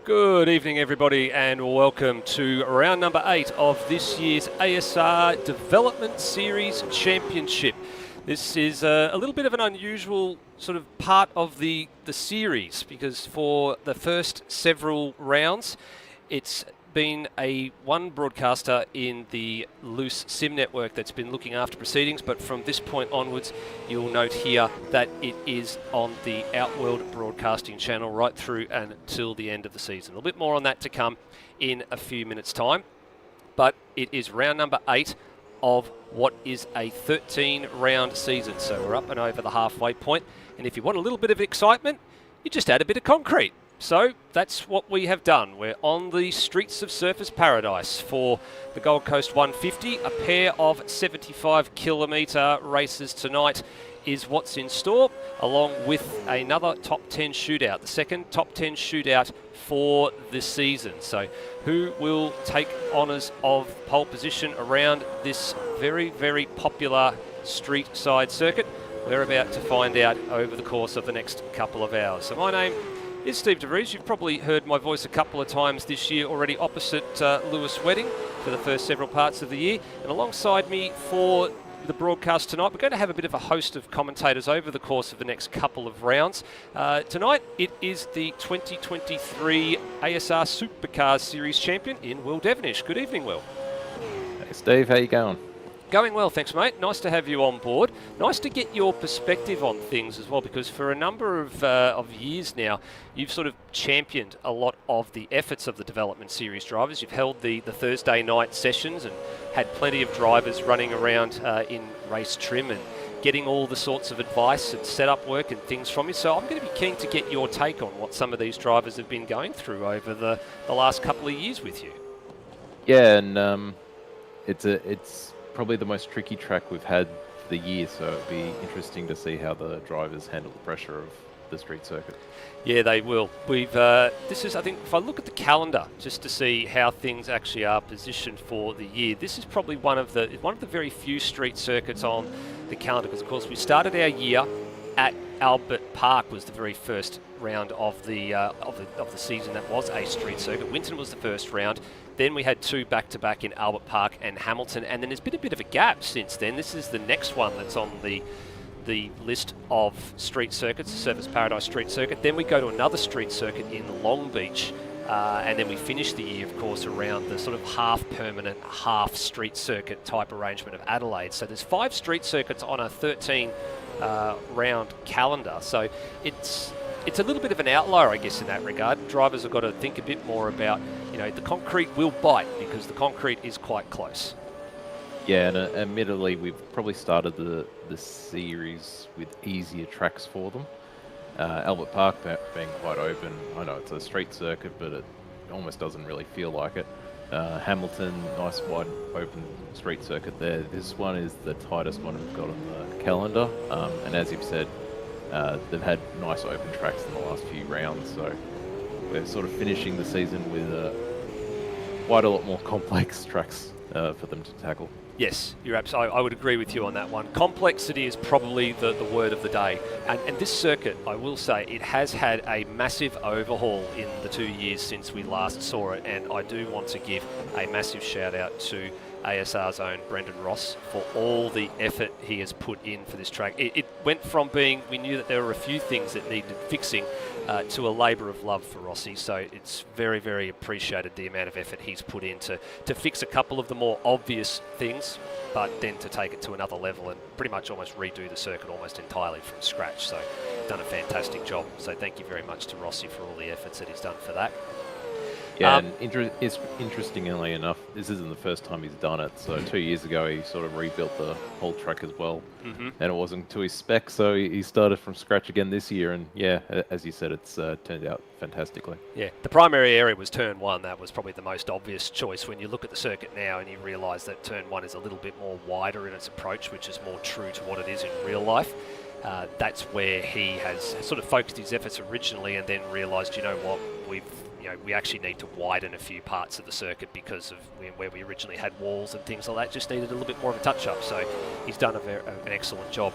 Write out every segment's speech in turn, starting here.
Good evening, everybody, and welcome to round number 8 of this year's ASR Development Series Championship. This is a little bit of an unusual sort of part of the series, because for the first several rounds, it's been one broadcaster in the loose sim network that's been looking after proceedings, but from this point onwards, you'll note here that it is on the Outworld Broadcasting channel right through until the end of the season. A little bit more on that to come in a few minutes' time, but it is round number 8 of what is a 13-round season. So we're up and over the halfway point, and if you want a little bit of excitement, you just add a bit of concrete. So that's what we have done. We're on the streets of Surfers Paradise for the Gold Coast 150. A pair of 75-kilometre races tonight is what's in store, along with another top 10 shootout, the second top 10 shootout for the season. So who will take honours of pole position around this very, very popular street side circuit? We're about to find out over the course of the next couple of hours. So my name is Steve DeVries. You've probably heard my voice a couple of times this year already opposite Lewis Wedding for the first several parts of the year. And alongside me for the broadcast tonight, we're going to have a bit of a host of commentators over the course of the next couple of rounds. Tonight, it is the 2023 ASR Supercars Series champion in Will Devenish. Good evening, Will. Hey, Steve. How you going? Going well, thanks, mate. Nice to have you on board. Nice to get your perspective on things as well, because for a number of years now, you've sort of championed a lot of the efforts of the Development Series drivers. You've held the Thursday night sessions and had plenty of drivers running around in race trim and getting all the sorts of advice and setup work and things from you. So I'm going to be keen to get your take on what some of these drivers have been going through over the last couple of years with you. Yeah, and it's probably the most tricky track we've had for the year, so it'd be interesting to see how the drivers handle the pressure of the street circuit. Yeah, they will. We've this is, I think, if I look at the calendar just to see how things actually are positioned for the year, this is probably one of the very few street circuits on the calendar, because of course we started our year at Albert Park. Was the very first round of the season that was a street circuit. Winton was the first round. Then we had 2 back-to-back in Albert Park and Hamilton, and then there's been a bit of a gap since then. This is the next one that's on the list of street circuits, the Surfers Paradise Street Circuit. Then we go to another street circuit in Long Beach, and then we finish the year, of course, around the sort of half-permanent, half-street circuit type arrangement of Adelaide. So there's 5 street circuits on a 13-round calendar. So it's a little bit of an outlier, I guess, in that regard. Drivers have got to think a bit more about, the concrete will bite, because the concrete is quite close. Yeah, and admittedly, we've probably started the series with easier tracks for them. Albert Park being quite open. I know it's a street circuit, but it almost doesn't really feel like it. Hamilton, nice wide open street circuit there. This one is the tightest one we've got on the calendar, and as you've said, they've had nice open tracks in the last few rounds, so we're sort of finishing the season with quite a lot more complex tracks for them to tackle. Yes, you're absolutely. I would agree with you on that one. Complexity is probably the word of the day. And this circuit, I will say, it has had a massive overhaul in the 2 years since we last saw it. And I do want to give a massive shout out to ASR's own Brendan Ross for all the effort he has put in for this track. It went from being, we knew that there were a few things that needed fixing, to a labour of love for Rossi. So it's very, very appreciated the amount of effort he's put in to fix a couple of the more obvious things, but then to take it to another level and pretty much almost redo the circuit almost entirely from scratch. So done a fantastic job. So thank you very much to Rossi for all the efforts that he's done for that. Yeah, and interestingly enough, this isn't the first time he's done it. So 2 years ago, he sort of rebuilt the whole track as well, and it wasn't to his spec. So he started from scratch again this year, and yeah, as you said, it's turned out fantastically. Yeah, the primary area was turn one. That was probably the most obvious choice when you look at the circuit now and you realise that turn one is a little bit more wider in its approach, which is more true to what it is in real life. That's where he has sort of focused his efforts originally, and then realised, you know what, we actually need to widen a few parts of the circuit because of where we originally had walls and things like that. Just needed a little bit more of a touch-up. So he's done an excellent job.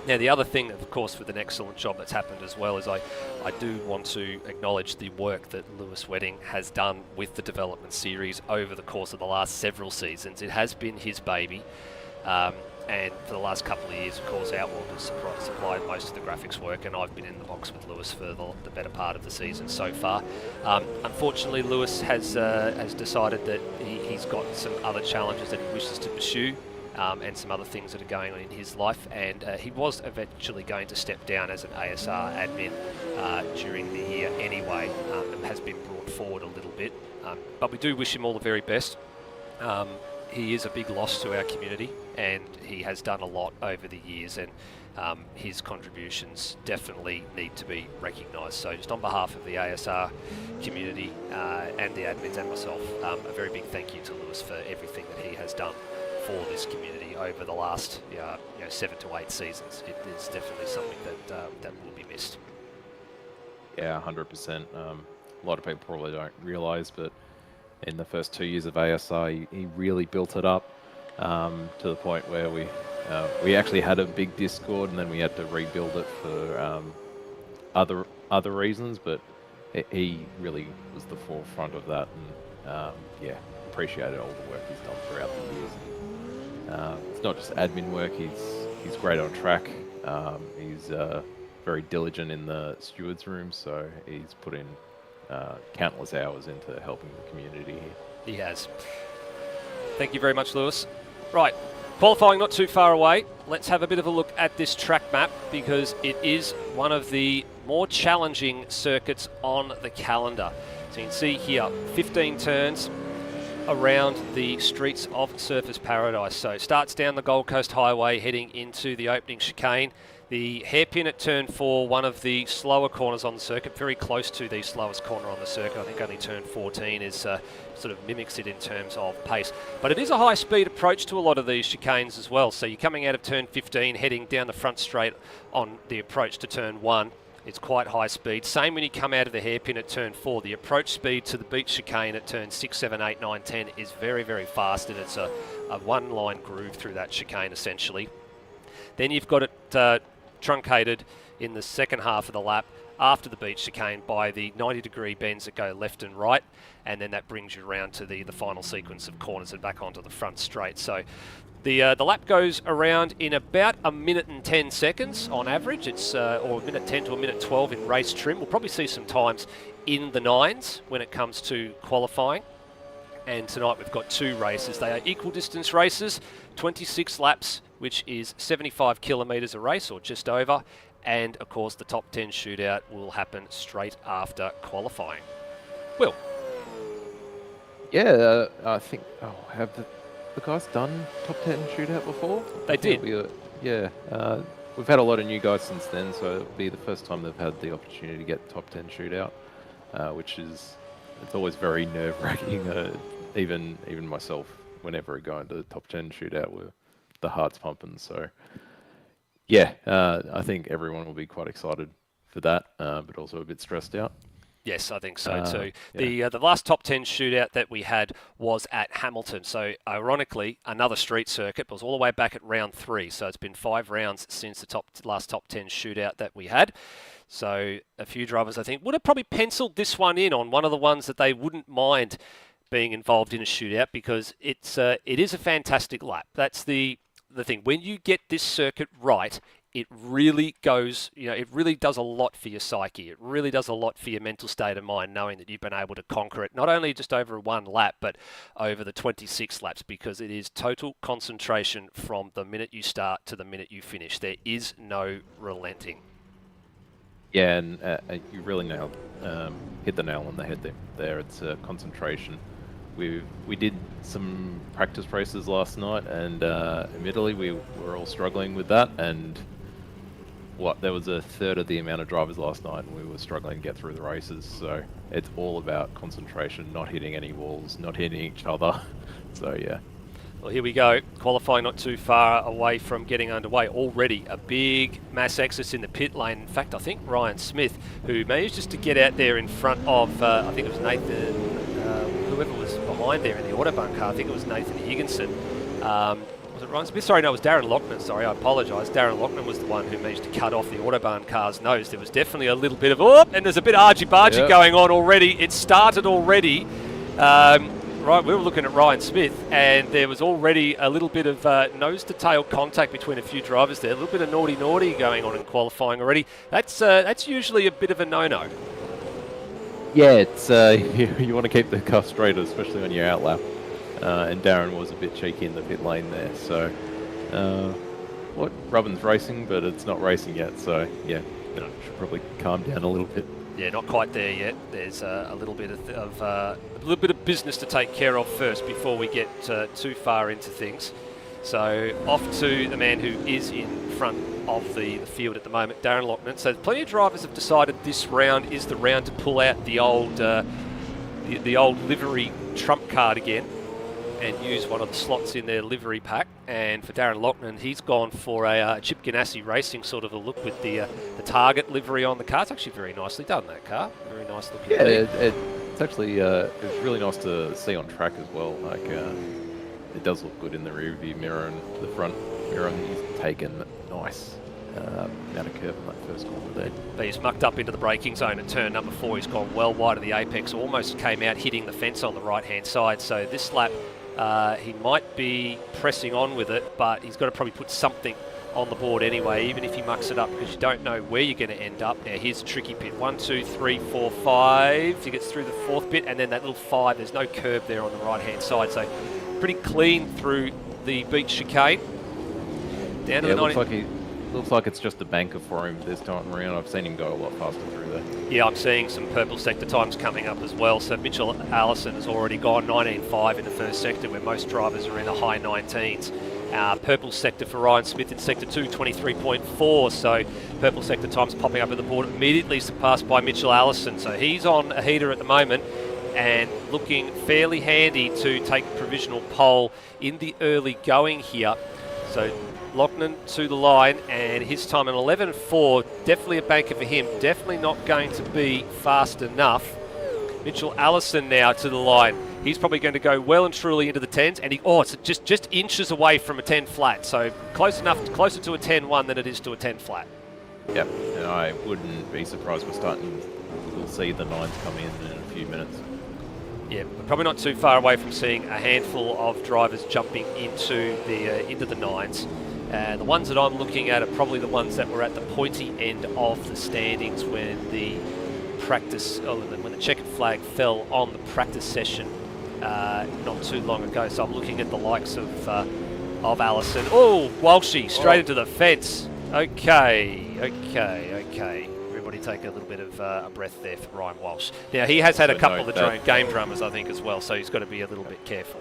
Now, the other thing, of course, with an excellent job that's happened as well is I do want to acknowledge the work that Lewis Wedding has done with the development series over the course of the last several seasons. It has been his baby. And for the last couple of years, of course, Outworld has supplied most of the graphics work, and I've been in the box with Lewis for the better part of the season so far. Unfortunately, Lewis has decided that he's got some other challenges that he wishes to pursue, and some other things that are going on in his life, and he was eventually going to step down as an ASR admin during the year anyway, and has been brought forward a little bit. But we do wish him all the very best. He is a big loss to our community, and he has done a lot over the years, and his contributions definitely need to be recognised. So just on behalf of the ASR community and the admins and myself, a very big thank you to Lewis for everything that he has done for this community over the last 7 to 8 seasons. It is definitely something that will be missed. Yeah, 100%. A lot of people probably don't realise, but in the first 2 years of ASR, he really built it up to the point where we actually had a big Discord, and then we had to rebuild it for other reasons. But he really was the forefront of that, and yeah, appreciated all the work he's done throughout the years. It's not just admin work; he's great on track. He's very diligent in the stewards room, so he's put in countless hours into helping the community here. He has. Thank you very much, Lewis. Right, qualifying not too far away. Let's have a bit of a look at this track map, because it is one of the more challenging circuits on the calendar. So you can see here, 15 turns around the streets of Surfers Paradise. So it starts down the Gold Coast Highway heading into the opening chicane. The hairpin at turn 4, one of the slower corners on the circuit, very close to the slowest corner on the circuit. I think only turn 14 is sort of mimics it in terms of pace. But it is a high-speed approach to a lot of these chicanes as well. So you're coming out of turn 15, heading down the front straight on the approach to turn 1. It's quite high speed. Same when you come out of the hairpin at turn 4. The approach speed to the beach chicane at turn 6, 7, 8, 9, 10 is very, very fast, and it's a one-line groove through that chicane essentially. Then you've got it truncated in the second half of the lap after the beach chicane by the 90-degree bends that go left and right, and then that brings you around to the final sequence of corners and back onto the front straight. So the lap goes around in about a minute and 10 seconds on average. It's or a minute 10 to a minute 12 in race trim. We'll probably see some times in the 9s when it comes to qualifying. And tonight we've got 2 races. They are equal distance races, 26 laps, which is 75 kilometres a race or just over. And of course the top 10 shootout will happen straight after qualifying. Will? Yeah, I think, have the guys done top 10 shootout before? They did. Yeah, we've had a lot of new guys since then, so it'll be the first time they've had the opportunity to get top 10 shootout, which is, it's always very nerve-wracking. Even myself, whenever I go into the top 10 shootout, the heart's pumping. So yeah, I think everyone will be quite excited for that, but also a bit stressed out. Yes, I think so too. Yeah. The last top 10 shootout that we had was at Hamilton. So ironically, another street circuit, but it was all the way back at round 3. So it's been 5 rounds since the last top 10 shootout that we had. So a few drivers, I think, would have probably penciled this one in on one of the ones that they wouldn't mind being involved in a shootout, because it is a fantastic lap. That's the thing. When you get this circuit right, it really goes, it really does a lot for your psyche. It really does a lot for your mental state of mind, knowing that you've been able to conquer it, not only just over one lap, but over the 26 laps, because it is total concentration from the minute you start to the minute you finish. There is no relenting. Yeah, and you really hit the nail on the head there. It's concentration. We did some practice races last night, and admittedly we were all struggling with that, and there was a third of the amount of drivers last night, and we were struggling to get through the races. So it's all about concentration, not hitting any walls, not hitting each other. So yeah. Well, here we go. Qualifying not too far away from getting underway. Already a big mass exodus in the pit lane. In fact, I think Ryan Smith, who managed just to get out there in front of, I think it was Nathan, whoever was behind there in the Autobahn car, I think it was Nathan Higginson. Was it Ryan Smith? Sorry, no, it was Darren Lockman. Sorry, I apologise. Darren Lockman was the one who managed to cut off the Autobahn car's nose. There was definitely a little bit of, and there's a bit of argy-bargy going on already. It started already. Right, we were looking at Ryan Smith, and there was already a little bit of nose-to-tail contact between a few drivers there. A little bit of naughty-naughty going on in qualifying already. That's usually a bit of a no-no. Yeah, it's you want to keep the car straight, especially on your outlap. And Darren was a bit cheeky in the pit lane there. So, Robin's racing, but it's not racing yet. So, yeah, should probably calm down a little bit. Yeah, not quite there yet. There's a little bit of business to take care of first before we get too far into things. So off to the man who is in front of the field at the moment, Darren Lockman. So plenty of drivers have decided this round is the round to pull out the old livery trump card again and use one of the slots in their livery pack. And for Darren Lockman, he's gone for a Chip Ganassi Racing sort of a look with the Target livery on the car. It's actually very nicely done, that car. Very nice looking. Yeah, it's actually it's really nice to see on track as well. Like it does look good in the rear view mirror and the front mirror. He's taken nice amount of curve in that first corner there. But he's mucked up into the braking zone at turn number 4. He's gone well wide of the apex, almost came out hitting the fence on the right-hand side. So this lap, he might be pressing on with it, but he's got to probably put something on the board anyway, even if he mucks it up, because you don't know where you're going to end up. Now here's a tricky pit. 1, 2, 3, 4, 5. He gets through the 4th pit, and then that little 5. There's no curb there on the right-hand side, so pretty clean through the beach chicane. Down to the 90. Looks like it's just a banker for him this time around. I've seen him go a lot faster through there. Yeah, I'm seeing some purple sector times coming up as well. So Mitchell Allison has already gone 19.5 in the first sector, where most drivers are in the high 19s. Purple sector for Ryan Smith in sector 2, 23.4. So purple sector times popping up at the board, immediately surpassed by Mitchell Allison. So he's on a heater at the moment and looking fairly handy to take provisional pole in the early going here. So Lockman to the line, and his time in 11.4, definitely a banker for him. Definitely not going to be fast enough. Mitchell Allison now to the line. He's probably going to go well and truly into the 10s, and it's just inches away from a 10 flat. So closer to a 10-1 than it is to a 10 flat. Yep, and I wouldn't be surprised we'll see the 9s come in a few minutes. Yeah, we're probably not too far away from seeing a handful of drivers jumping into the 9s. The ones that I'm looking at are probably the ones that were at the pointy end of the standings when the checkered flag fell on the practice session not too long ago. So I'm looking at the likes of Allison. Oh, Walshy straight into the fence. Okay. Everybody take a little bit of a breath there for Ryan Walsh. Now he has had a couple of game drummers, I think, as well. So he's got to be a little bit careful.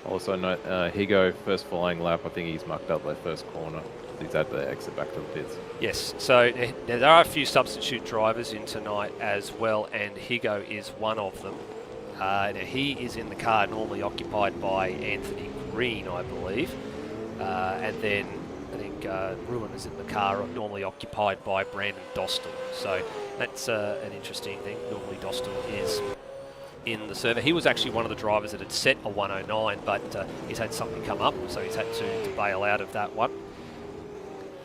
Also note, Higo, first flying lap, I think he's mucked up that first corner. He's had to exit back to the pits. Yes, so there are a few substitute drivers in tonight as well, and Higo is one of them. Now he is in the car normally occupied by Anthony Green, I believe. And then think Ruin is in the car, normally occupied by Brandon Dostal. So that's an interesting thing. Normally Dostal is in the server. He was actually one of the drivers that had set a 109, but he's had something come up, so he's had to bail out of that one.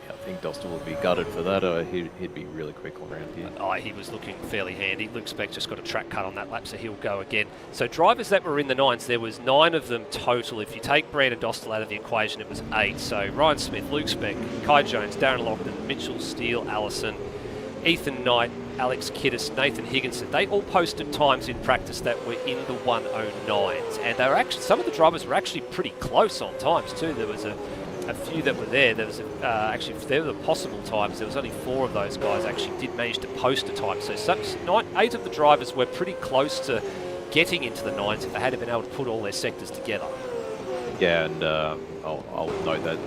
I think Dostal would be gutted for that. He'd be really quick around here. He was looking fairly handy. Luke Speck just got a track cut on that lap, so he'll go again. So drivers that were in the 9s, there was 9 of them total. If you take Brandon Dostal out of the equation, it was 8. So Ryan Smith, Luke Speck, Kai Jones, Darren Loughnane, Mitchell Steele, Allison, Ethan Knight, Alex Kiddis, Nathan Higginson. They all posted times in practice that were in the 109s, and they were actually, some of the drivers were actually pretty close on times too. There was a few that were there. There was actually, if there were the possible times, there was only 4 of those guys actually did manage to post a time. So 8 of the drivers were pretty close to getting into the 9s if they had been able to put all their sectors together. Yeah, and I'll note that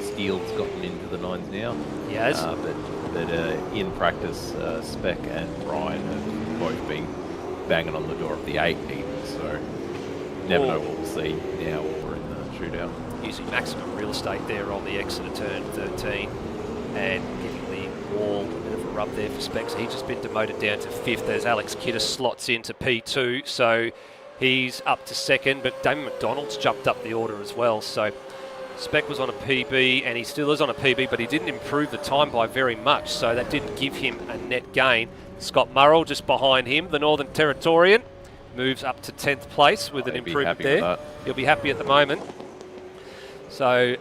Steele's gotten into the 9s now. Yes. But in practice, Speck and Ryan have both been banging on the door of the 8 even. So never know what we'll see now or in the shootout. Using maximum real estate there on the exit of turn 13 and giving the wall a bit of a rub there for Specs. He's just been demoted down to 5th as Alex Kiddis slots into P2, so he's up to 2nd, but Damon McDonald's jumped up the order as well. So Speck was on a PB and he still is on a PB, but he didn't improve the time by very much, so that didn't give him a net gain. Scott Murrell just behind him, the Northern Territorian, moves up to 10th place with an improvement there. He'll be happy at the moment. So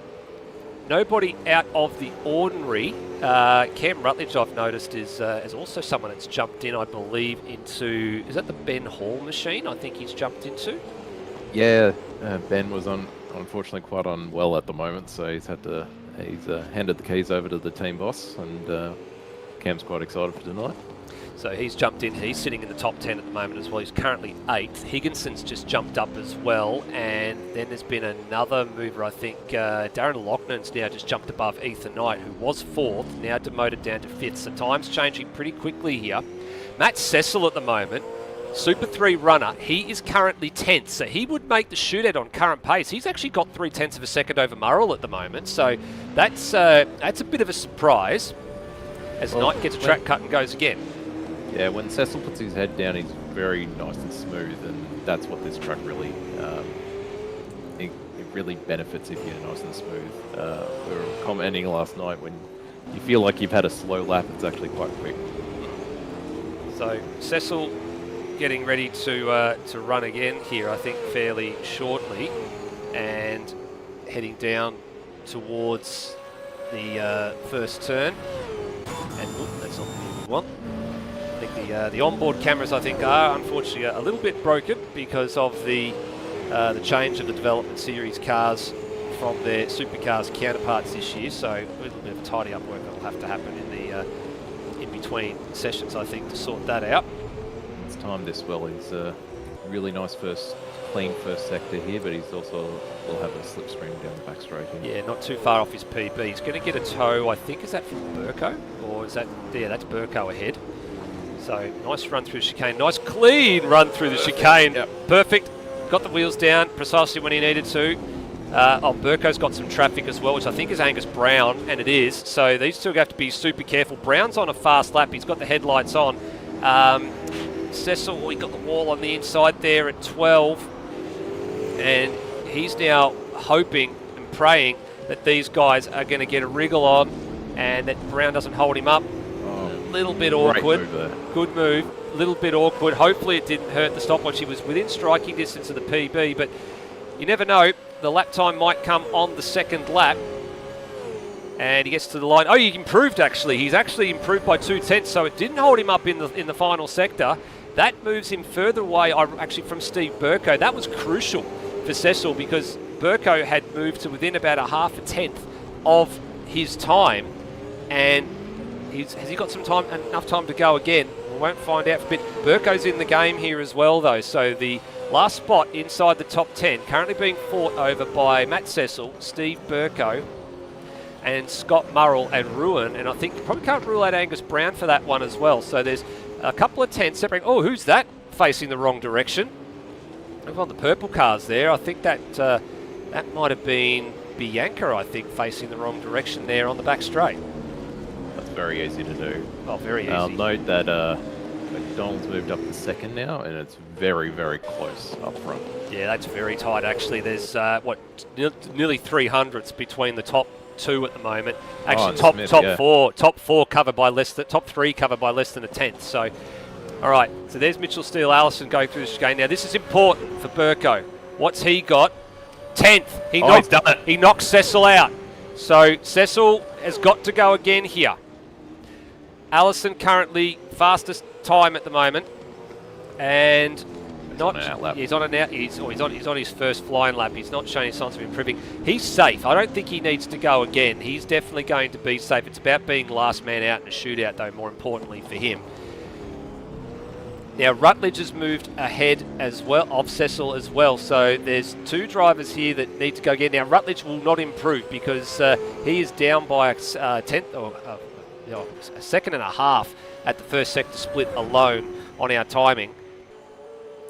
nobody out of the ordinary. Cam Rutledge, I've noticed, is also someone that's jumped in, I believe, into, is that the Ben Hall machine I think he's jumped into? Yeah, Ben was unfortunately quite unwell at the moment, so he's handed the keys over to the team boss, and Cam's quite excited for tonight. So he's jumped in. He's sitting in the top 10 at the moment as well. He's currently 8th. Higginson's just jumped up as well. And then there's been another mover, I think. Darren Loughnane's now just jumped above Ethan Knight, who was 4th, now demoted down to 5th. So time's changing pretty quickly here. Matt Cecil at the moment, Super 3 runner. He is currently 10th, so he would make the shootout on current pace. He's actually got 0.3 of a second over Murrell at the moment. So that's a bit of a surprise as Knight gets a track cut and goes again. Yeah, when Cecil puts his head down, he's very nice and smooth, and that's what this track really, it really benefits if you're nice and smooth. We were commenting last night, when you feel like you've had a slow lap, it's actually quite quick. So Cecil getting ready to run again here, I think, fairly shortly, and heading down towards the first turn. And that's not the view we want. I think the onboard cameras, I think, are unfortunately a little bit broken because of the change of the development series cars from their supercars counterparts this year. So a little bit of tidy up work that will have to happen in between sessions, I think, to sort that out. It's timed this well. He's a really nice clean first sector here, but he's also will have a slipstream down the back straight here. Yeah, not too far off his PB. He's going to get a tow, I think, is that from Burko? Or is that, yeah, that's Burko ahead. So nice run through the chicane, nice clean run through the chicane. Yep. Perfect, got the wheels down precisely when he needed to. Burko's got some traffic as well, which I think is Angus Brown, and it is. So these two have to be super careful. Brown's on a fast lap, he's got the headlights on. Cecil, he got the wall on the inside there at 12. And he's now hoping and praying that these guys are going to get a wriggle on and that Brown doesn't hold him up. Little bit awkward. Good move. A little bit awkward. Hopefully it didn't hurt the stopwatch. He was within striking distance of the PB, but you never know. The lap time might come on the second lap. And he gets to the line. Oh, he improved actually. He's actually improved by 2/10, so it didn't hold him up in the final sector. That moves him further away actually from Steve Burko. That was crucial for Cecil because Burko had moved to within about a half a tenth of his time, and has he got enough time to go again? We won't find out for a bit. Burko's in the game here as well, though. So the last spot inside the top 10, currently being fought over by Matt Cecil, Steve Burko, and Scott Murrell and Ruin. And I think you probably can't rule out Angus Brown for that one as well. So there's a couple of tenths separating. Oh, who's that facing the wrong direction? Over on the purple cars there. I think that that might have been Bianca, I think, facing the wrong direction there on the back straight. That's very easy to do. Oh, very easy. I'll note that McDonald's moved up to second now, and it's very, very close up front. Yeah, that's very tight, actually. There's, nearly 300s between the top two at the moment. Actually, top four covered by less than, top three covered by less than a tenth. So, all right, so there's Mitchell Steele Allison going through the chicane. Now, this is important for Burko. What's he got? 10th. He's done it. He knocks Cecil out. So, Cecil has got to go again here. Allison currently fastest time at the moment, and he's on his first flying lap. He's not showing signs of improving. He's safe. I don't think he needs to go again. He's definitely going to be safe. It's about being last man out in a shootout, though, more importantly for him. Now, Rutledge has moved ahead as well, of Cecil as well, so there's two drivers here that need to go again. Now, Rutledge will not improve because he is down by a tenth or a second and a half at the first sector split alone on our timing.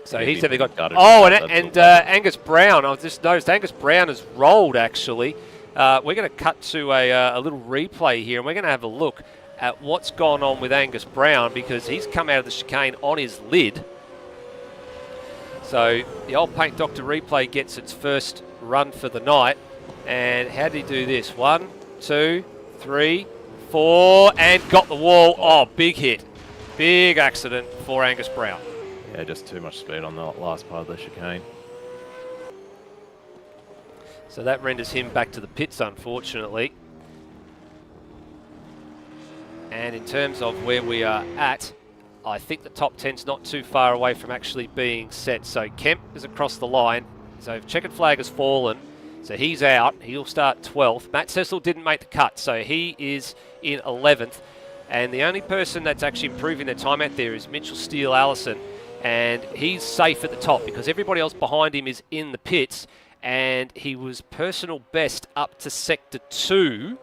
So he's definitely got... Oh, and Angus Brown, I've just noticed Angus Brown has rolled, actually. We're going to cut to a little replay here, and we're going to have a look at what's gone on with Angus Brown, because he's come out of the chicane on his lid. So the old Paint Doctor replay gets its first run for the night. And how did he do this? 1, 2, 3, 4, and got the wall. Oh, big hit. Big accident for Angus Brown. Yeah, just too much speed on the last part of the chicane. So that renders him back to the pits, unfortunately. And in terms of where we are at, I think the top 10's not too far away from actually being set. So Kemp is across the line. So checkered flag has fallen. So he's out. He'll start 12th. Matt Cecil didn't make the cut, so he is in 11th. And the only person that's actually improving their time out there is Mitchell Steele Allison. And he's safe at the top because everybody else behind him is in the pits. And he was personal best up to sector 2.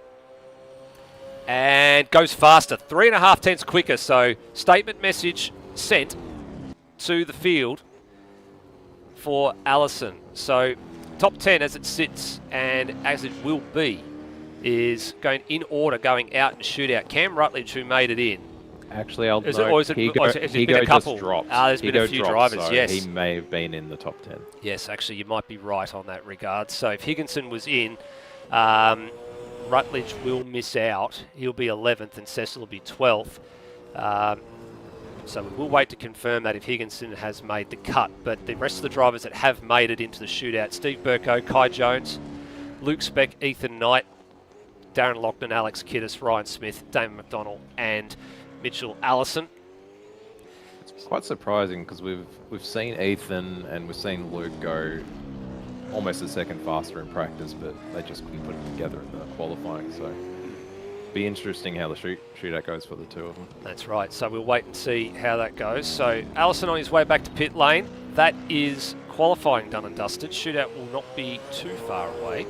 And goes faster, 3.5 tenths quicker. So statement message sent to the field for Allison. So top 10 as it sits and as it will be is going in order, going out and shootout. Cam Rutledge, who made it in. Actually, I'll note, Higo just dropped. There's been a few drivers, so yes. He may have been in the top 10. Yes, actually, you might be right on that regard. So if Higginson was in, Rutledge will miss out. He'll be 11th and Cecil will be 12th. So we'll wait to confirm that if Higginson has made the cut. But the rest of the drivers that have made it into the shootout, Steve Burko, Kai Jones, Luke Speck, Ethan Knight, Darren Loughnane, Alex Kiddis, Ryan Smith, Damon McDonald and Mitchell Allison. It's quite surprising because we've seen Ethan and we've seen Luke go almost a second faster in practice, but they just couldn't put it together in the qualifying. So be interesting how the shootout goes for the two of them. That's right. So we'll wait and see how that goes. So Allison on his way back to pit lane. That is qualifying done and dusted. Shootout will not be too far away.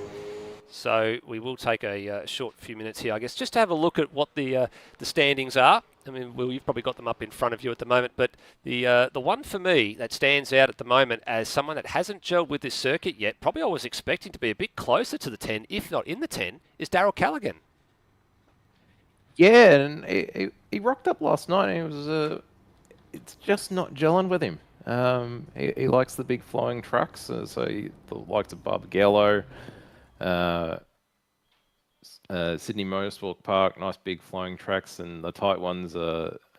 So we will take a short few minutes here, I guess, just to have a look at what the standings are. I mean, you've probably got them up in front of you at the moment, but the one for me that stands out at the moment as someone that hasn't gelled with this circuit yet, probably I was expecting to be a bit closer to the 10, if not in the 10, is Daryl Callaghan. Yeah, and he rocked up last night, and it was it's just not gelling with him. He likes the big flying trucks, so he likes of Barbagallo. Sydney Motorsport Park, nice big flowing tracks, and the tight ones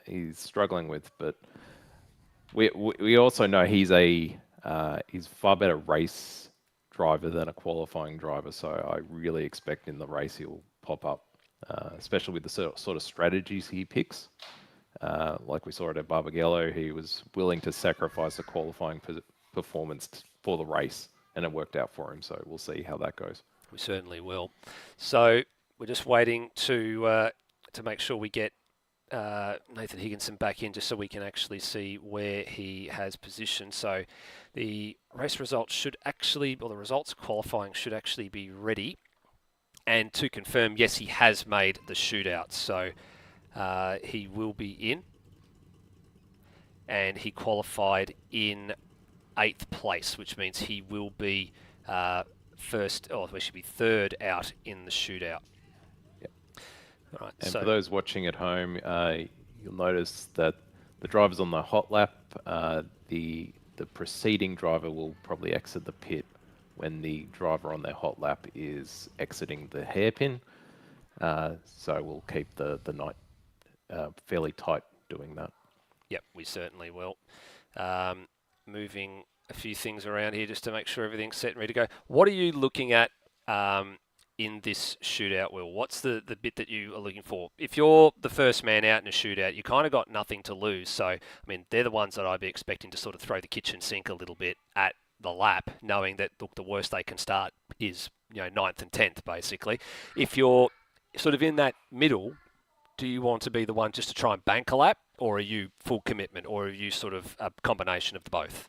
he's struggling with. But we also know he's far better race driver than a qualifying driver. So I really expect in the race he'll pop up, especially with the sort of strategies he picks. Like we saw at Barbagallo, he was willing to sacrifice the qualifying performance for the race, and it worked out for him. So we'll see how that goes. We certainly will. So we're just waiting to make sure we get Nathan Higginson back in, just so we can actually see where he has positioned. So the race results should actually, or the results qualifying should actually be ready. And to confirm, yes, he has made the shootout. So he will be in. And he qualified in 8th place, which means he will be we should be third out in the shootout. Yep. All right. And So for those watching at home, you'll notice that the drivers on the hot lap, the preceding driver will probably exit the pit when the driver on their hot lap is exiting the hairpin. So we'll keep the night fairly tight doing that. Yep, we certainly will. Moving a few things around here just to make sure everything's set and ready to go. What are you looking at in this shootout, Will? What's the bit that you are looking for? If you're the first man out in a shootout, you kind of got nothing to lose. So, I mean, they're the ones that I'd be expecting to sort of throw the kitchen sink a little bit at the lap, knowing that, look, the worst they can start is, 9th and 10th, basically. If you're sort of in that middle, do you want to be the one just to try and bank a lap, or are you full commitment, or are you sort of a combination of the both?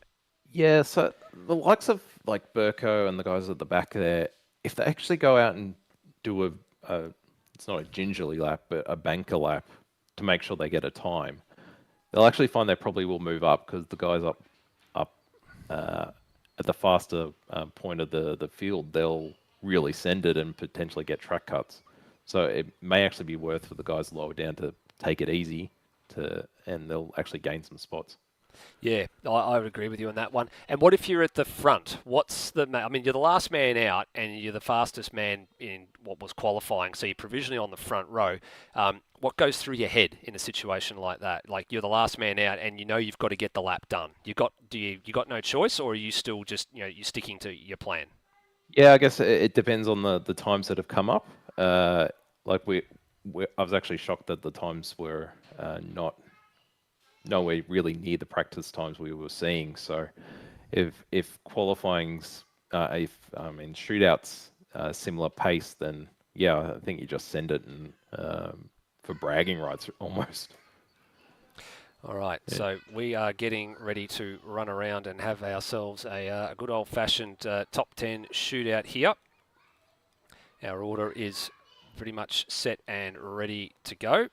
Yeah, so the likes of like Burko and the guys at the back there, if they actually go out and do it's not a gingerly lap, but a banker lap to make sure they get a time, they'll actually find they probably will move up because the guys up at the faster point of the field, they'll really send it and potentially get track cuts. So it may actually be worth for the guys lower down to take it easy and they'll actually gain some spots. Yeah, I would agree with you on that one. And what if you're at the front? I mean, you're the last man out and you're the fastest man in what was qualifying, so you're provisionally on the front row. What goes through your head in a situation like that? Like, you're the last man out and you've got to get the lap done. You got no choice, or are you still just, you're sticking to your plan? Yeah, I guess it depends on the times that have come up. I was actually shocked that the times were not nowhere really near the practice times we were seeing. So if qualifying's in shootouts similar pace, then yeah, I think you just send it and for bragging rights almost. All right, yeah. So we are getting ready to run around and have ourselves a good old-fashioned top 10 shootout here. Our order is pretty much set and ready to go.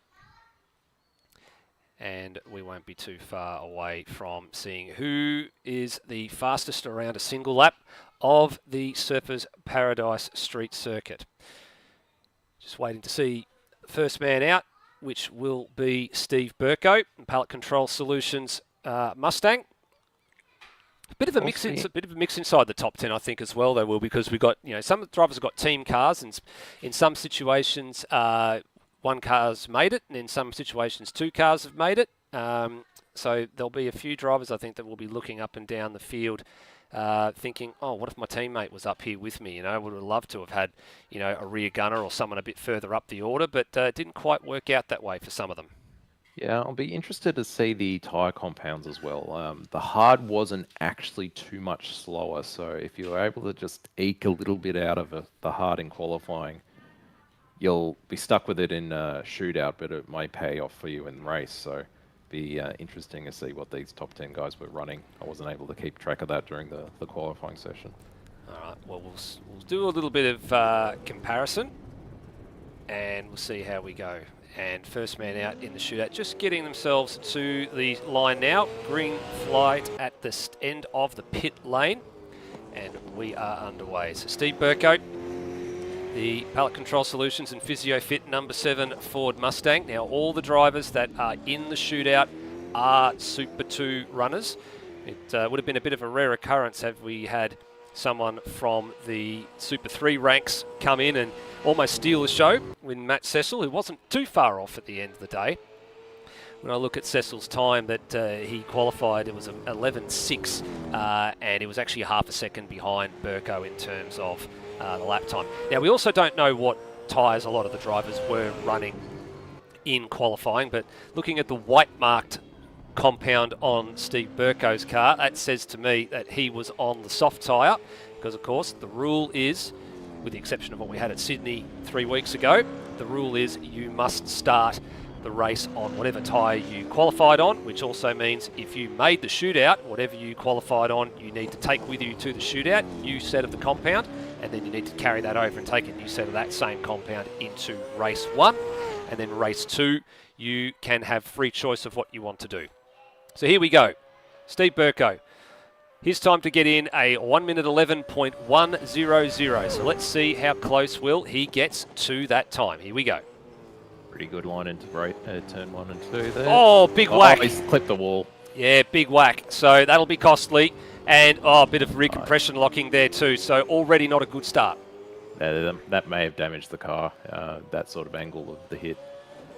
And we won't be too far away from seeing who is the fastest around a single lap of the Surfers Paradise Street Circuit. Just waiting to see the first man out, which will be Steve Burko, Pallet Control Solutions Mustang. A bit of a mix inside the top 10, I think, as well, though, Will, because we got, some drivers have got team cars, and in some situations, one car's made it, and in some situations, two cars have made it. So there'll be a few drivers, I think, that will be looking up and down the field, thinking, oh, what if my teammate was up here with me? Would have loved to have had, a rear gunner or someone a bit further up the order, but it didn't quite work out that way for some of them. Yeah, I'll be interested to see the tyre compounds as well. The hard wasn't actually too much slower, so if you were able to just eke a little bit out of the hard in qualifying, you'll be stuck with it in a shootout, but it may pay off for you in race. So be interesting to see what these top 10 guys were running. I wasn't able to keep track of that during the qualifying session. All right, well, we'll do a little bit of comparison, and we'll see how we go. And first man out in the shootout, just getting themselves to the line now. Green flight at the end of the pit lane, and we are underway. So Steve Burko, the Pallet Control Solutions and Physio Fit number 7 Ford Mustang. Now, all the drivers that are in the shootout are Super 2 runners. It would have been a bit of a rare occurrence have we had someone from the Super 3 ranks come in and almost steal the show with Matt Cecil, who wasn't too far off at the end of the day. When I look at Cecil's time that he qualified, it was 11.6, and it was actually half a second behind Burko in terms of the lap time. Now, we also don't know what tyres a lot of the drivers were running in qualifying, but looking at the white marked compound on Steve Burko's car, that says to me that he was on the soft tyre, because of course the rule is, with the exception of what we had at Sydney 3 weeks ago, the rule is you must start the race on whatever tyre you qualified on, which also means if you made the shootout, whatever you qualified on, you need to take with you to the shootout, new set of the compound, and then you need to carry that over and take a new set of that same compound into race 1. And then race 2, you can have free choice of what you want to do. So here we go. Steve Burko, His time to get in, a 1 minute 11.100. So let's see how close, Will, he gets to that time. Here we go. Pretty good line into turn 1 and 2 there. Oh, big whack. He's clipped the wall. Yeah, big whack. So that'll be costly. And, a bit of recompression locking there too. So already not a good start. That may have damaged the car, that sort of angle of the hit.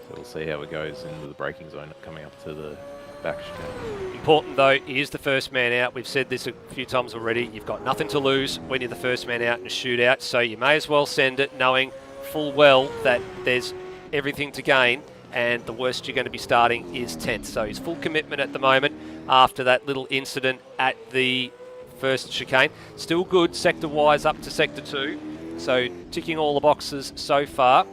So we'll see how it goes into the braking zone coming up to the back chicane. Important though, he is the first man out. We've said this a few times already. You've got nothing to lose when you're the first man out in a shootout. So you may as well send it knowing full well that there's everything to gain. And the worst you're going to be starting is 10th. So he's full commitment at the moment after that little incident at the first chicane. Still good sector-wise up to Sector 2. So ticking all the boxes so far.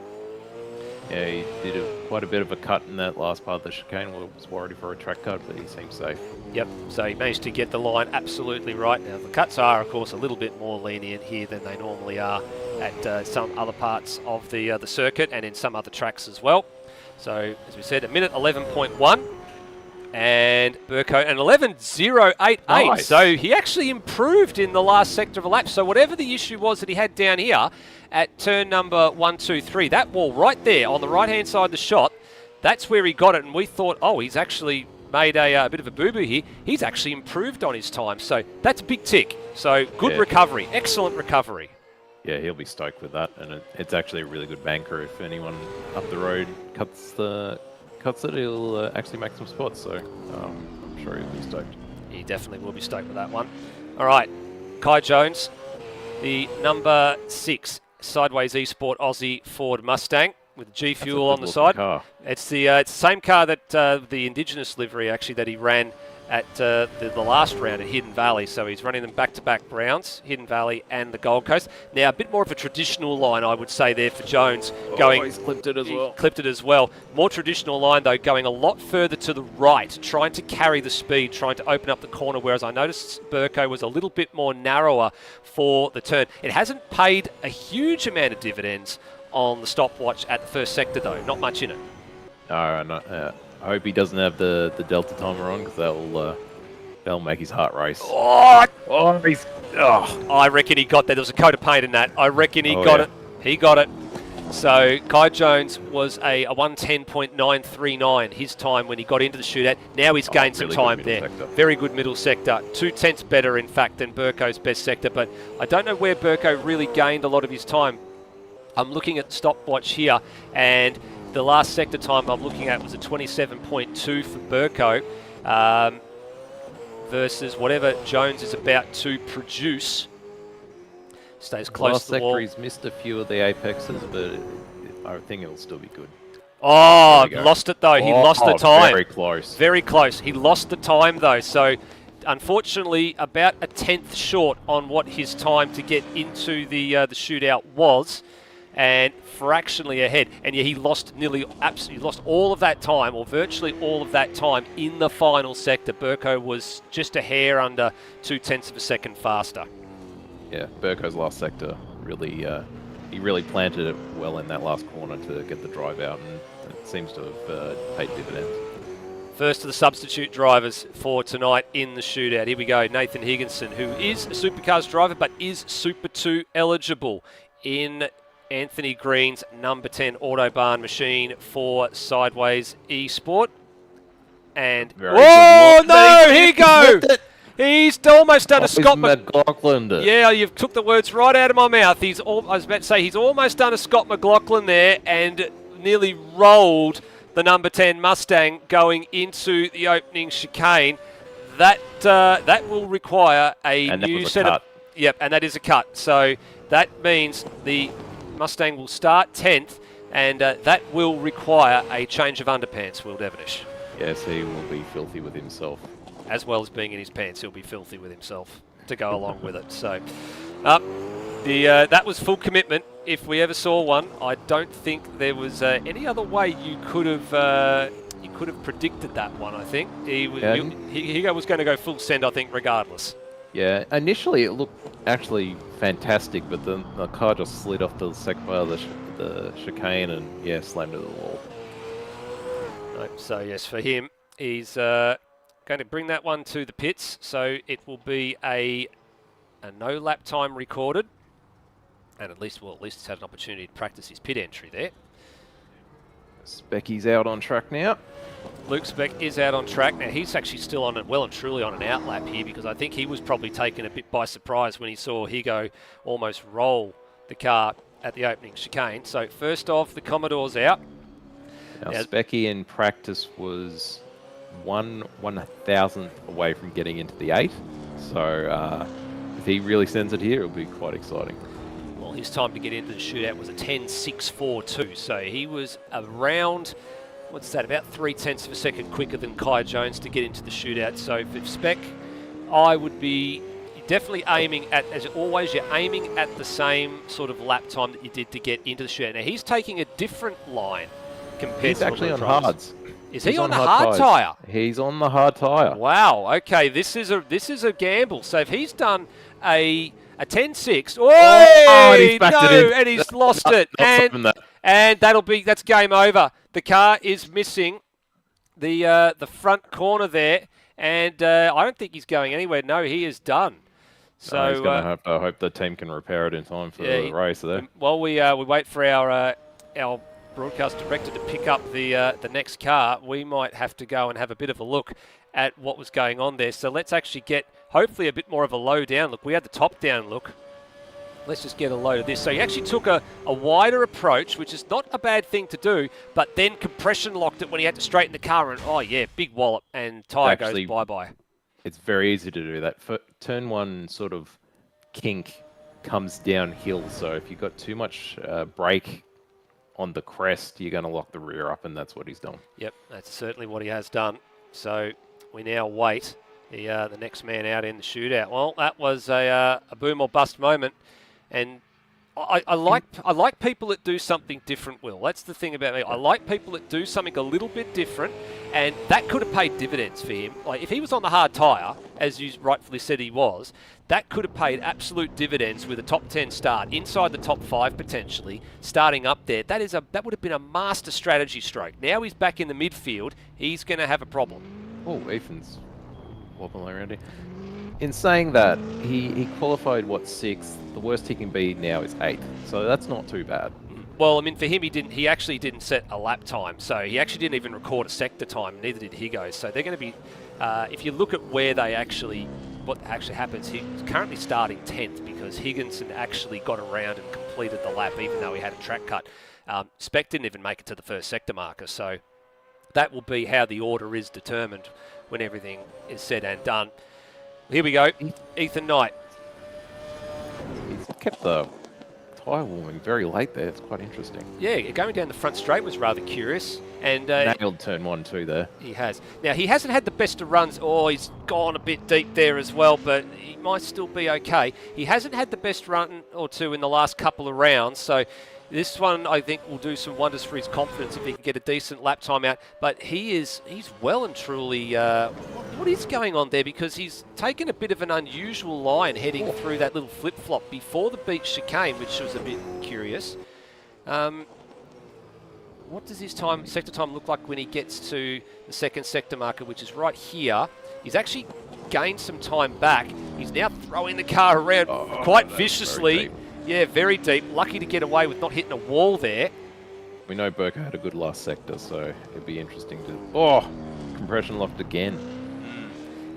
Yeah, he did quite a bit of a cut in that last part of the chicane. Well, was worried for a track cut, but he seems safe. Yep, so he managed to get the line absolutely right. Now, the cuts are, of course, a little bit more lenient here than they normally are at some other parts of the circuit and in some other tracks as well. So, as we said, a minute 11.1. And Burko, an 11.088. Nice. So he actually improved in the last sector of a lap. So whatever the issue was that he had down here at turn number 1, 2, 3, that wall right there on the right-hand side of the shot, that's where he got it. And we thought, oh, he's actually made a bit of a boo-boo here. He's actually improved on his time. So that's a big tick. So good recovery, excellent recovery. Yeah, he'll be stoked with that. And it's actually a really good banker. If anyone up the road cuts it, he'll actually make some spots, so I'm sure he'll be stoked. He definitely will be stoked with that one. All right, Kai Jones, the number 6 Sideways Esport Aussie Ford Mustang with G Fuel on the side. Car. It's the same car that the Indigenous livery actually that he ran at the last round at Hidden Valley. So he's running them back-to-back rounds, Hidden Valley and the Gold Coast. Now, a bit more of a traditional line, I would say, there for Jones. He's clipped it as well. Clipped it as well. More traditional line, though, going a lot further to the right, trying to carry the speed, trying to open up the corner, whereas I noticed Burko was a little bit more narrower for the turn. It hasn't paid a huge amount of dividends on the stopwatch at the first sector, though. Not much in it. No, I hope he doesn't have the Delta timer on, because that'll make his heart race. I reckon he got that. There was a coat of paint in that. I reckon he got it. He got it. So Kai Jones was a 1:10.939 his time when he got into the shootout. Now he's gained some time there. Very good middle sector. 2/10 better, in fact, than Burko's best sector. But I don't know where Burko really gained a lot of his time. I'm looking at the stopwatch here, and the last sector time I'm looking at was a 27.2 for Burko versus whatever Jones is about to produce. Stays close to the wall. Last sector, he's missed a few of the apexes, but I think it'll still be good. Oh, lost it though. He lost the time. Very close. Very close. He lost the time though. So, unfortunately, about a 10th short on what his time to get into the shootout was, and fractionally ahead. And yeah, he lost absolutely lost all of that time, or virtually all of that time, in the final sector. Burko was just a hair under 0.2 of a second faster. Yeah, Burko's last sector really, he really planted it well in that last corner to get the drive out, and it seems to have paid dividends. First of the substitute drivers for tonight in the shootout. Here we go, Nathan Higginson, who is a Supercars driver but is Super 2 eligible in Anthony Green's number 10 Autobahn machine for Sideways Esport. And oh no, here you go! He's almost done a Scott McLaughlin. Yeah, you've took the words right out of my mouth. I was about to say he's almost done a Scott McLaughlin there and nearly rolled the number 10 Mustang going into the opening chicane. That will require a new set of... Yep, and that is a cut. So that means the Mustang will start 10th, and that will require a change of underpants, Will Devonish. Yes, he will be filthy with himself. As well as being in his pants, he'll be filthy with himself to go along with it. So that was full commitment. If we ever saw one, I don't think there was any other way you could have predicted that one. I think he was going to go full send, I think, regardless. Yeah, initially it looked actually fantastic, but then the car just slid off to the second part of the chicane and slammed into the wall. So yes, for him, he's going to bring that one to the pits, so it will be a no lap time recorded, and at least he's had an opportunity to practice his pit entry there. Specky's out on track now. Luke Speck is out on track. Now, he's actually still on it, well and truly on an outlap here, because I think he was probably taken a bit by surprise when he saw Higo almost roll the car at the opening chicane. So first off, the Commodore's out. Now Specky in practice was 1/1000th away from getting into the 8. So if he really sends it here, it'll be quite exciting. Well, his time to get into the shootout was a 10.642. So he was around, what's that, about 0.3 of a second quicker than Kai Jones to get into the shootout. So for Speck, I would be definitely aiming at, as always, you're aiming at the same sort of lap time that you did to get into the shootout. Now, he's taking a different line compared He's to actually on drivers. hards. Is he on the hard tyre? He's on the hard tyre. Wow. Okay, this is a gamble. So if he's done a 10.6, oh, and he's backed it in. And he's lost it, and that's game over. The car is missing the front corner there, and I don't think he's going anywhere. No, he is done. So he's going to have to hope the team can repair it in time for the race there. While we wait for our broadcast director to pick up the next car, we might have to go and have a bit of a look at what was going on there. So let's actually get hopefully a bit more of a low down look. We had the top down look. Let's just get a load of this. So he actually took a wider approach, which is not a bad thing to do, but then compression locked it when he had to straighten the car, and oh yeah, big wallop, and tyre goes bye-bye. It's very easy to do that. Turn 1 sort of kink comes downhill, so if you've got too much brake on the crest, you're going to lock the rear up, and that's what he's done. Yep, that's certainly what he has done. So we now wait the next man out in the shootout. Well, that was a boom or bust moment, and I like people that do something different, Will. That's the thing about me. I like people that do something a little bit different, and that could have paid dividends for him. Like if he was on the hard tyre, as you rightfully said he was, that could have paid absolute dividends with a top 10 start, inside the top 5 potentially, starting up there. That would have been a master strategy stroke. Now he's back in the midfield, he's going to have a problem. Oh, Ethan's wobbling around here. In saying that, he qualified, 6th? The worst he can be now is 8th, so that's not too bad. Well, I mean, for him, he actually didn't set a lap time, so he actually didn't even record a sector time, neither did Higo. So they're going to be, if you look at what actually happens, he's currently starting 10th because Higginson actually got around and completed the lap, even though he had a track cut. Speck didn't even make it to the first sector marker, so that will be how the order is determined when everything is said and done. Here we go, Ethan Knight. He's kept the tyre warming very late there. It's quite interesting. Yeah, going down the front straight was rather curious. And nailed turn 1 too there. He has. Now, he hasn't had the best of runs. Oh, he's gone a bit deep there as well, but he might still be okay. He hasn't had the best run or two in the last couple of rounds, so this one, I think, will do some wonders for his confidence if he can get a decent lap time out. But he's well and truly... what is going on there? Because he's taken a bit of an unusual line heading through that little flip-flop before the beach chicane, which was a bit curious. What does his sector time look like when he gets to the second sector marker, which is right here? He's actually gained some time back. He's now throwing the car around quite viciously. Yeah, very deep. Lucky to get away with not hitting a wall there. We know Burko had a good last sector, so it'd be interesting to... Oh, compression locked again.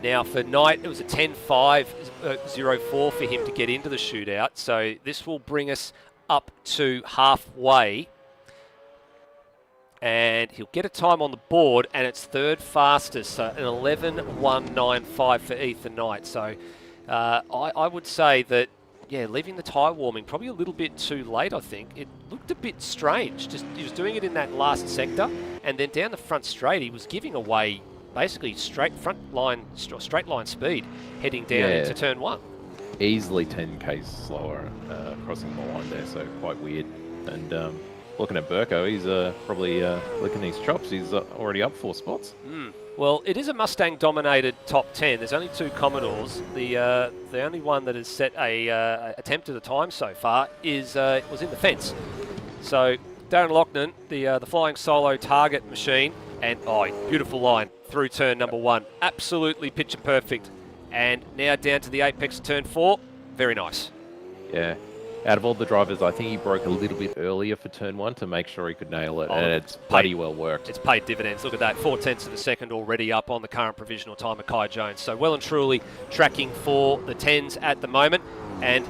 Now for Knight, it was a 10.5.04 for him to get into the shootout. So this will bring us up to halfway. And he'll get a time on the board, and it's third fastest, so an 11.195 for Ethan Knight. So I would say that, yeah, leaving the tyre warming probably a little bit too late, I think. It looked a bit strange. Just he was doing it in that last sector, and then down the front straight, he was giving away basically straight line speed heading down into turn 1. Easily 10 k's slower crossing the line there, so quite weird. And looking at Burko, he's probably licking his chops. He's already up 4 spots. Well, it is a Mustang-dominated top 10. There's only 2 Commodores. The only one that has set attempted a time so far was in the fence. So Darren Loughnane, the flying solo target machine, And, beautiful line through turn number 1. Absolutely picture perfect. And now down to the apex of turn 4. Very nice. Yeah. Out of all the drivers, I think he broke a little bit earlier for turn 1 to make sure he could nail it, and it's bloody well worked. It's paid dividends. Look at that, 4/10 of a second already up on the current provisional time of Kai Jones. So well and truly tracking for the 10s at the moment. And,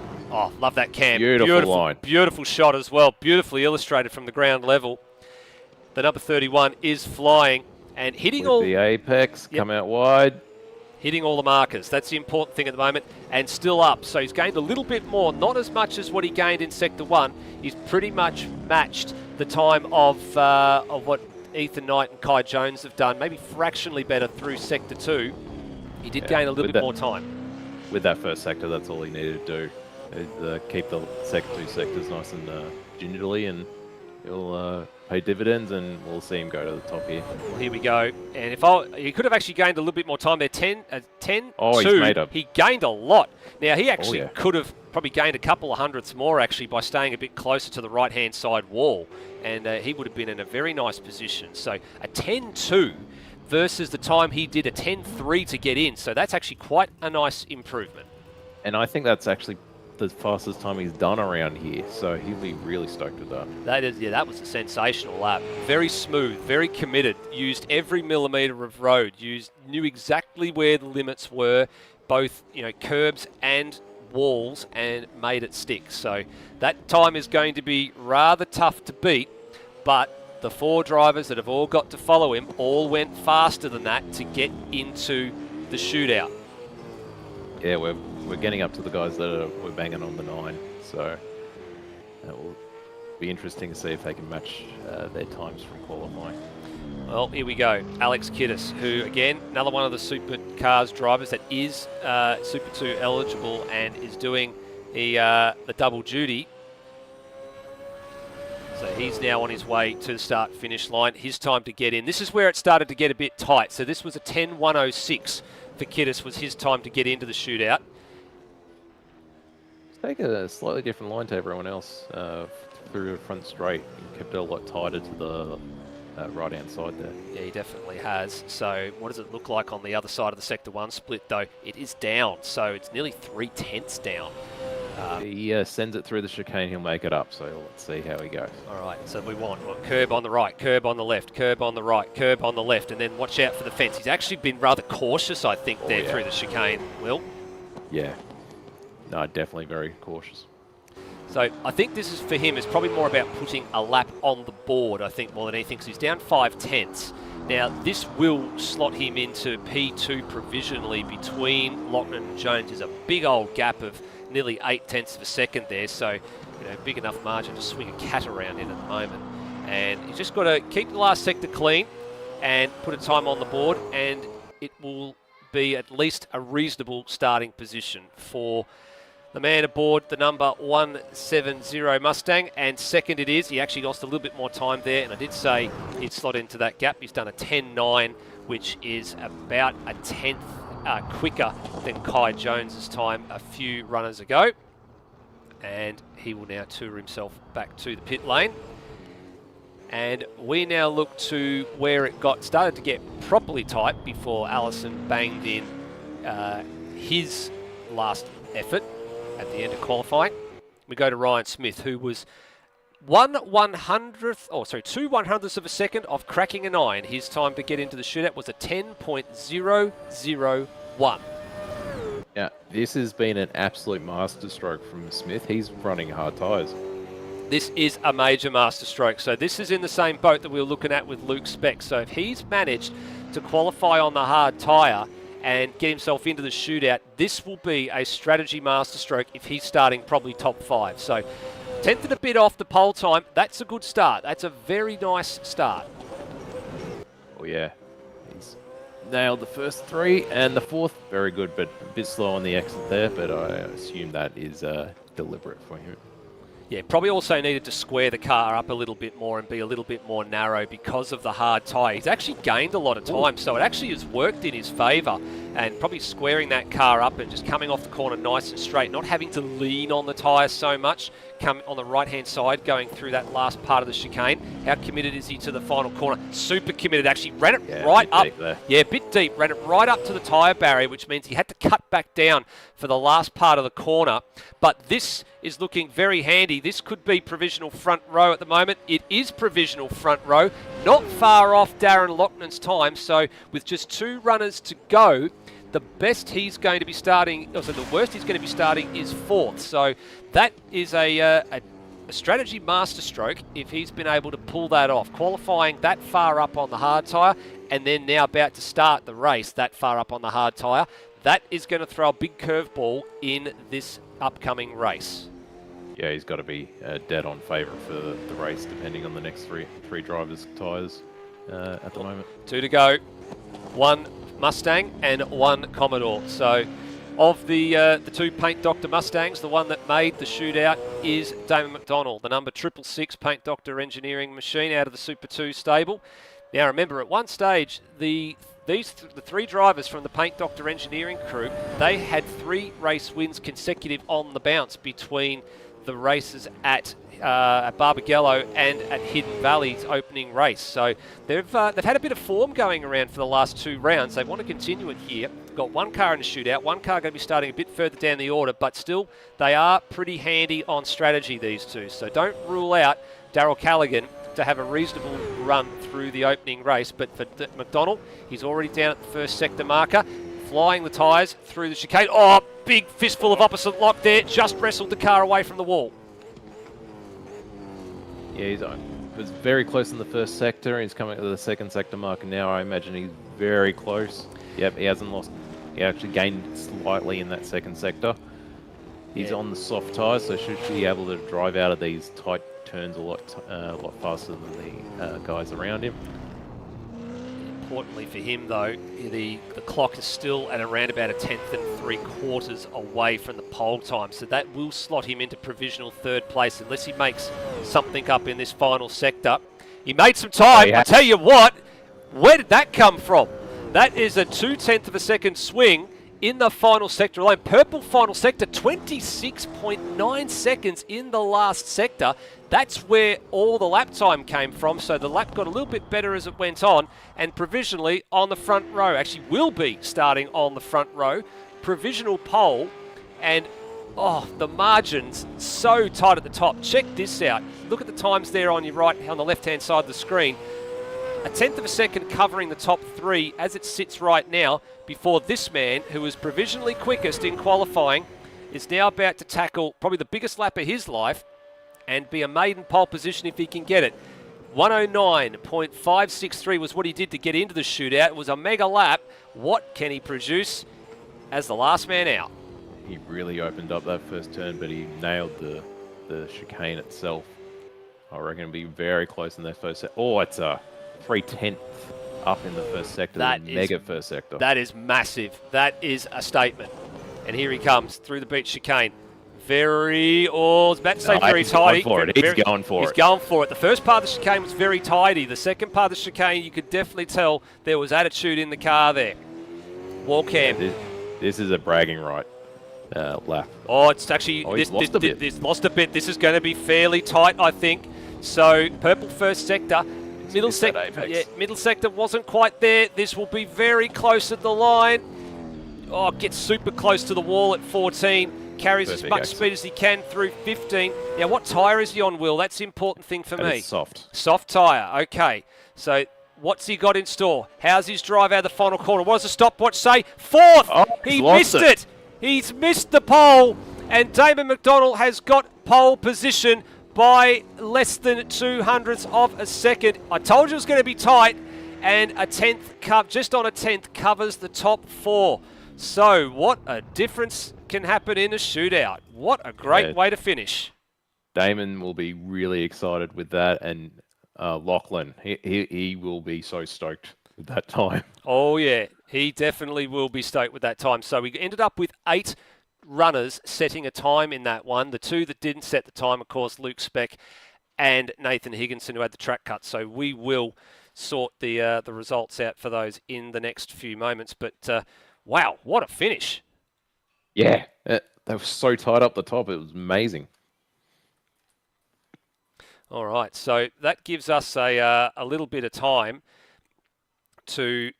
love that cam. Beautiful line. Beautiful shot as well. Beautifully illustrated from the ground level. The number 31 is flying and hitting With all... the apex, come out wide. Hitting all the markers. That's the important thing at the moment. And still up. So he's gained a little bit more. Not as much as what he gained in Sector 1. He's pretty much matched the time of what Ethan Knight and Kai Jones have done. Maybe fractionally better through Sector 2. He did gain a little bit more time. With that first sector, that's all he needed to do. Is, keep the second 2 sectors nice and gingerly, and he'll pay dividends, and we'll see him go to the top here. Well, here we go. And he could have actually gained a little bit more time there. 10-2. He's made up. He gained a lot. Now, he actually could have probably gained a couple of hundredths more, actually, by staying a bit closer to the right-hand side wall. And he would have been in a very nice position. So a 10-2 versus the time he did a 10-3 to get in. So that's actually quite a nice improvement. And I think that's actually the fastest time he's done around here, so he'll be really stoked with that. That was a sensational lap. Very smooth, very committed, used every millimetre of road, knew exactly where the limits were, both curbs and walls, and made it stick. So that time is going to be rather tough to beat, but the 4 drivers that have all got to follow him all went faster than that to get into the shootout. Yeah, we're getting up to the guys that we're banging on the 9, so that will be interesting to see if they can match their times from qualifying. Well, here we go. Alex Kiddis, who, again, another one of the Supercars drivers that is Super 2 eligible and is doing the double duty. So he's now on his way to the start-finish line. His time to get in. This is where it started to get a bit tight. So this was a 10:106 for Kiddis, was his time to get into the shootout. Take a slightly different line to everyone else through the front straight. He kept it a lot tighter to the right-hand side there. Yeah, he definitely has. So what does it look like on the other side of the Sector 1 split, though? It is down, so it's nearly 3/10 down. He sends it through the chicane, he'll make it up, so let's see how he goes. All right, so we want curb on the right, curb on the left, curb on the right, curb on the left, and then watch out for the fence. He's actually been rather cautious, I think, through the chicane, Will. Yeah. No, definitely very cautious. So I think this is, for him, is probably more about putting a lap on the board, I think, more than anything, because he's down 5/10. Now, this will slot him into P2 provisionally between Loughnane and Jones. There's a big old gap of nearly 0.8 of a second there, so big enough margin to swing a cat around in at the moment. And he's just got to keep the last sector clean and put a time on the board, and it will be at least a reasonable starting position for the man aboard the number 170 Mustang, and second it is. He actually lost a little bit more time there, and I did say he'd slot into that gap. He's done a 10.9, which is about a 10th quicker than Kai Jones's time a few runners ago. And he will now tour himself back to the pit lane. And we now look to where it started to get properly tight before Allison banged in his last effort at the end of qualifying. We go to Ryan Smith, who was 2 100ths of a second off cracking a 9. His time to get into the shootout was a 10.001. Yeah, this has been an absolute masterstroke from Smith. He's running hard tyres. This is a major masterstroke. So this is in the same boat that we were looking at with Luke Speck. So if he's managed to qualify on the hard tyre and get himself into the shootout, this will be a strategy masterstroke if he's starting probably top 5. So 10th and a bit off the pole time. That's a good start. That's a very nice start. Oh yeah, he's nailed the first 3 and the 4th. Very good, but a bit slow on the exit there, but I assume that is deliberate for him. Yeah, probably also needed to square the car up a little bit more and be a little bit more narrow because of the hard tyre. He's actually gained a lot of time, so it actually has worked in his favour. and probably squaring that car up and just coming off the corner nice and straight, not having to lean on the tyre so much, come on the right-hand side, going through that last part of the chicane. How committed is he to the final corner? Super committed, actually. Ran it right up. Yeah, a bit deep. Ran it right up to the tyre barrier, which means he had to cut back down for the last part of the corner. But this is looking very handy. This could be provisional front row at the moment. It is provisional front row. Not far off Darren Loughlin's time. So with just 2 runners to go, the best he's going to be starting, also the worst he's going to be starting is 4th. So that is a strategy masterstroke if he's been able to pull that off. Qualifying that far up on the hard tyre and then now about to start the race that far up on the hard tyre. That is going to throw a big curveball in this upcoming race. Yeah, he's got to be dead on favourite for the race, depending on the next three drivers' tyres at the moment. 2 to go. 1 Mustang and 1 Commodore. So of the 2 Paint Doctor Mustangs, the one that made the shootout is Damon McDonald, the number 666 Paint Doctor engineering machine out of the Super 2 stable. Now remember, at one stage, the 3 drivers from the Paint Doctor engineering crew, they had 3 race wins consecutive on the bounce between the races at Barbagallo and at Hidden Valley's opening race. So they've had a bit of form going around for the last 2 rounds. They want to continue it here. Got 1 car in the shootout, 1 car going to be starting a bit further down the order, but still they are pretty handy on strategy, these 2. So don't rule out Darryl Callaghan to have a reasonable run through the opening race. But for McDonald, he's already down at the first sector marker, flying the tyres through the chicane. Oh, big fistful of opposite lock there, just wrestled the car away from the wall. Yeah, he was very close in the first sector. He's coming to the second sector marker now. I imagine he's very close. Yep, he hasn't lost. He actually gained slightly in that second sector. He's on the soft tyres, so should be able to drive out of these tight turns a lot faster than the guys around him. Importantly for him, though, the clock is still at around about a 10th and 3/4 away from the pole time, so that will slot him into provisional 3rd place unless he makes something up in this final sector. He made some time. I tell you what, where did that come from? That is a 2/10 of a second swing in the final sector alone. Purple final sector, 26.9 seconds in the last sector. That's where all the lap time came from. So the lap got a little bit better as it went on, and provisionally on the front row, actually will be starting on the front row, provisional pole, and oh, the margins so tight at the top. Check this out. Look at the times there on your right, on the left-hand side of the screen. A 10th of a second covering the top 3 as it sits right now, before this man, who was provisionally quickest in qualifying, is now about to tackle probably the biggest lap of his life and be a maiden pole position if he can get it. 109.563 was what he did to get into the shootout. It was a mega lap. What can he produce as the last man out? He really opened up that first turn, but he nailed the chicane itself. I reckon it'll be very close in that first set. Oh, it's a 3/10 up in the first sector, mega first sector. That is massive. That is a statement. And here he comes through the beach chicane. I was about to say very tidy. He's going for it. He's going for it. The first part of the chicane was very tidy. The second part of the chicane, you could definitely tell there was attitude in the car there. Wallcam. Yeah, this is a bragging right lap. Oh, it's actually he's lost a bit. This is going to be fairly tight, I think. So purple first sector. Middle sector wasn't quite there. This will be very close at the line. Oh, gets super close to the wall at 14. Carries as much speed as he can through 15. Now, what tyre is he on, Will? That's the important thing for me. Soft. Soft tyre, okay. So what's he got in store? How's his drive out of the final corner? What does the stopwatch say? 4th! Oh, he missed it! He's missed the pole, and Damon McDonald has got pole position by less than 0.02 of a second. I told you it was going to be tight, and a 10th, just on a 10th, covers the top 4. So what a difference can happen in a shootout. What a great way to finish. Damon will be really excited with that, and Loughlin, he will be so stoked with that time. Oh yeah, he definitely will be stoked with that time. So we ended up with 8 runners setting a time in that one. The 2 that didn't set the time, of course, Luke Speck and Nathan Higginson, who had the track cut. So we will sort the results out for those in the next few moments. But Wow, what a finish. Yeah, they were so tight up the top. It was amazing. All right, so that gives us a little bit of time to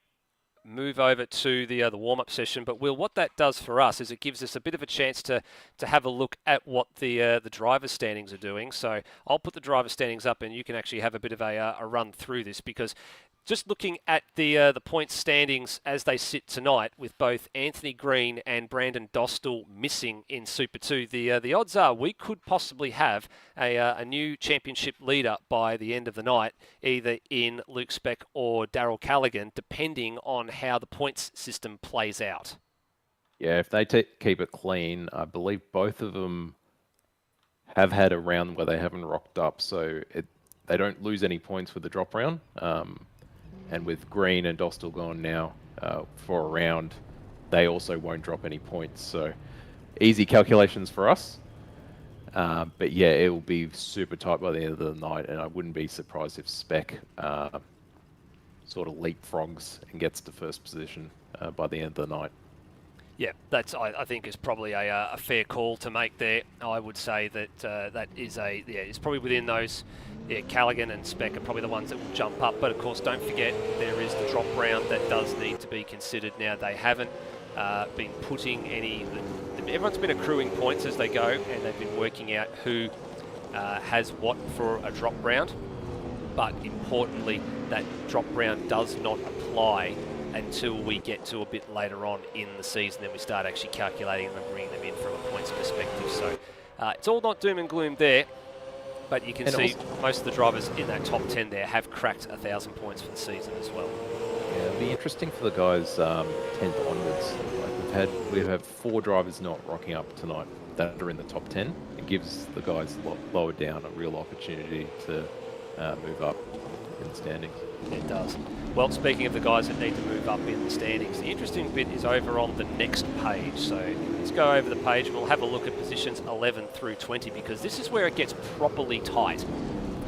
move over to the warm-up session. But Will, what that does for us is it gives us a bit of a chance to have a look at what the driver standings are doing. So I'll put the driver standings up, and you can actually have a bit of a run through this, because just looking at the points standings as they sit tonight, with both Anthony Green and Brandon Dostal missing in Super 2, the odds are we could possibly have a new championship leader by the end of the night, either in Luke Speck or Darryl Callaghan, depending on how the points system plays out. Yeah, if they keep it clean, I believe both of them have had a round where they haven't rocked up, so they don't lose any points with the drop round. And with Green and Dostal gone now for a round, they also won't drop any points. So easy calculations for us. But yeah, it will be super tight by the end of the night, and I wouldn't be surprised if Spec sort of leapfrogs and gets to first position by the end of the night. Yeah, that's I think is probably a fair call to make there. I would say that that is it's probably within those. Yeah, Callaghan and Speck are probably the ones that will jump up. But of course, don't forget there is the drop round that does need to be considered. Now, they haven't been putting any. Everyone's been accruing points as they go, and they've been working out who has what for a drop round. But importantly, that drop round does not apply until we get to a bit later on in the season. Then we start actually calculating them and bringing them in from a points perspective. So it's all not doom and gloom there. But you can see most of the drivers in that top 10 there have cracked 1,000 points for the season as well. Yeah, it'll be interesting for the guys 10th onwards. Like we have 4 drivers not rocking up tonight that are in the top 10. It gives the guys lower down a real opportunity to move up in the standings. It does. Well, speaking of the guys that need to move up in the standings, the interesting bit is over on the next page. So let's go over the page and we'll have a look at positions 11 through 20, because this is where it gets properly tight.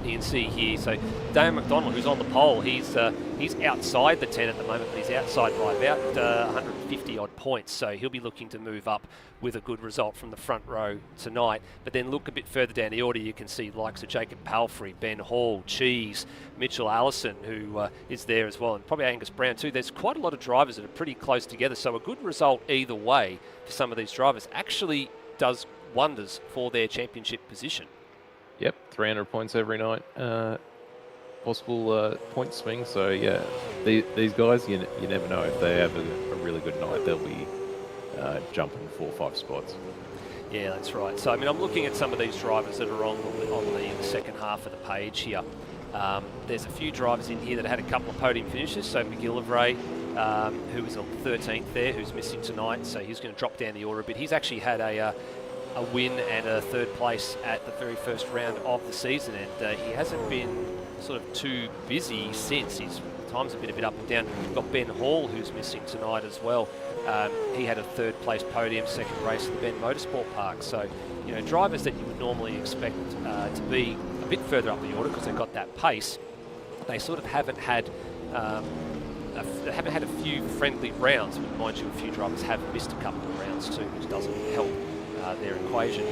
You can see here, so Dane McDonald, who's on the pole, he's outside the 10 at the moment, but he's outside by about 150 odd points, so he'll be looking to move up with a good result from the front row tonight. But then look a bit further down the order, you can see the likes of Jacob Palfrey, Ben Hall, Cheese, Mitchell Allison, who is there as well, and probably Angus Brown too. There's quite a lot of drivers that are pretty close together, so a good result either way for some of these drivers actually does wonders for their championship position. Yep, 300 points every night. Possible point swing. So yeah, these guys, you never know, if they have a really good night, they'll be jumping 4 or 5 spots. Yeah, that's right. So I mean, I'm looking at some of these drivers that are on the second half of the page here. There's a few drivers in here that had a couple of podium finishes. So McGillivray, who was on 13th there, who's missing tonight, so he's going to drop down the order a bit. He's actually had a win and a 3rd place at the very first round of the season, and he hasn't been sort of too busy since. His time's been a bit up and down. We've got Ben Hall, who's missing tonight as well. He had a 3rd place podium, 2nd race at the Bend Motorsport Park. So, you know, drivers that you would normally expect to be a bit further up the order because they've got that pace, they sort of haven't had a few friendly rounds. But mind you, a few drivers have missed a couple of rounds too, which doesn't help their equation.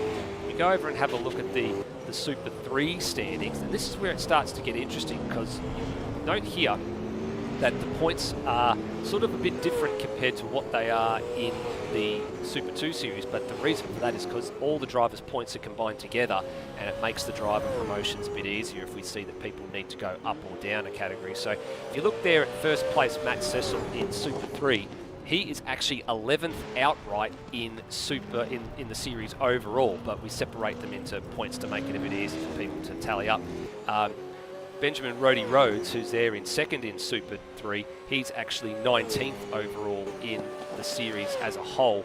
We go over and have a look at the Super 3 standings, and this is where it starts to get interesting, because you note here that the points are sort of a bit different compared to what they are in the Super 2 series, but the reason for that is because all the drivers' points are combined together, and it makes the driver promotions a bit easier if we see that people need to go up or down a category. So if you look there at first place, Matt Cecil in Super 3, he is actually 11th outright in the series overall, but we separate them into points to make it a bit easier for people to tally up. Benjamin Rhodey Rhodes, who's there in 2nd in Super 3, he's actually 19th overall in the series as a whole.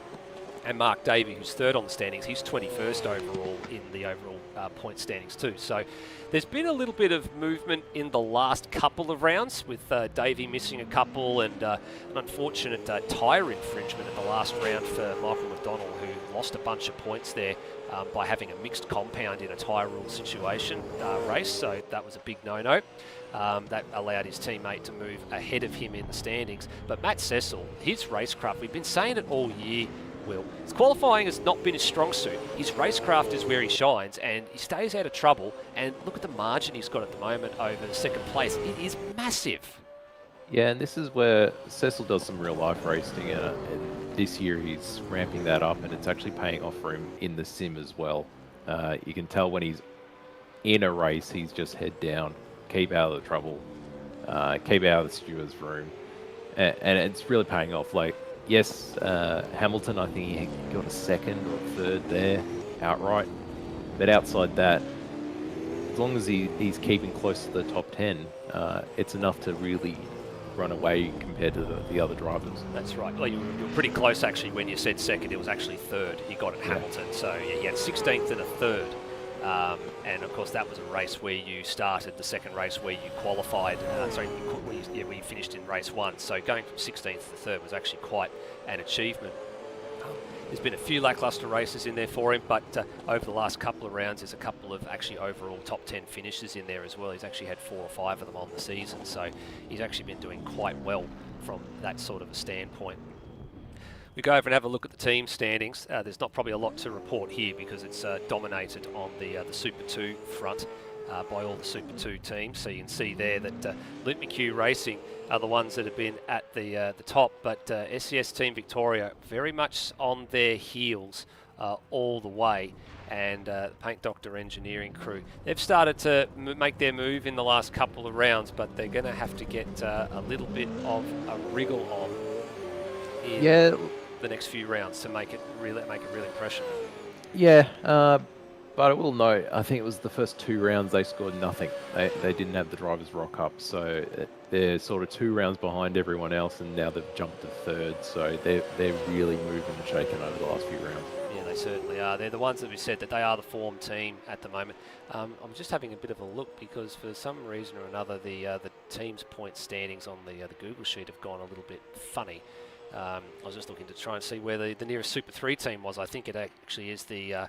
And Mark Davey, who's third on the standings, he's 21st overall in the overall point standings too. So there's been a little bit of movement in the last couple of rounds, with Davey missing a couple and an unfortunate tyre infringement in the last round for Michael McDonald, who lost a bunch of points there by having a mixed compound in a tyre rule situation race. So that was a big no-no. That allowed his teammate to move ahead of him in the standings. But Matt Cecil, his racecraft, we've been saying it all year, Will. His qualifying has not been his strong suit. His racecraft is where he shines, and he stays out of trouble. And look at the margin he's got at the moment over the second place. It is massive. Yeah, and this is where Cecil does some real life racing, and this year he's ramping that up, and it's actually paying off for him in the sim as well. You can tell when he's in a race, he's just head down, keep out of the trouble, keep out of the steward's room, and it's really paying off. Like, yes, Hamilton, I think he got a second or third there outright. But outside that, as long as he's keeping close to the top 10, it's enough to really run away compared to the other drivers. That's right. Well, you were pretty close actually when you said second. It was actually third. He got at Hamilton. So yeah, he had 16th and a third. And of course, that was a race where you started, the second race where you qualified, where you finished in race 1. So going from 16th to third was actually quite an achievement. There's been a few lackluster races in there for him, but over the last couple of rounds, there's a couple of actually overall top 10 finishes in there as well. He's actually had 4 or 5 of them on the season, so he's actually been doing quite well from that sort of a standpoint. We go over and have a look at the team standings. There's not probably a lot to report here because it's dominated on the Super 2 front by all the Super 2 teams. So you can see there that Luke McHugh Racing are the ones that have been at the top, but SCS Team Victoria very much on their heels all the way. And Paint Doctor Engineering crew, they've started to make their move in the last couple of rounds, but they're going to have to get a little bit of a wriggle on in the next few rounds to make a real impression. Yeah, but I will note, I think it was the first 2 rounds they scored nothing. They didn't have the drivers rock up, so they're sort of 2 rounds behind everyone else, and now they've jumped to third, so they're really moving and shaking over the last few rounds. Yeah, they certainly are. They're the ones that we said that they are the form team at the moment. I'm just having a bit of a look because for some reason or another the team's point standings on the Google sheet have gone a little bit funny. I was just looking to try and see where the nearest Super 3 team was. I think it actually is the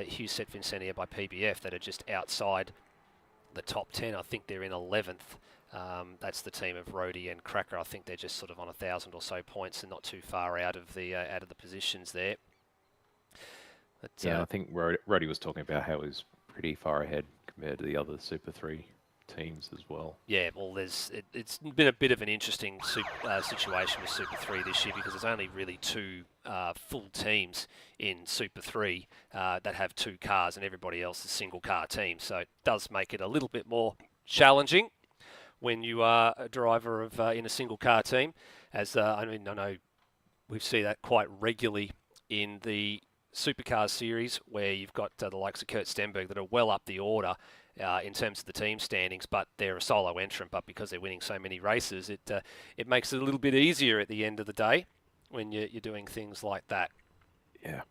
Hughes Set Vincentia by PBF that are just outside the top 10. I think they're in 11th. That's the team of Rhodey and Cracker. I think they're just sort of on 1,000 or so points and not too far out of the positions there. But, yeah, I think Rhodey was talking about how he's pretty far ahead compared to the other Super 3 teams as well. Yeah, well, it's been a bit of an interesting situation with Super 3 this year because there's only really 2 full teams in Super 3 that have 2 cars, and everybody else is single car teams. So it does make it a little bit more challenging when you are a driver of in a single car team. As I know we see that quite regularly in the Supercars series, where you've got the likes of Kurt Stenberg that are well up the order in terms of the team standings, but they're a solo entrant. But because they're winning so many races, it makes it a little bit easier at the end of the day when you're doing things like that. Yeah.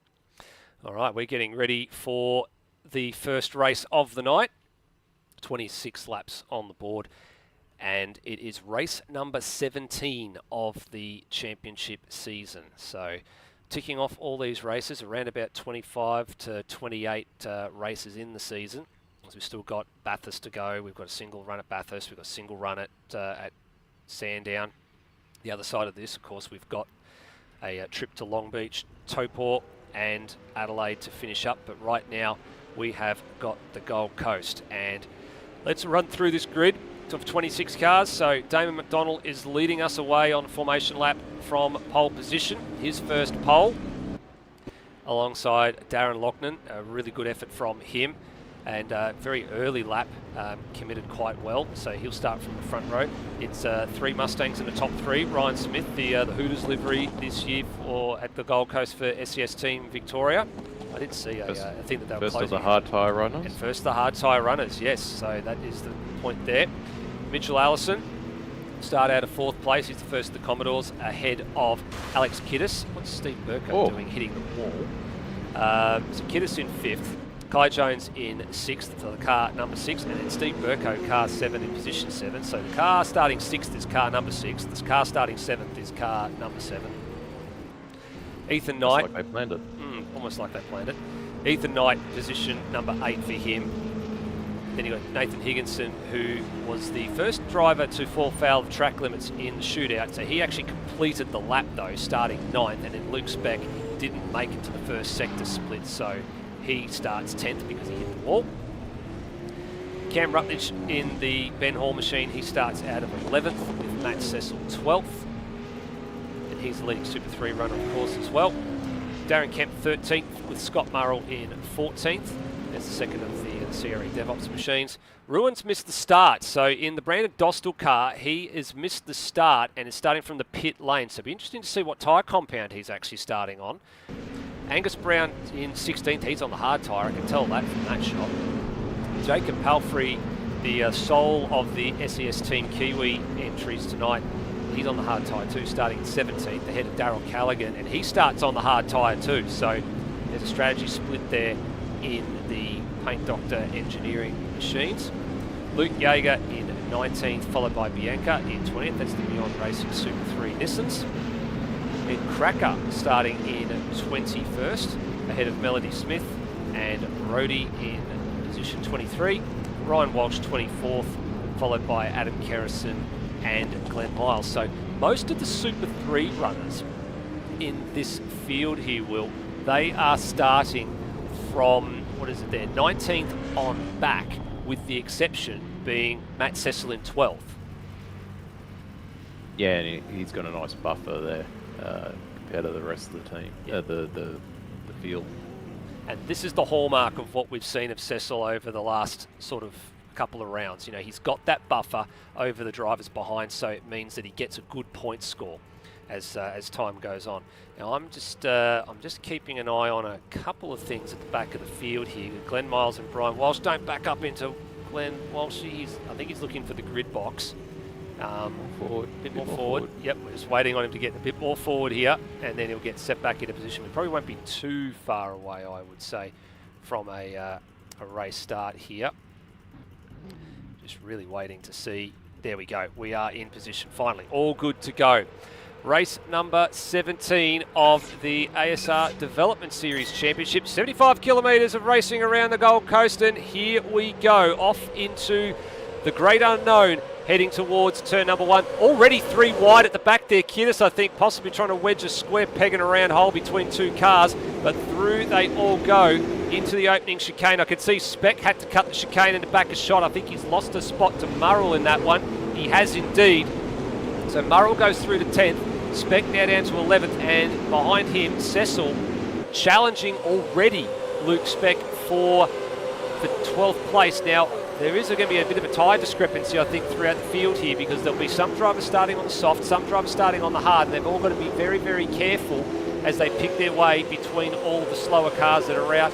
All right, we're getting ready for the first race of the night. 26 laps on the board, and it is race number 17 of the championship season. So ticking off all these races, around about 25 to 28 races in the season. We've still got Bathurst to go. We've got a single run at Bathurst. We've got a single run at Sandown. The other side of this, of course, we've got a trip to Long Beach, Taupo and Adelaide to finish up. But right now we have got the Gold Coast. And let's run through this grid of 26 cars. So Damon McDonald is leading us away on formation lap from pole position. His first pole alongside Darren Loughnane. A really good effort from him. And very early lap, committed quite well, so he'll start from the front row. It's 3 Mustangs in the top 3. Ryan Smith, the Hooters livery this year at the Gold Coast for SCS Team Victoria. I did see I think that they were closing. First of the hard tyre runners? And first the hard tyre runners, yes. So that is the point there. Mitchell Allison, start out of 4th place. He's the first of the Commodores, ahead of Alex Kiddis. What's Steve Burko doing, hitting the wall? So Kiddis in 5th. Kai Jones in 6th for the car number 6, and then Steve Burko, car 7, in position 7. So the car starting 6th is car number 6. This car starting 7th is car number 7. Ethan Knight. Almost like they planned it. Almost like they planned it. Ethan Knight, position number 8 for him. Then you got Nathan Higginson, who was the first driver to fall foul of track limits in the shootout. So he actually completed the lap though, starting 9th, and then Luke Speck didn't make it to the first sector split. So he starts 10th because he hit the wall. Cam Rutledge in the Ben Hall machine, he starts out of 11th with Matt Cecil 12th. And he's the leading Super 3 runner, of course, as well. Darren Kemp 13th with Scott Murrell in 14th. That's the second of the CRE DevOps machines. Ruins missed the start. So in the Brandon Dostal car, he has missed the start and is starting from the pit lane. So it'll be interesting to see what tyre compound he's actually starting on. Angus Brown in 16th, he's on the hard tyre, I can tell that from that shot. Jacob Palfrey, the soul of the SES Team Kiwi entries tonight, he's on the hard tyre too, starting in 17th, ahead of Darryl Callaghan, and he starts on the hard tyre too. So there's a strategy split there in the Paint Doctor engineering machines. Luke Yeager in 19th, followed by Bianca in 20th, that's the Beyond Racing Super 3 Nissans. And Cracker starting in 21st, ahead of Melody Smith and Rhodey in position 23. Ryan Walsh 24th, followed by Adam Kerrison and Glenn Miles. So most of the Super 3 runners in this field here, Will, they are starting from, 19th on back, with the exception being Matt Cecil in 12th. Yeah, and he's got a nice buffer there. Compared to the rest of the team, the field. And this is the hallmark of what we've seen of Cecil over the last sort of couple of rounds. You know, he's got that buffer over the drivers behind, so it means that he gets a good point score as time goes on. Now I'm just keeping an eye on a couple of things at the back of the field here. Glenn Miles and Brian Walsh. Don't back up into Glenn Walsh. I think he's looking for the grid box. A bit more forward. Yep, we're just waiting on him to get a bit more forward here, and then he'll get set back into position. We probably won't be too far away, I would say, from a race start here. Just really waiting to see. There we go. We are in position finally. All good to go. Race number 17 of the ASR Development Series Championship. 75 kilometres of racing around the Gold Coast, and here we go. Off into the great unknown, heading towards turn number 1. Already 3 wide at the back there. Kiddis, I think, possibly trying to wedge a square peg in a round hole between 2 cars, but through they all go into the opening chicane. I could see Speck had to cut the chicane and back a shot. I think he's lost a spot to Murrell in that one. He has indeed. So Murrell goes through to 10th. Speck now down to 11th, and behind him, Cecil challenging already Luke Speck for the 12th place. Now, there is going to be a bit of a tyre discrepancy, I think, throughout the field here, because there'll be some drivers starting on the soft, some drivers starting on the hard, and they've all got to be very, very careful as they pick their way between all the slower cars that are out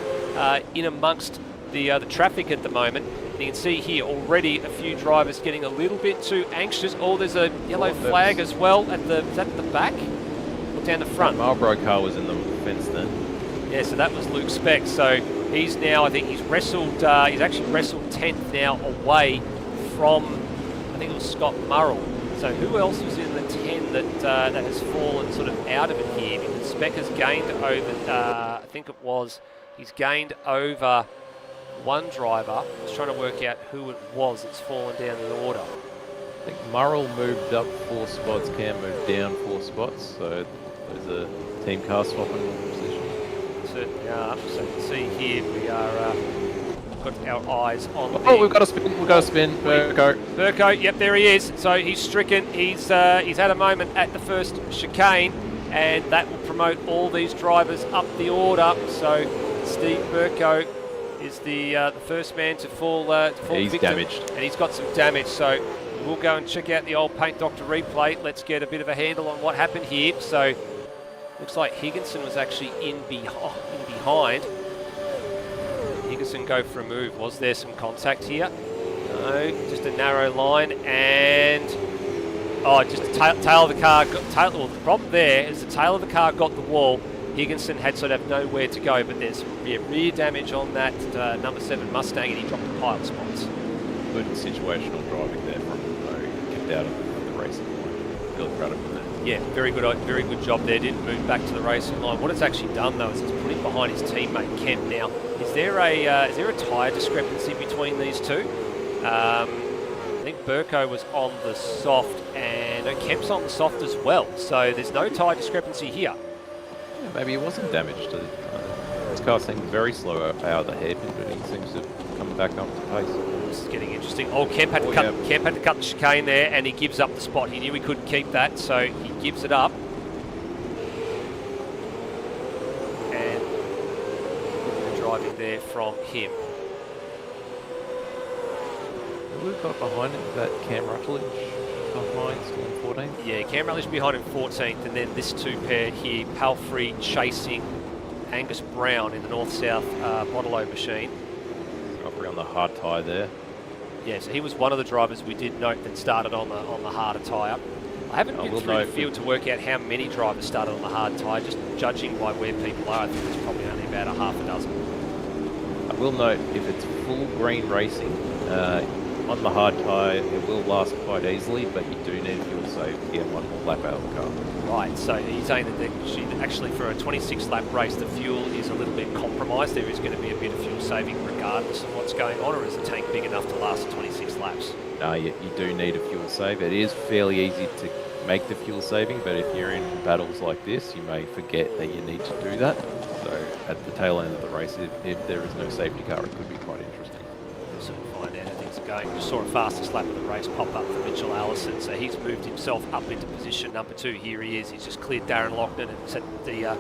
in amongst the traffic at the moment. And you can see here already a few drivers getting a little bit too anxious. Oh, there's a yellow flag as well is that at the back or down the front? Marlboro car was in the fence then. Yeah, so that was Luke Speck. So he's now, I think he's actually wrestled 10th now away from, I think it was Scott Murrell. So who else was in the 10 that has fallen sort of out of it here? Because Speck has gained over, he's gained over one driver. I was trying to work out who it was that's fallen down the order. I think Murrell moved up 4 spots, Cam moved down 4 spots, so there's a team car swapping position. Certainly are. So you can see here we are got our eyes on. Oh, we've got a spin. Burko, yep, there he is. So he's stricken. He's had a moment at the first chicane, and that will promote all these drivers up the order. So Steve Burko is the first man to fall. He's victim, damaged, and he's got some damage. So we'll go and check out the old Paint Doctor replay. Let's get a bit of a handle on what happened here. So looks like Higginson was actually in behind. Higginson go for a move. Was there some contact here? No, just a narrow line, and Oh, just the tail of the car. Well, the problem there is the tail of the car got the wall. Higginson had sort of nowhere to go, but there's rear damage on that number 7 Mustang, and he dropped a pile of spots. Good situational driving there from him. Kept out of the racing line. Really proud of him there. Yeah, very good job there. Didn't move back to the racing line. What it's actually done though is it's put him behind his teammate Kemp. Now, is there a tyre discrepancy between these two? I think Burko was on the soft, and Kemp's on the soft as well. So there's no tyre discrepancy here. Yeah, maybe it wasn't damaged. This car seemed very slow out of the head, but he seems to come back up to pace. This is getting interesting. Oh, Kemp had to cut the chicane there, and he gives up the spot. He knew he couldn't keep that, so he gives it up. And good driving there from him. We've got behind him that Cam Rutledge behind, still in 14th. Yeah, Cam Rutledge behind him 14th, and then this two pair here, Palfrey chasing Angus Brown in the north-south Bottle machine. Up around the hard tyre there. Yeah, so he was one of the drivers we did note that started on the harder tyre. I haven't been through the field to work out how many drivers started on the hard tyre, just judging by where people are. I think it's probably only about a half a dozen. I will note, if it's full green racing, on the hard tyre, it will last quite easily, but you do need fuel save to get one more lap out of the car. Right, so he's saying that actually for a 26-lap race, the fuel is a little bit compromised. There is going to be a bit of fuel saving regardless of what's going on, or is the tank big enough to last 26 laps? No, you do need a fuel save. It is fairly easy to make the fuel saving, but if you're in battles like this, you may forget that you need to do that. So at the tail end of the race, if there is no safety car, it could be quite interesting. We'll soon find out how things are going. We saw a fastest lap of the race pop up for Mitchell Allison, so he's moved himself up into position number 2. Here he is. He's just cleared Darren Loughnane and set the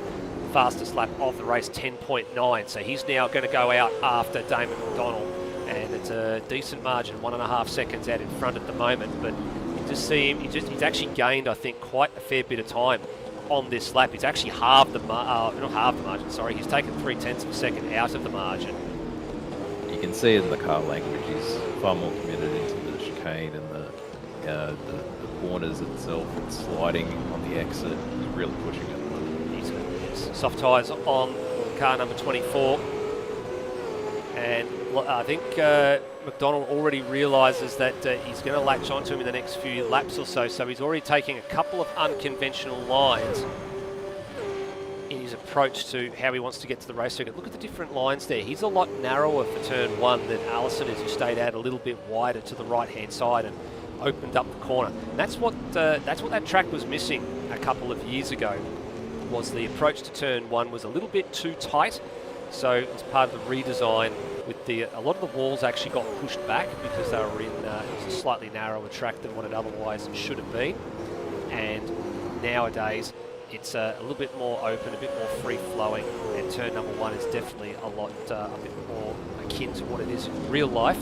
fastest lap of the race, 10.9. So he's now going to go out after Damon McDonald, and it's a decent margin, 1.5 seconds out in front at the moment. But you just see him, he's actually gained, I think, quite a fair bit of time on this lap. He's actually halved the not halved the margin, sorry. He's taken 0.3 of a second out of the margin. You can see in the car language, he's far more committed into the chicane and the corners itself, and sliding on the exit. He's really pushing it. Yes. Soft tyres on car number 24. And I think McDonald already realises that he's going to latch onto him in the next few laps or so. So he's already taking a couple of unconventional lines in his approach to how he wants to get to the race circuit. Look at the different lines there. He's a lot narrower for turn 1 than Allison is, who stayed out a little bit wider to the right-hand side and opened up the corner. And that's what that track was missing a couple of years ago, was the approach to turn 1 was a little bit too tight. So as part of the redesign, with a lot of the walls actually got pushed back because they were in it was a slightly narrower track than what it otherwise should have been. And nowadays, it's a little bit more open, a bit more free-flowing, and turn number 1 is definitely a bit more akin to what it is in real life.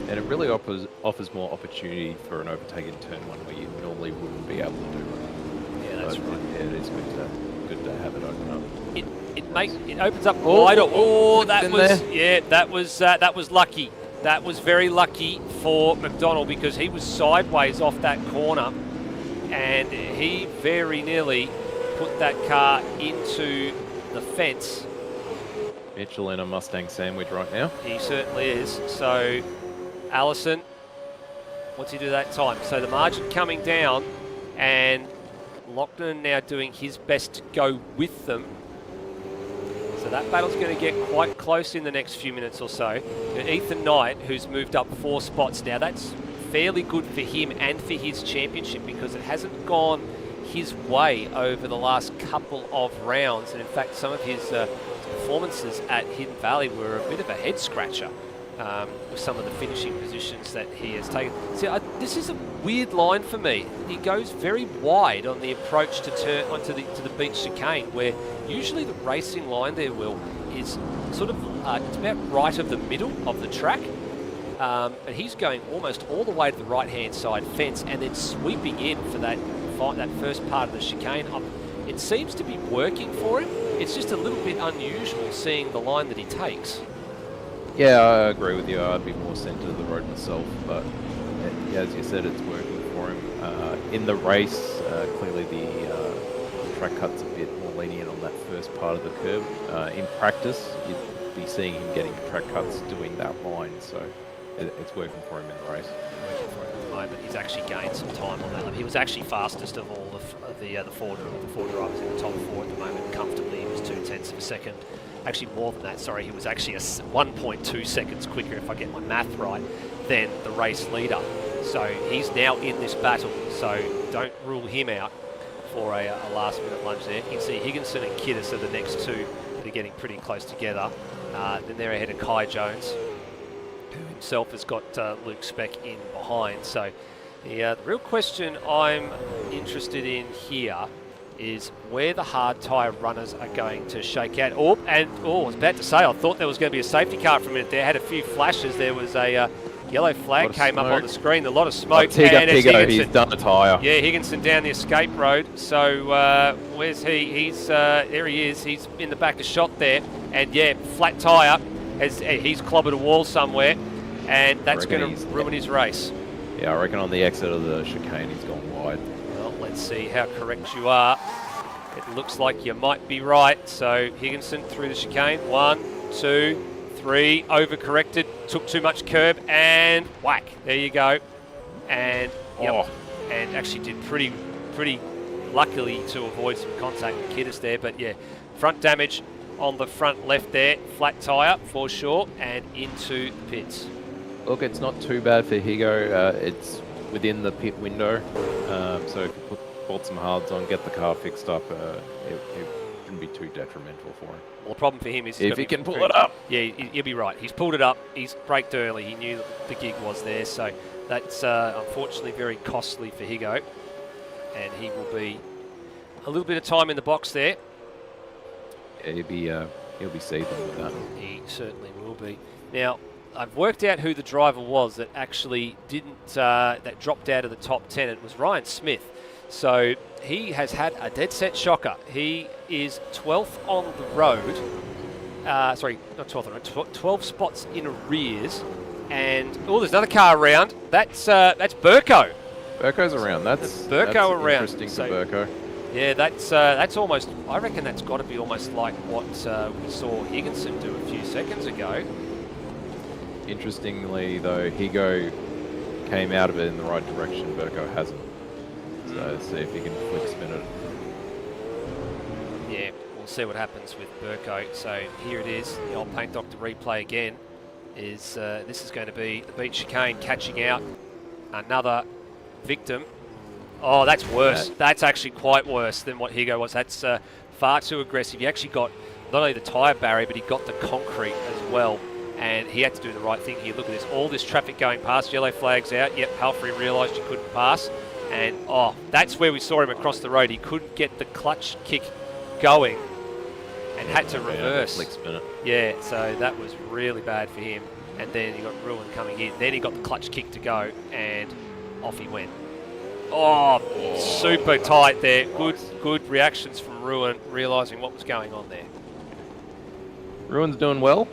And it really offers more opportunity for an overtake in turn 1 where you normally wouldn't be able to do it. Yeah, that's right. Yeah, it is good to have it open up. It opens up wider. Oh, that was lucky. That was very lucky for McDonald, because he was sideways off that corner, and he very nearly put that car into the fence. Mitchell in a Mustang sandwich right now. He certainly is. So Allison, what's he do that time? So the margin coming down, and Loughnane now doing his best to go with them. So that battle's going to get quite close in the next few minutes or so. Ethan Knight, who's moved up 4 spots now, that's fairly good for him and for his championship, because it hasn't gone his way over the last couple of rounds. And in fact, some of his performances at Hidden Valley were a bit of a head scratcher with some of the finishing positions that he has taken. See, this is a weird line for me. He goes very wide on the approach to turn onto the beach chicane, where usually the racing line there, Will, is sort of it's about right of the middle of the track. But he's going almost all the way to the right-hand side fence and then sweeping in for that first part of the chicane. It seems to be working for him. It's just a little bit unusual seeing the line that he takes. Yeah, I agree with you. I'd be more centre of the road myself, but yeah, as you said, it's working for him. In the race, clearly the track cut's a bit more lenient on that first part of the curve. In practice, you'd be seeing him getting track cuts doing that line, so it's working for him in the race. Working for him at the moment. He's actually gained some time on that lap. He was actually fastest of all the four drivers in the top four at the moment. Comfortably, he was 0.2 of a second. Actually, more than that. Sorry, he was actually 1.2 seconds quicker, if I get my math right, than the race leader. So he's now in this battle. So don't rule him out for a last-minute lunge there. You can see Higginson and Kiddis are the next two that are getting pretty close together. Then they're ahead of Kai Jones, who himself has got Luke Speck in behind. So the real question I'm interested in here is where the hard tyre runners are going to shake out. I was about to say, I thought there was going to be a safety car for a minute there. Had a few flashes. There was a yellow flag came up on the screen. A lot of smoke. He's done a tyre. Yeah, Higginson down the escape road. So where's he? He's there he is. He's in the back of shot there. And yeah, flat tyre. He's clobbered a wall somewhere. And that's going to ruin his race. Yeah, I reckon on the exit of the chicane he's gone wide. Well, let's see how correct you are. It looks like you might be right. So Higginson through the chicane. 1, 2, 3. Overcorrected. Took too much curb and whack. There you go. And and actually did pretty luckily to avoid some contact with Kiddis there. But yeah, front damage on the front left there. Flat tyre for sure and into the pits. Look, it's not too bad for Higo. It's within the pit window. So if you put some hards on, get the car fixed up, it wouldn't be too detrimental for him. Well, the problem for him is if he can pull it up. Yeah, you'll be right. He's pulled it up. He's braked early. He knew the gig was there. So that's unfortunately very costly for Higo. And he will be a little bit of time in the box there. Yeah, he'll be seething with that. He certainly will be. Now, I've worked out who the driver was that actually didn't, that dropped out of the top 10. It was Ryan Smith. So he has had a dead set shocker. He is 12th on the road. Sorry, not 12th on the road, 12 spots in arrears. And, there's another car around. That's Burko. Burko's around. That's around. Interesting for Burko. Yeah, that's almost, I reckon that's got to be almost like what we saw Higginson do a few seconds ago. Interestingly, though, Higo came out of it in the right direction. Burko hasn't. So see if he can flick spin it. Yeah, we'll see what happens with Burko. So here it is, the old Paint Doctor replay again. This is going to be the beach chicane catching out another victim. Oh, that's worse. That's actually quite worse than what Higo was. That's far too aggressive. He actually got not only the tyre barrier, but he got the concrete as well. And he had to do the right thing here. Look at this. All this traffic going past. Yellow flags out. Yep, Palfrey realised he couldn't pass. And, that's where we saw him across the road. He couldn't get the clutch kick going and had to reverse. Yeah, so that was really bad for him. And then he got Ruin coming in. Then he got the clutch kick to go, and off he went. Super tight there. Good reactions from Ruin, realising what was going on there. Ruin's doing well.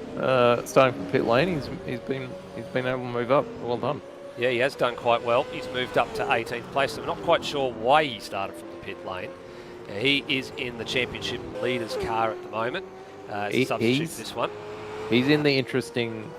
Starting from pit lane, he's been able to move up. Well done. Yeah, he has done quite well. He's moved up to 18th place. I'm not quite sure why he started from the pit lane. He is in the championship leader's car at the moment. Substitute for this one. He's in the interesting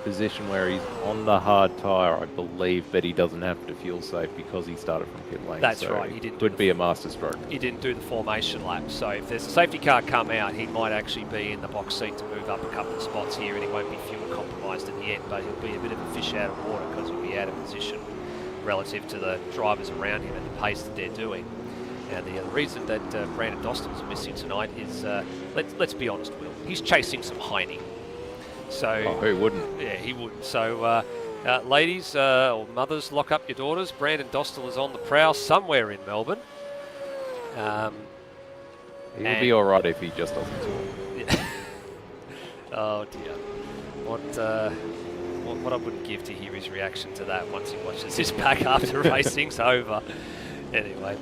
position where he's on the hard tyre, I believe, but he doesn't have to fuel safe because he started from pit lane. That's right. He didn't. Could be a master stroke. He didn't do the formation lap, so if there's a safety car come out, he might actually be in the box seat to move up a couple of spots here, and he won't be fuel compromised at the end, but he'll be a bit of a fish out of water because he'll be out of position relative to the drivers around him at the pace that they're doing. Now, the reason that Brandon Dostal's missing tonight is, let's be honest, Will, he's chasing some Heine. So who wouldn't? Yeah, he wouldn't. So, ladies or mothers, lock up your daughters. Brandon Dostal is on the prowl somewhere in Melbourne. He'll be all right if he just doesn't talk. Yeah. Oh dear. What I wouldn't give to hear his reaction to that once he watches this back after racing's over. Anyway,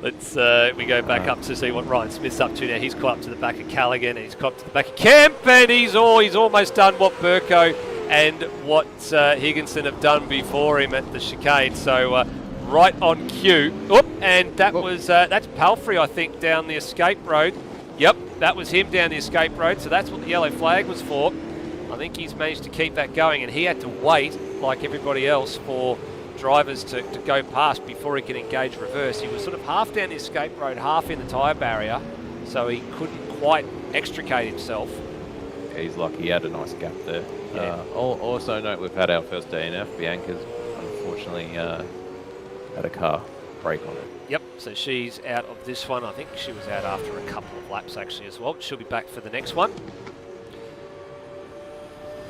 let's we go back up to see what Ryan Smith's up to now. He's caught up to the back of Callaghan, and he's caught up to the back of Kemp, and he's almost done what Burko and what Higginson have done before him at the chicane. So right on cue. Oop, and that was that's Palfrey, I think, down the escape road. Yep, that was him down the escape road, so that's what the yellow flag was for. I think he's managed to keep that going, and he had to wait, like everybody else, for drivers to go past before he could engage reverse. He was sort of half down the escape road, half in the tyre barrier, so he couldn't quite extricate himself. Yeah, he's lucky he had a nice gap there. Yeah. Also note we've had our first DNF. Bianca's unfortunately had a car break on it. Yep, so she's out of this one. I think she was out after a couple of laps actually as well. She'll be back for the next one.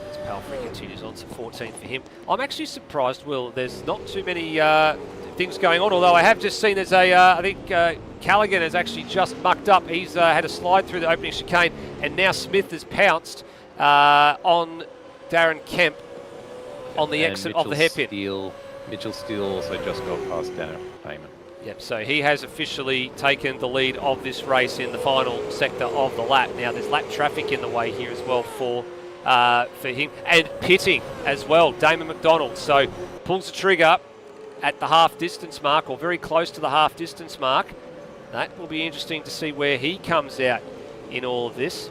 As Palfrey continues on, so 14 for him. I'm actually surprised, Will, there's not too many things going on, although I have just seen there's I think Callaghan has actually just mucked up. He's had a slide through the opening chicane, and now Smith has pounced on Darren Kemp on the exit of the hairpin. Mitchell Steele also just got past Darren Payman. Yep, so he has officially taken the lead of this race in the final sector of the lap. Now there's lap traffic in the way here as well for him, and pitting as well, Damon McDonald. So pulls the trigger at the half distance mark, or very close to the half distance mark. That will be interesting to see where he comes out in all of this.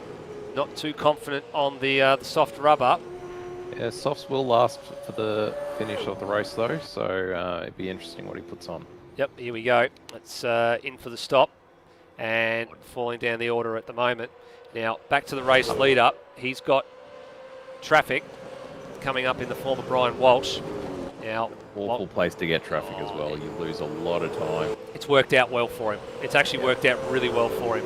Not too confident on the soft rubber. Yeah, softs will last for the finish of the race though, so it'd be interesting what he puts on. Yep, here we go. It's in for the stop and falling down the order at the moment. Now, back to the race lead-up. He's got traffic coming up in the form of Brian Walsh. Now, awful place to get traffic as well. You lose a lot of time. It's worked out well for him. It's actually worked out really well for him.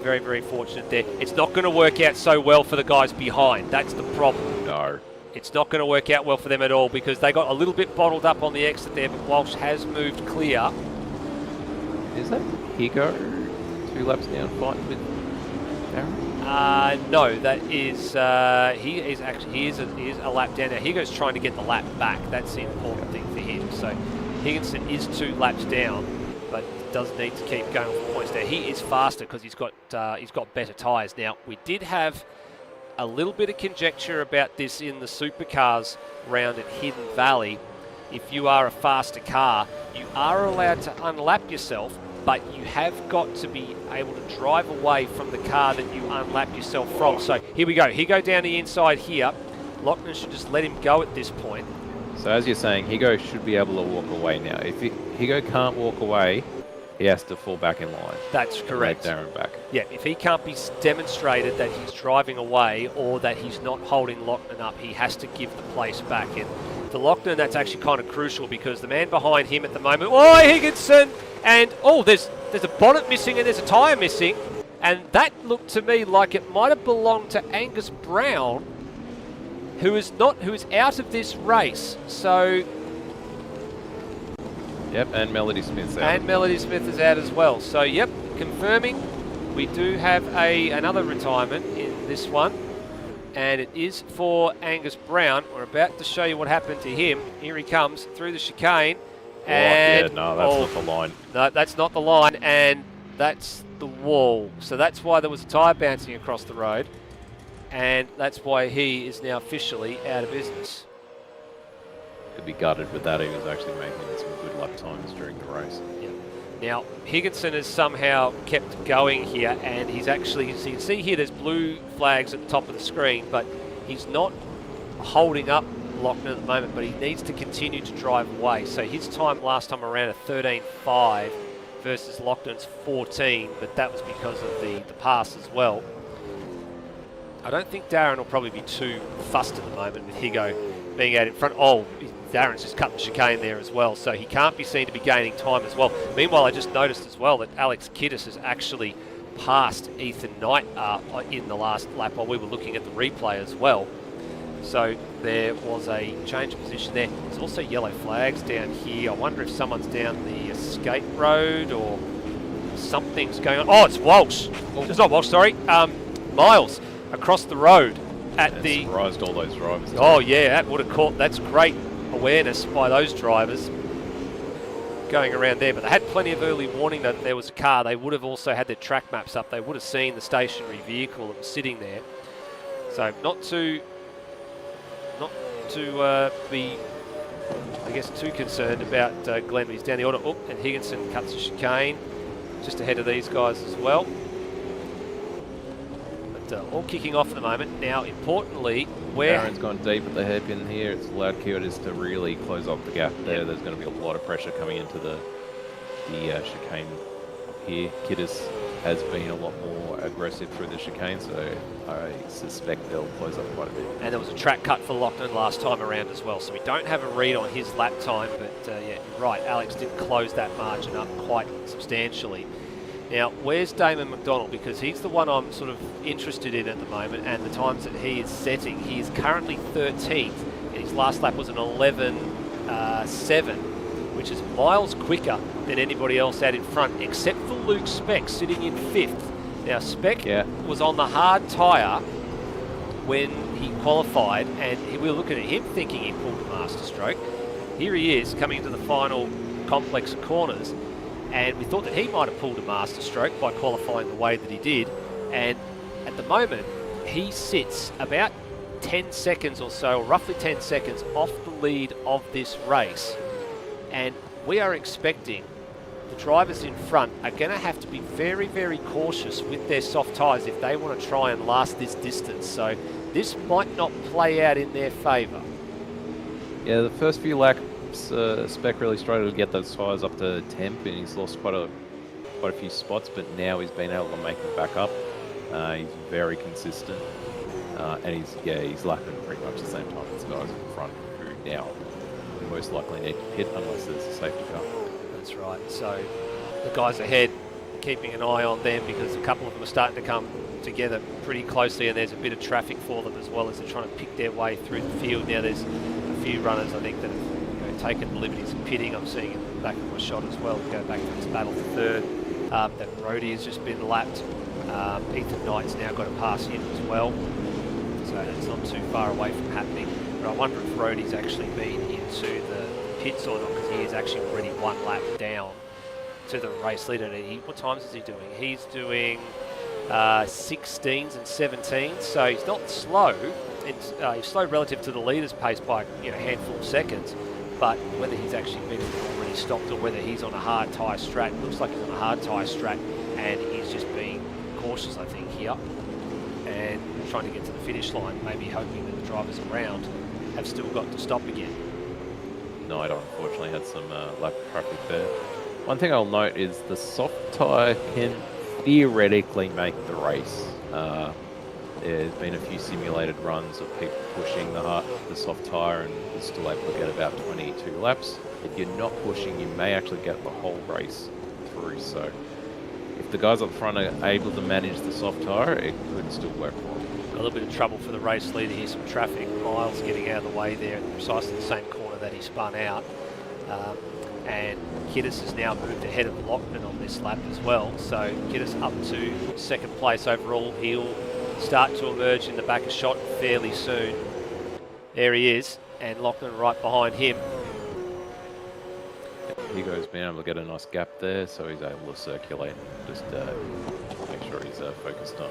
Very, very fortunate there. It's not going to work out so well for the guys behind. That's the problem. No. It's not going to work out well for them at all because they got a little bit bottled up on the exit there, but Walsh has moved clear. Is that Higo 2 laps down fighting with Darren? No, that is he is a lap down now. Higo's trying to get the lap back. That's the important thing for him. So Higginson is 2 laps down, but does need to keep going for points there. He is faster because he's got better tyres. Now we did have a little bit of conjecture about this in the supercars round at Hidden Valley. If you are a faster car, you are allowed to unlap yourself, but you have got to be able to drive away from the car that you unlap yourself from. So here we go. He go down the inside here. Lochner should just let him go at this point. So as you're saying, Higo should be able to walk away now. If Higo can't walk away, he has to fall back in line. That's correct. Let Darren back. Yeah, if he can't be demonstrated that he's driving away or that he's not holding Lochner up, he has to give the place back. And for Lochner, that's actually kind of crucial because the man behind him at the moment, oh, Higginson, and there's a bonnet missing and there's a tyre missing, and that looked to me like it might have belonged to Angus Brown, who is out of this race. So. Yep, and Melody Smith's out. And Melody Smith is out as well. So, yep, confirming we do have another retirement in this one. And it is for Angus Brown. We're about to show you what happened to him. Here he comes through the chicane. And yeah, no, that's not the line. No, that's not the line. And that's the wall. So that's why there was a tyre bouncing across the road. And that's why he is now officially out of business. Could be gutted with that. He was actually making some good lap times during the race. Yeah. Now, Higginson has somehow kept going here, and he's actually, so you can see here there's blue flags at the top of the screen, but he's not holding up Lochner at the moment, but he needs to continue to drive away. So his time last time around at 13.5 versus Lochner's 14, but that was because of the pass as well. I don't think Darren will probably be too fussed at the moment with Higo being out in front. Oh, Darren's just cut the chicane there as well, so he can't be seen to be gaining time as well. Meanwhile, I just noticed as well that Alex Kiddis has actually passed Ethan Knight in the last lap while we were looking at the replay as well. So there was a change of position there. There's also yellow flags down here. I wonder if someone's down the escape road or something's going on. Oh, it's Walsh. Oh. It's not Walsh, sorry. Miles across the road at the... surprised all those drivers. Oh, yeah, that would have caught... That's great awareness by those drivers going around there, but they had plenty of early warning that there was a car. They would have also had their track maps up. They would have seen the stationary vehicle that was sitting there. So not to be I guess, too concerned about Glenn. He's down the order. Oh, and Higginson cuts the chicane just ahead of these guys as well. But all kicking off at the moment. Now, importantly, where... Aaron's gone deep at the hairpin here. It's allowed Kyotis to really close off the gap there. There's going to be a lot of pressure coming into the chicane up here. Kidis has been a lot more aggressive through the chicane, so I suspect they'll close up quite a bit. And there was a track cut for Lachlan last time around as well, so we don't have a read on his lap time, but yeah, you're right, Alex did close that margin up quite substantially. Now, where's Damon McDonald? Because he's the one I'm sort of interested in at the moment, and the times that he is setting. He is currently 13th, and his last lap was an 11.7, which is miles quicker than anybody else out in front, except for Luke Speck sitting in 5th. Now, Speck was on the hard tyre when he qualified, and we were looking at him thinking he pulled a master stroke. Here he is coming into the final complex of corners, and we thought that he might have pulled a master stroke by qualifying the way that he did. And at the moment, he sits about 10 seconds or so, or roughly 10 seconds off the lead of this race. And we are expecting the drivers in front are going to have to be very, very cautious with their soft tyres if they want to try and last this distance. So this might not play out in their favour. Yeah, the first few laps, Speck really struggled to get those tyres up to temp, and he's lost quite a few spots, but now he's been able to make them back up. He's very consistent, and he's lapping pretty much the same time as the guys in front who now most likely need to hit unless there's a safety car. That's right. So the guys ahead, keeping an eye on them because a couple of them are starting to come together pretty closely, and there's a bit of traffic for them as well as they're trying to pick their way through the field. Now there's a few runners I think that have taken the liberties of pitting. I'm seeing in the back of my shot as well to go back to this battle for third. That Rhodey has just been lapped. Ethan Knight's now got to pass him as well, so it's not too far away from happening. But I wonder if Rhodey's actually been into the pits or not, because he is actually already one lap down to the race leader. What times is he doing? He's doing 16s and 17s, so he's not slow. He's slow relative to the leader's pace by a handful of seconds, but whether he's actually been already stopped or whether he's on a hard tyre strat, looks like he's on a hard tyre strat, and he's just being cautious, I think, here, and trying to get to the finish line, maybe hoping that the drivers around have still got to stop again. Knight unfortunately had some lap traffic there. One thing I'll note is the soft tyre can theoretically make the race. There's been a few simulated runs of people pushing the soft tyre and you're still able to get about 22 laps. If you're not pushing, you may actually get the whole race through. So if the guys up front are able to manage the soft tyre, it could still work well. A little bit of trouble for the race leader here, some traffic. Miles getting out of the way there at precisely the same corner that he spun out. And Kiddis has now moved ahead of Lockman on this lap as well. So Kiddis up to second place overall. He'll start to emerge in the back of shot fairly soon. There he is, and Lockman right behind him. Hugo's been able to get a nice gap there, so he's able to circulate and just make sure he's focused on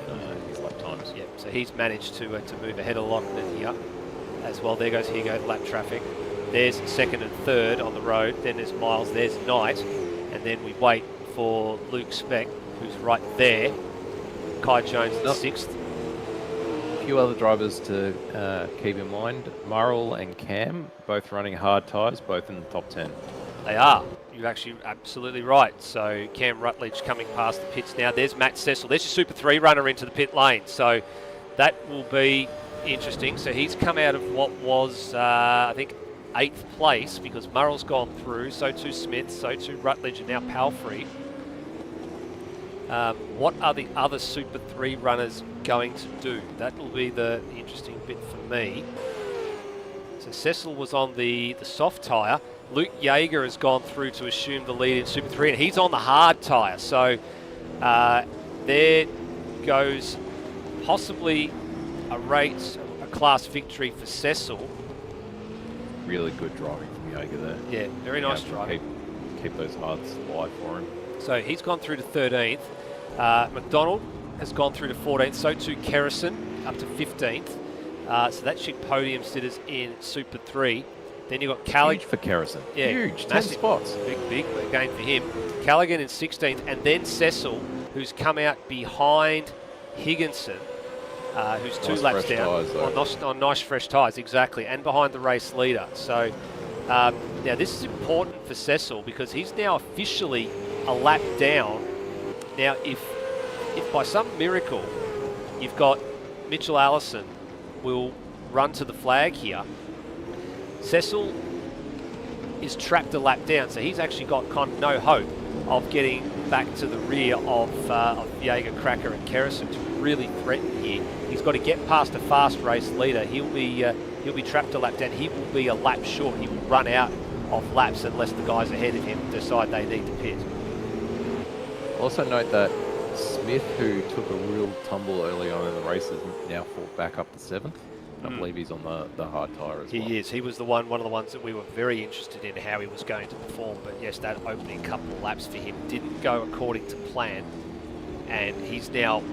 his lap times. Yep, so he's managed to move ahead of Lockman here as well. There goes Hugo, lap traffic. There's second and third on the road. Then there's Miles, there's Knight. And then we wait for Luke Speck, who's right there. Kai Jones in sixth. A few other drivers to keep in mind. Murrell and Cam, both running hard tyres, both in the top 10. They are. You're actually absolutely right. So Cam Rutledge coming past the pits now. There's Matt Cecil. There's your Super 3 runner into the pit lane. So that will be interesting. So he's come out of what was, I think, 8th place because Murrell's gone through. So too Smith. So too Rutledge and now Palfrey. What are the other Super 3 runners going to do? That will be the interesting bit for me. So Cecil was on the soft tyre. Luke Yeager has gone through to assume the lead in Super 3, and he's on the hard tyre. So there goes possibly a class victory for Cecil. Really good driving from Yeager there. Yeah, very nice driving. Keep those hards alive for him. So he's gone through to 13th. McDonald has gone through to 14th. So too Kerrison up to 15th. So that should podium sitters in Super 3. Then you've got Callaghan. Huge for Kerrison. Yeah, huge. 10 massive spots. Big gain for him. Callaghan in 16th, and then Cecil, who's come out behind Higginson, who's two Nice laps fresh down tyres, on nice fresh tyres, exactly, and behind the race leader. So now this is important for Cecil because he's now officially a lap down. Now, if by some miracle you've got Mitchell Allison will run to the flag here, Cecil is trapped a lap down, so he's actually got kind of no hope of getting back to the rear of Jaeger, Cracker and Kerrison to really threaten here. He's got to get past a fast race leader. He'll be trapped a lap down. He will be a lap short. He will run out of laps unless the guys ahead of him decide they need to pit. Also note that Smith, who took a real tumble early on in the race, has now fought back up to 7th. I believe he's on the hard tyre as well. He is. He was one of the ones that we were very interested in how he was going to perform. But yes, that opening couple of laps for him didn't go according to plan. And he's now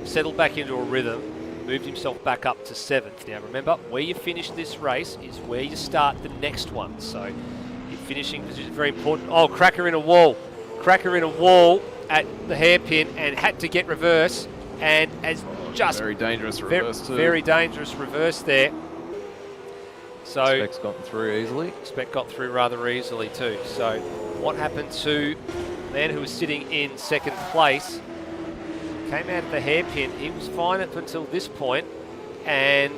settled back into a rhythm, moved himself back up to 7th. Now remember, where you finish this race is where you start the next one. So your finishing position is very important. Oh, Cracker in a wall. Cracker in a wall at the hairpin and had to get reverse. And as just very dangerous reverse too. Very dangerous reverse there. So Spec's gotten through easily. Spec got through rather easily too. So what happened to the man who was sitting in 2nd place? Came out of the hairpin. He was fine up until this point, and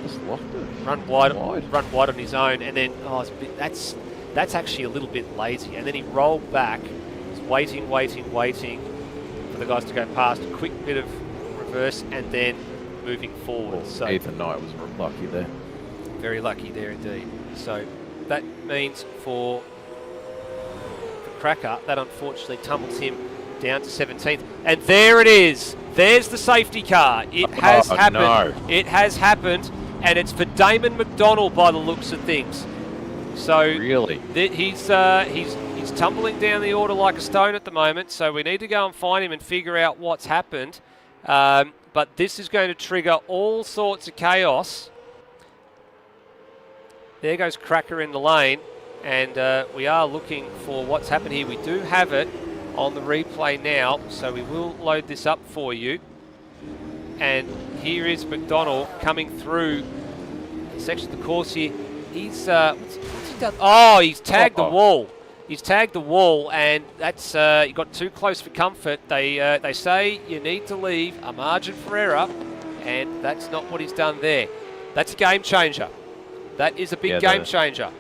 Just locked it. run wide on his own. And then that's actually a little bit lazy. And then he rolled back, was waiting for the guys to go past. A quick bit of reverse and then moving forward. So Ethan Knight was lucky there. very lucky there indeed. So that means for Cracker, that unfortunately tumbles him down to 17th. And there it is. There's the safety car. It has happened. No. It has happened, and it's for Damon McDonald by the looks of things. So Really? he's tumbling down the order like a stone at the moment, so we need to go and find him and figure out what's happened. But this is going to trigger all sorts of chaos. There goes Cracker in the lane, and we are looking for what's happened here. We do have it on the replay now, so we will load this up for you. And here is McDonald coming through a section of the course here. He's what's he done? Oh, he's tagged the wall. He's tagged the wall, and that's he got too close for comfort. They say you need to leave a margin for error, and that's not what he's done there. That's a game changer. That is a big game changer.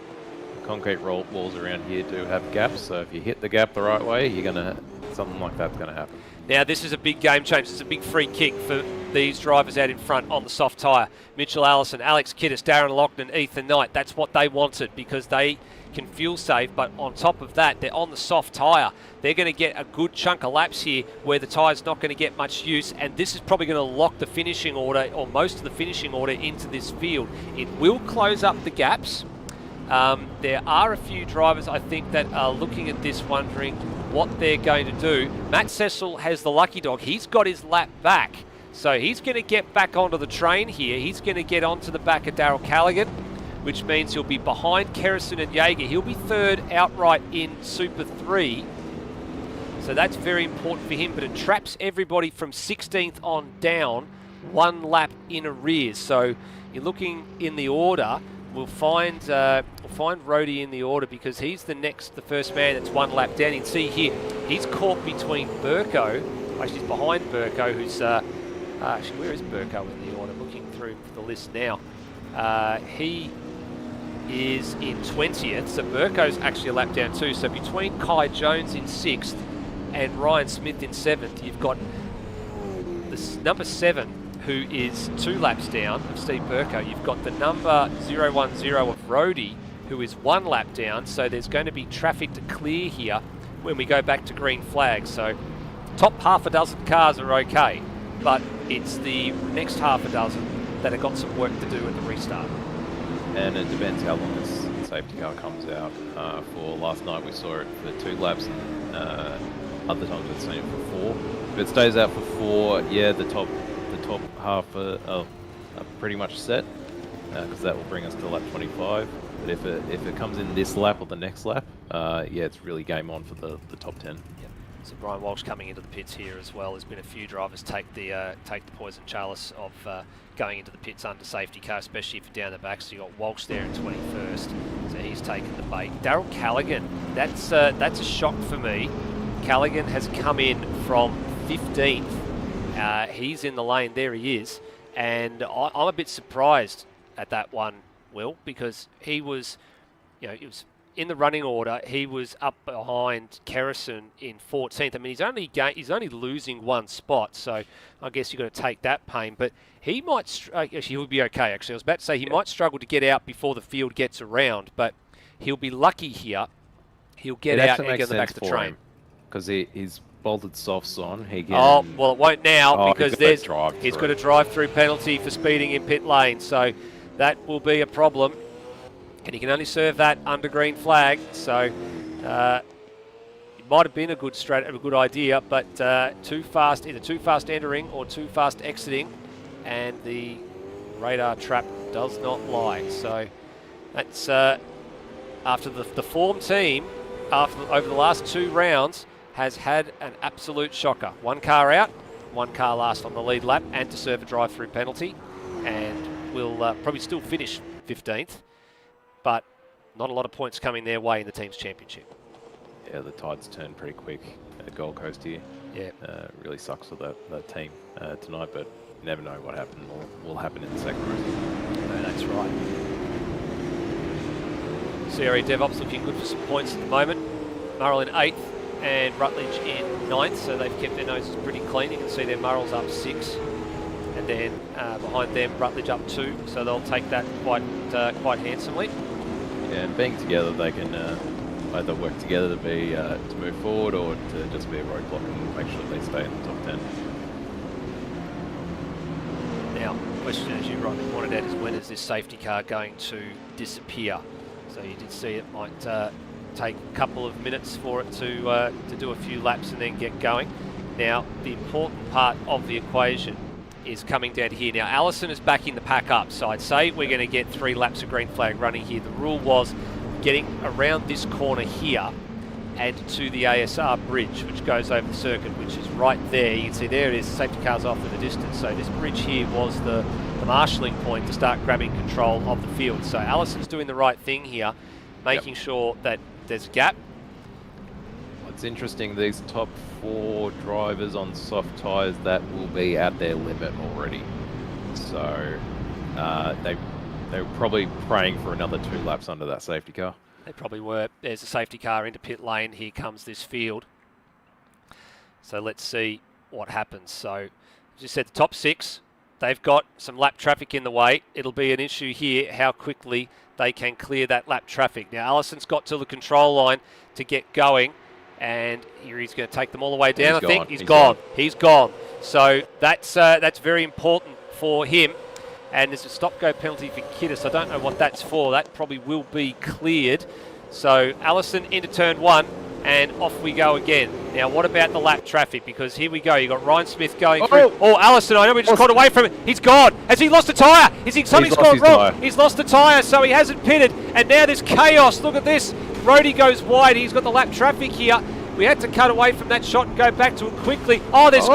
Concrete walls around here do have gaps, so if you hit the gap the right way, something like that's gonna happen. Now this is a big game changer. It's a big free kick for these drivers out in front on the soft tyre. Mitchell Allison, Alex Kittis, Darren Loughnane, Ethan Knight. That's what they wanted because they can fuel save, but on top of that, they're on the soft tyre. They're going to get a good chunk of laps here where the tyre's not going to get much use, and this is probably going to lock the finishing order, or most of the finishing order, into this field. It will close up the gaps. There are a few drivers, I think, that are looking at this wondering what they're going to do. Matt Cecil has the lucky dog. He's got his lap back, so he's going to get back onto the train here. He's going to get onto the back of Darryl Callaghan, which means he'll be behind Kerrison and Jaeger. He'll be third outright in Super 3. So that's very important for him, but it traps everybody from 16th on down, one lap in arrears. So you're looking in the order. We'll find Rhodey in the order because he's the first man that's one lap down. You can see here, he's caught between Burko. Actually, he's behind Burko, who's... actually, where is Burko in the order? Looking through the list now. He is in 20th, so Burko's actually a lap down too. So between Kai Jones in 6th and Ryan Smith in 7th, you've got this number 7, who is 2 laps down of Steve Burko. You've got the number 010 of Rhodey, who is 1 lap down. So there's going to be traffic to clear here when we go back to green flag. So top half a dozen cars are okay, but it's the next half a dozen that have got some work to do at the restart. And it depends how long this safety car comes out. For last night we saw it for 2 laps, and other times we've seen it for 4. If it stays out for 4, yeah, the top half are pretty much set. because that will bring us to lap 25. But if it comes in this lap or the next lap, yeah, it's really game on for the top 10. Yep. So Brian Walsh coming into the pits here as well. There's been a few drivers take the poison chalice of going into the pits under safety car, especially if you're down the back. So you got Walsh there in 21st, so he's taken the bait. Daryl Callaghan, that's a shock for me. Callaghan has come in from 15th. He's in the lane. There he is, and I'm a bit surprised at that one, Will, because he was, he was in the running order. He was up behind Kerrison in 14th. I mean, he's only losing one spot, so I guess you've got to take that pain. But he might, actually, he'll be okay. Actually, I was about to say he might struggle to get out before the field gets around, but he'll be lucky here. He'll get out and get back to the train because he's bolted softs on. He can, oh well, it won't now because he's got a drive-through penalty for speeding in pit lane, so that will be a problem. And he can only serve that under green flag, so it might have been a good idea, but either too fast entering or too fast exiting, and the radar trap does not lie. So that's after the form team over the last 2 rounds has had an absolute shocker. 1 car out, 1 car last on the lead lap, and to serve a drive-through penalty, and will probably still finish 15th. But not a lot of points coming their way in the team's championship. Yeah, the tides turn pretty quick at Gold Coast here. Yeah, really sucks for that team tonight, but you never know what will happen in the second race. No, that's right. CRE DevOps looking good for some points at the moment. Murrell in 8th and Rutledge in 9th, so they've kept their noses pretty clean. You can see their Murrell's up 6. And then behind them, Rutledge up 2, so they'll take that quite handsomely. Yeah, and being together, they can either work together to move forward or to just be a roadblock and make sure they stay in the top 10. Now, the question, as you rightly pointed out, is when is this safety car going to disappear? So you did see it might take a couple of minutes for it to do a few laps and then get going. Now, the important part of the equation is coming down here. Now, Allison is backing the pack up, so I'd say we're going to get 3 laps of green flag running here. The rule was getting around this corner here and to the ASR bridge, which goes over the circuit, which is right there. You can see there it is, safety cars off in the distance. So this bridge here was the marshalling point to start grabbing control of the field. So Allison's doing the right thing here, making sure that there's a gap. What's interesting, these top 4 drivers on soft tyres, that will be at their limit already. So they were probably praying for another 2 laps under that safety car. They probably were. There's a safety car into pit lane. Here comes this field. So let's see what happens. So, as you said, the top 6, they've got some lap traffic in the way. It'll be an issue here how quickly they can clear that lap traffic. Now, Allison's got to the control line to get going. And here he's going to take them all the way down. I think he's gone. He's gone. So that's very important for him. And there's a stop-go penalty for Kiddis. I don't know what that's for. That probably will be cleared. So Allison into turn 1, and off we go again. Now, what about the lap traffic? Because here we go. You've got Ryan Smith going through. Oh, Allison, I know we just caught away from it. He's gone. Has he lost a tyre? Something's gone wrong. He's lost a tyre, so he hasn't pitted. And now there's chaos. Look at this. Rhodey goes wide. He's got the lap traffic here. We had to cut away from that shot and go back to it quickly. Oh, there's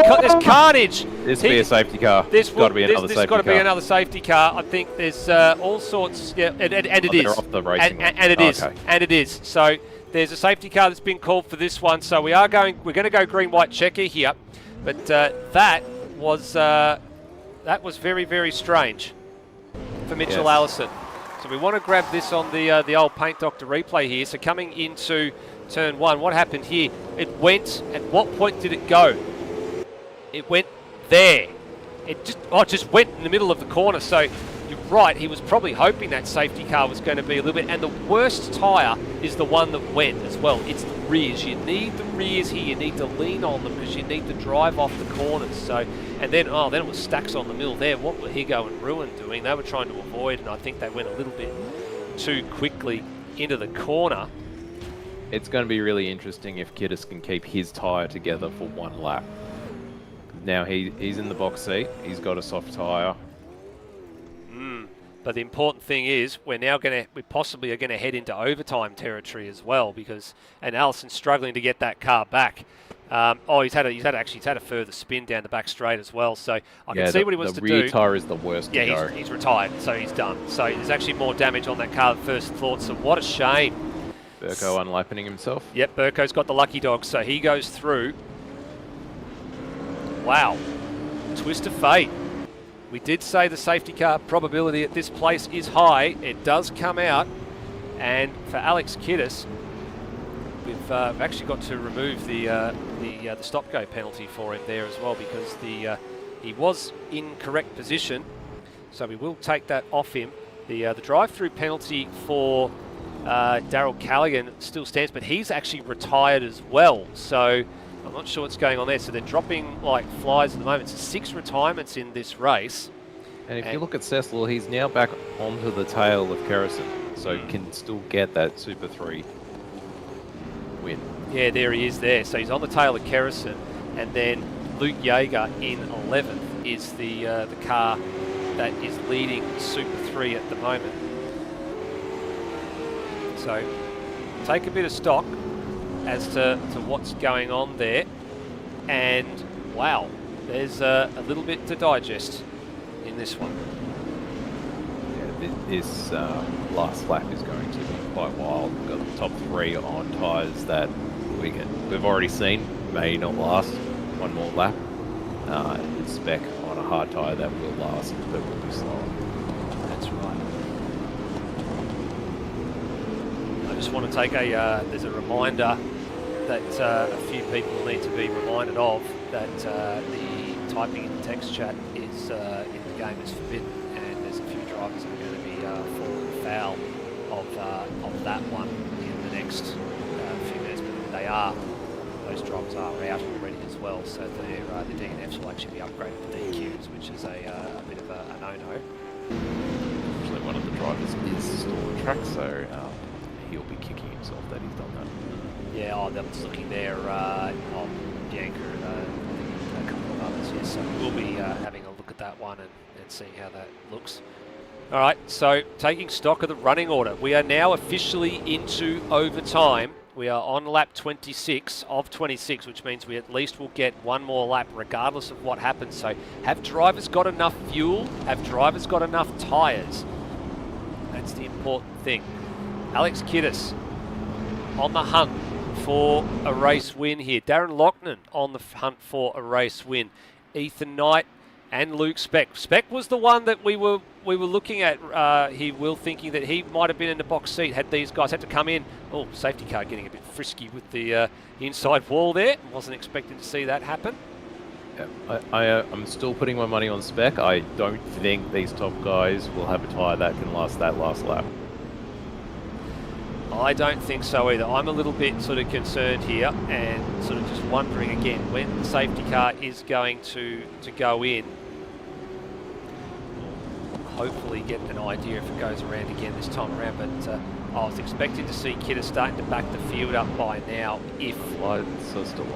carnage. This will be a safety car. This got to be another safety car. This has got to be another safety car. I think there's all sorts. Yeah, and it is. They're off the racing and it is. Okay. And it is. So there's a safety car that's been called for this one. So we're going to go green-white checker here. But that was very, very strange for Mitchell Allison. So we want to grab this on the old Paint Doctor replay here. So coming into turn 1, what happened here? It went, at what point did it go? It went there. It just went in the middle of the corner. So you're right, he was probably hoping that safety car was going to be a little bit, and the worst tyre is the one that went as well. It's the rears. You need the rears here. You need to lean on them because you need to drive off the corners. So, and then it was stacks on the middle there. What were Higo and Ruin doing? They were trying to avoid, and I think they went a little bit too quickly into the corner. It's going to be really interesting if Kiddis can keep his tyre together for 1 lap. Now he's in the box seat. He's got a soft tyre. But the important thing is we possibly are going to head into overtime territory as well, and Allison's struggling to get that car back. He's had a further spin down the back straight as well. So I can see what he wants to do. The rear tyre is the worst to go. He's retired, so he's done. So there's actually more damage on that car than first thought. So what a shame. Burko unlapping himself. Yep, Burko's got the lucky dog, so he goes through. Wow, twist of fate. We did say the safety car probability at this place is high. It does come out, and for Alex Kiddis, we've actually got to remove the stop-go penalty for him there as well, because he was in correct position, so we will take that off him. The drive-through penalty for Daryl Callaghan still stands, but he's actually retired as well, so I'm not sure what's going on there. So they're dropping like flies at the moment. So 6 retirements in this race. And if you look at Cecil, he's now back onto the tail of Kerrison, so he can still get that Super 3 win. Yeah, there he is there. So he's on the tail of Kerrison, and then Luke Yeager in 11th is the car that is leading Super 3 at the moment. So take a bit of stock as to what's going on there, and wow, there's a little bit to digest in this one. Yeah, this last lap is going to be quite wild. We've got the top 3 on tyres that we've already seen may not last one more lap. It's Spec on a hard tyre that will last, but will be slower. That's right. I just want to take there's a reminder that a few people need to be reminded of, that the typing in the text chat is in the game is forbidden, and there's a few drivers that are going to be falling foul of that one in the next few minutes. But those drivers are out already as well, so the DNFs will actually be upgraded to DQs, which is a bit of a no-no. Actually, one of the drivers is still on track, so he'll be kicking himself that he's done that. Yeah, they're just looking there on Bianca and a couple of others here, so we'll be having a look at that one and seeing how that looks. All right, so taking stock of the running order. We are now officially into overtime. We are on lap 26 of 26, which means we at least will get one more lap regardless of what happens. So have drivers got enough fuel? Have drivers got enough tyres? That's the important thing. Alex Kiddis on the hunt for a race win here. Darren Loughnane on the hunt for a race win. Ethan Knight and Luke Speck. Speck was the one that we were looking at thinking that he might have been in the box seat had these guys had to come in. Oh, safety car getting a bit frisky with the inside wall there. Wasn't expecting to see that happen. Yeah, I'm still putting my money on Speck. I don't think these top guys will have a tyre that can last that last lap. I don't think so either. I'm a little bit sort of concerned here, and sort of just wondering again when the safety car is going to go in. We'll hopefully get an idea if it goes around again this time around, but I was expecting to see Kidder starting to back the field up by now.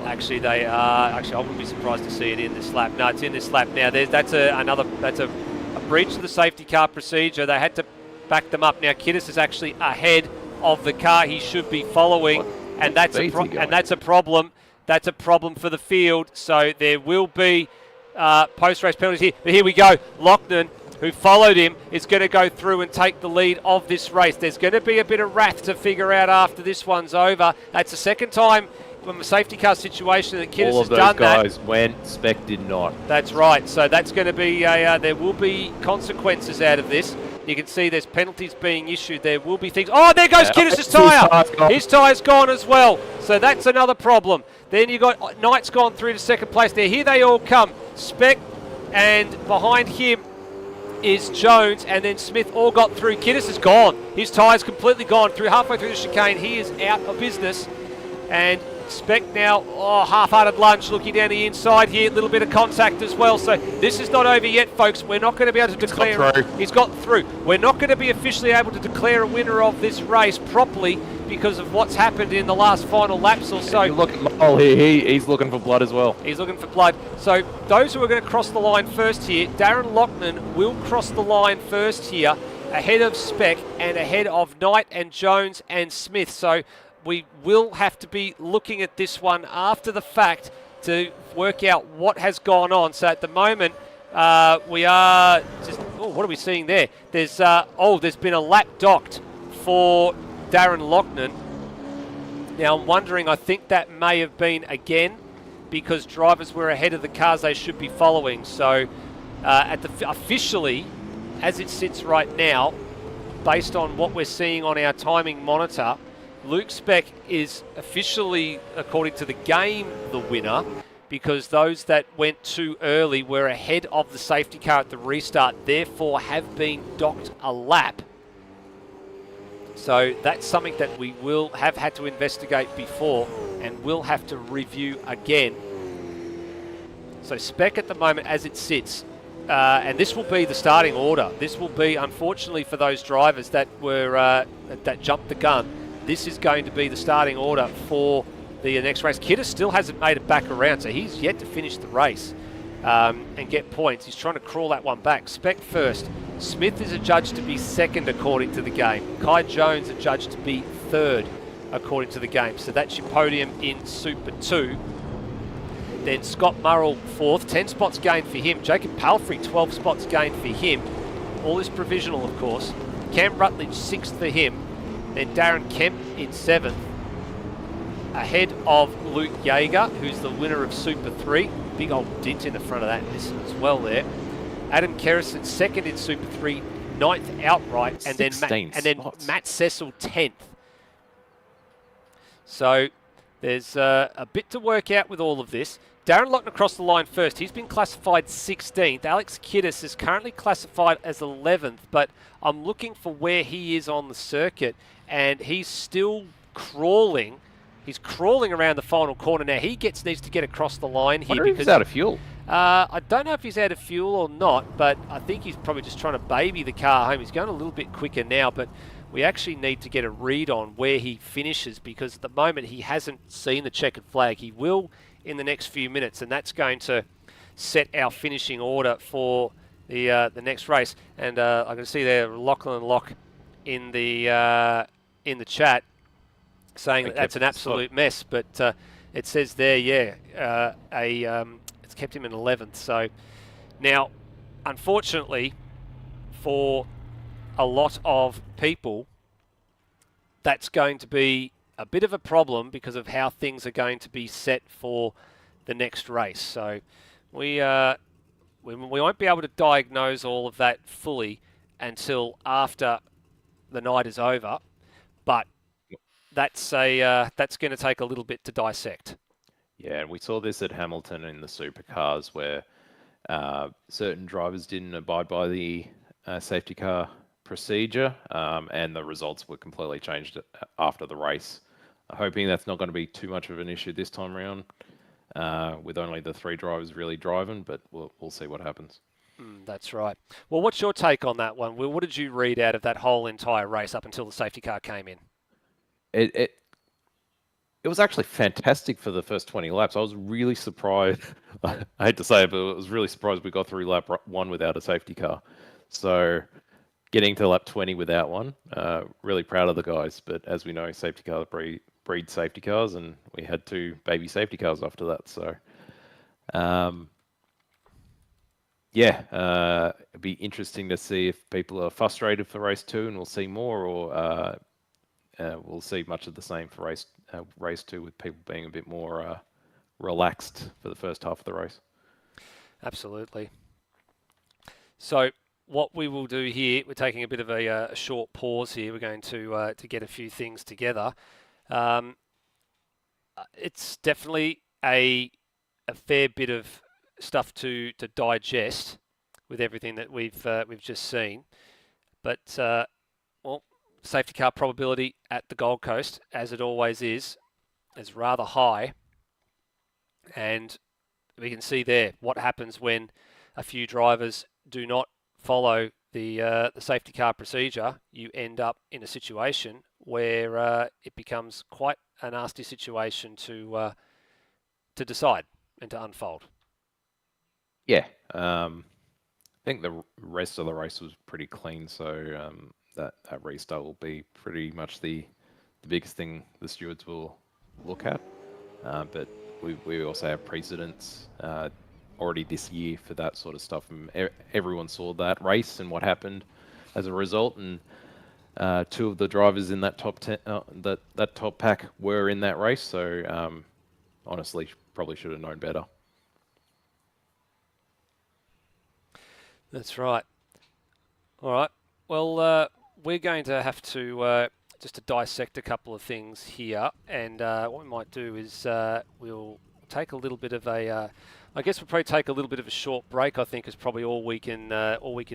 Actually, they are. Actually, I wouldn't be surprised to see it in this lap. No, it's in this lap now. That's a breach of the safety car procedure. They had to back them up. Now Kiddis is actually ahead of the car he should be following, and that's a problem. That's a problem for the field. So there will be post-race penalties here. But here we go. Loughnane, who followed him, is going to go through and take the lead of this race. There's going to be a bit of wrath to figure out after this one's over. That's the second time from a safety car situation that Kiddis has done that. All of those guys went, Spec did not. That's right. So that's going to be there will be consequences out of this. You can see there's penalties being issued. There will be things. Oh, there goes Kiddis' tyre. His tyre's gone as well. So that's another problem. Then you got Knight's gone through to second place there. Here they all come. Speck, and behind him is Jones, and then Smith all got through. Kiddis is gone. His tyre's completely gone. Halfway through the chicane, he is out of business. And Speck now, half-hearted lunge, looking down the inside here, a little bit of contact as well. So this is not over yet, folks. We're not going to be able to declare. He's got through. We're not going to be officially able to declare a winner of this race properly because of what's happened in the last final laps or so. Look at Lowell here. He's looking for blood as well. He's looking for blood. So those who are going to cross the line first here, Darren Loughnane will cross the line first here. ahead of Speck and ahead of Knight and Jones and Smith. So we will have to be looking at this one after the fact to work out what has gone on. So at the moment, we are just, what are we seeing there? There's been a lap docked for Darren Loughnane. Now I'm wondering, I think that may have been again because drivers were ahead of the cars they should be following. So officially, as it sits right now, based on what we're seeing on our timing monitor, Luke Speck is officially, according to the game, the winner, because those that went too early were ahead of the safety car at the restart, therefore have been docked a lap. So that's something that we will have had to investigate before and will have to review again. So Speck at the moment as it sits, and this will be the starting order. This will be, unfortunately for those drivers that were that jumped the gun, this is going to be the starting order for the next race. Kidder still hasn't made it back around, so he's yet to finish the race and get points. He's trying to crawl that one back. Speck first. Smith is adjudged to be second according to the game. Kai Jones adjudged to be third according to the game. So that's your podium in Super 2. Then Scott Murrell fourth, 10 spots gained for him. Jacob Palfrey, 12 spots gained for him. All is provisional, of course. Cam Rutledge, sixth for him. Then Darren Kemp in seventh, ahead of Luke Yeager, who's the winner of Super 3. Big old dint in the front of that as well there. Adam Kerrison, second in Super 3, ninth outright, and then Matt Cecil, 10th. So there's a bit to work out with all of this. Darren Loughnane across the line first. He's been classified 16th. Alex Kiddis is currently classified as 11th, but I'm looking for where he is on the circuit, and he's still crawling. He's crawling around the final corner now. He needs to get across the line here because he's out of fuel. I don't know if he's out of fuel or not, but I think he's probably just trying to baby the car home. He's going a little bit quicker now, but we actually need to get a read on where he finishes, because at the moment he hasn't seen the checkered flag. He will in the next few minutes, and that's going to set our finishing order for the next race. And I can see there Lachlan Locke in the chat saying that that's an absolute mess, but it says there, it's kept him in 11th. So now, unfortunately, for a lot of people, that's going to be a bit of a problem because of how things are going to be set for the next race. So we won't be able to diagnose all of that fully until after the night is over, but that's going to take a little bit to dissect. Yeah, and we saw this at Hamilton in the supercars where certain drivers didn't abide by the safety car procedure, and the results were completely changed after the race. Hoping that's not going to be too much of an issue this time around, with only the 3 drivers really driving, but we'll see what happens. That's right. Well, what's your take on that one? Will, what did you read out of that whole entire race up until the safety car came in? It was actually fantastic for the first 20 laps. I was really surprised. I hate to say it, but I was really surprised we got through lap 1 without a safety car. So getting to lap 20 without one, really proud of the guys. But as we know, safety cars breed safety cars, and we had 2 baby safety cars after that. So, it'd be interesting to see if people are frustrated for race 2 and we'll see more, or we'll see much of the same for race 2, with people being a bit more relaxed for the first half of the race. Absolutely. So what we will do here, we're taking a bit of a short pause here. We're going to get a few things together. It's definitely a fair bit of stuff to digest with everything that we've just seen, but safety car probability at the Gold Coast, as it always is rather high, and we can see there what happens when a few drivers do not follow the safety car procedure. You end up in a situation where it becomes quite a nasty situation to decide and to unfold. Yeah, think the rest of the race was pretty clean, so that restart will be pretty much the biggest thing the stewards will look at. But we also have precedents already this year for that sort of stuff. And everyone saw that race and what happened as a result. And two of the drivers in that top 10, that top pack were in that race. So honestly, probably should have known better. That's right. All right. Well, we're going to have to just to dissect a couple of things here, and what we might do is we'll take a little bit of a. I guess we'll probably take a little bit of a short break. I think is probably all we can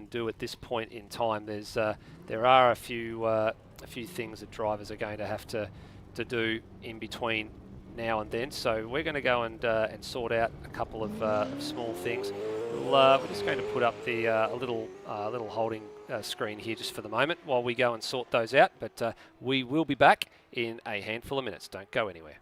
do at this point in time. There are a few things that drivers are going to have to do in between now and then. So we're going to go and sort out a couple of small things. We're just going to put up the a little holding screen here just for the moment while we go and sort those out. But we will be back in a handful of minutes. Don't go anywhere.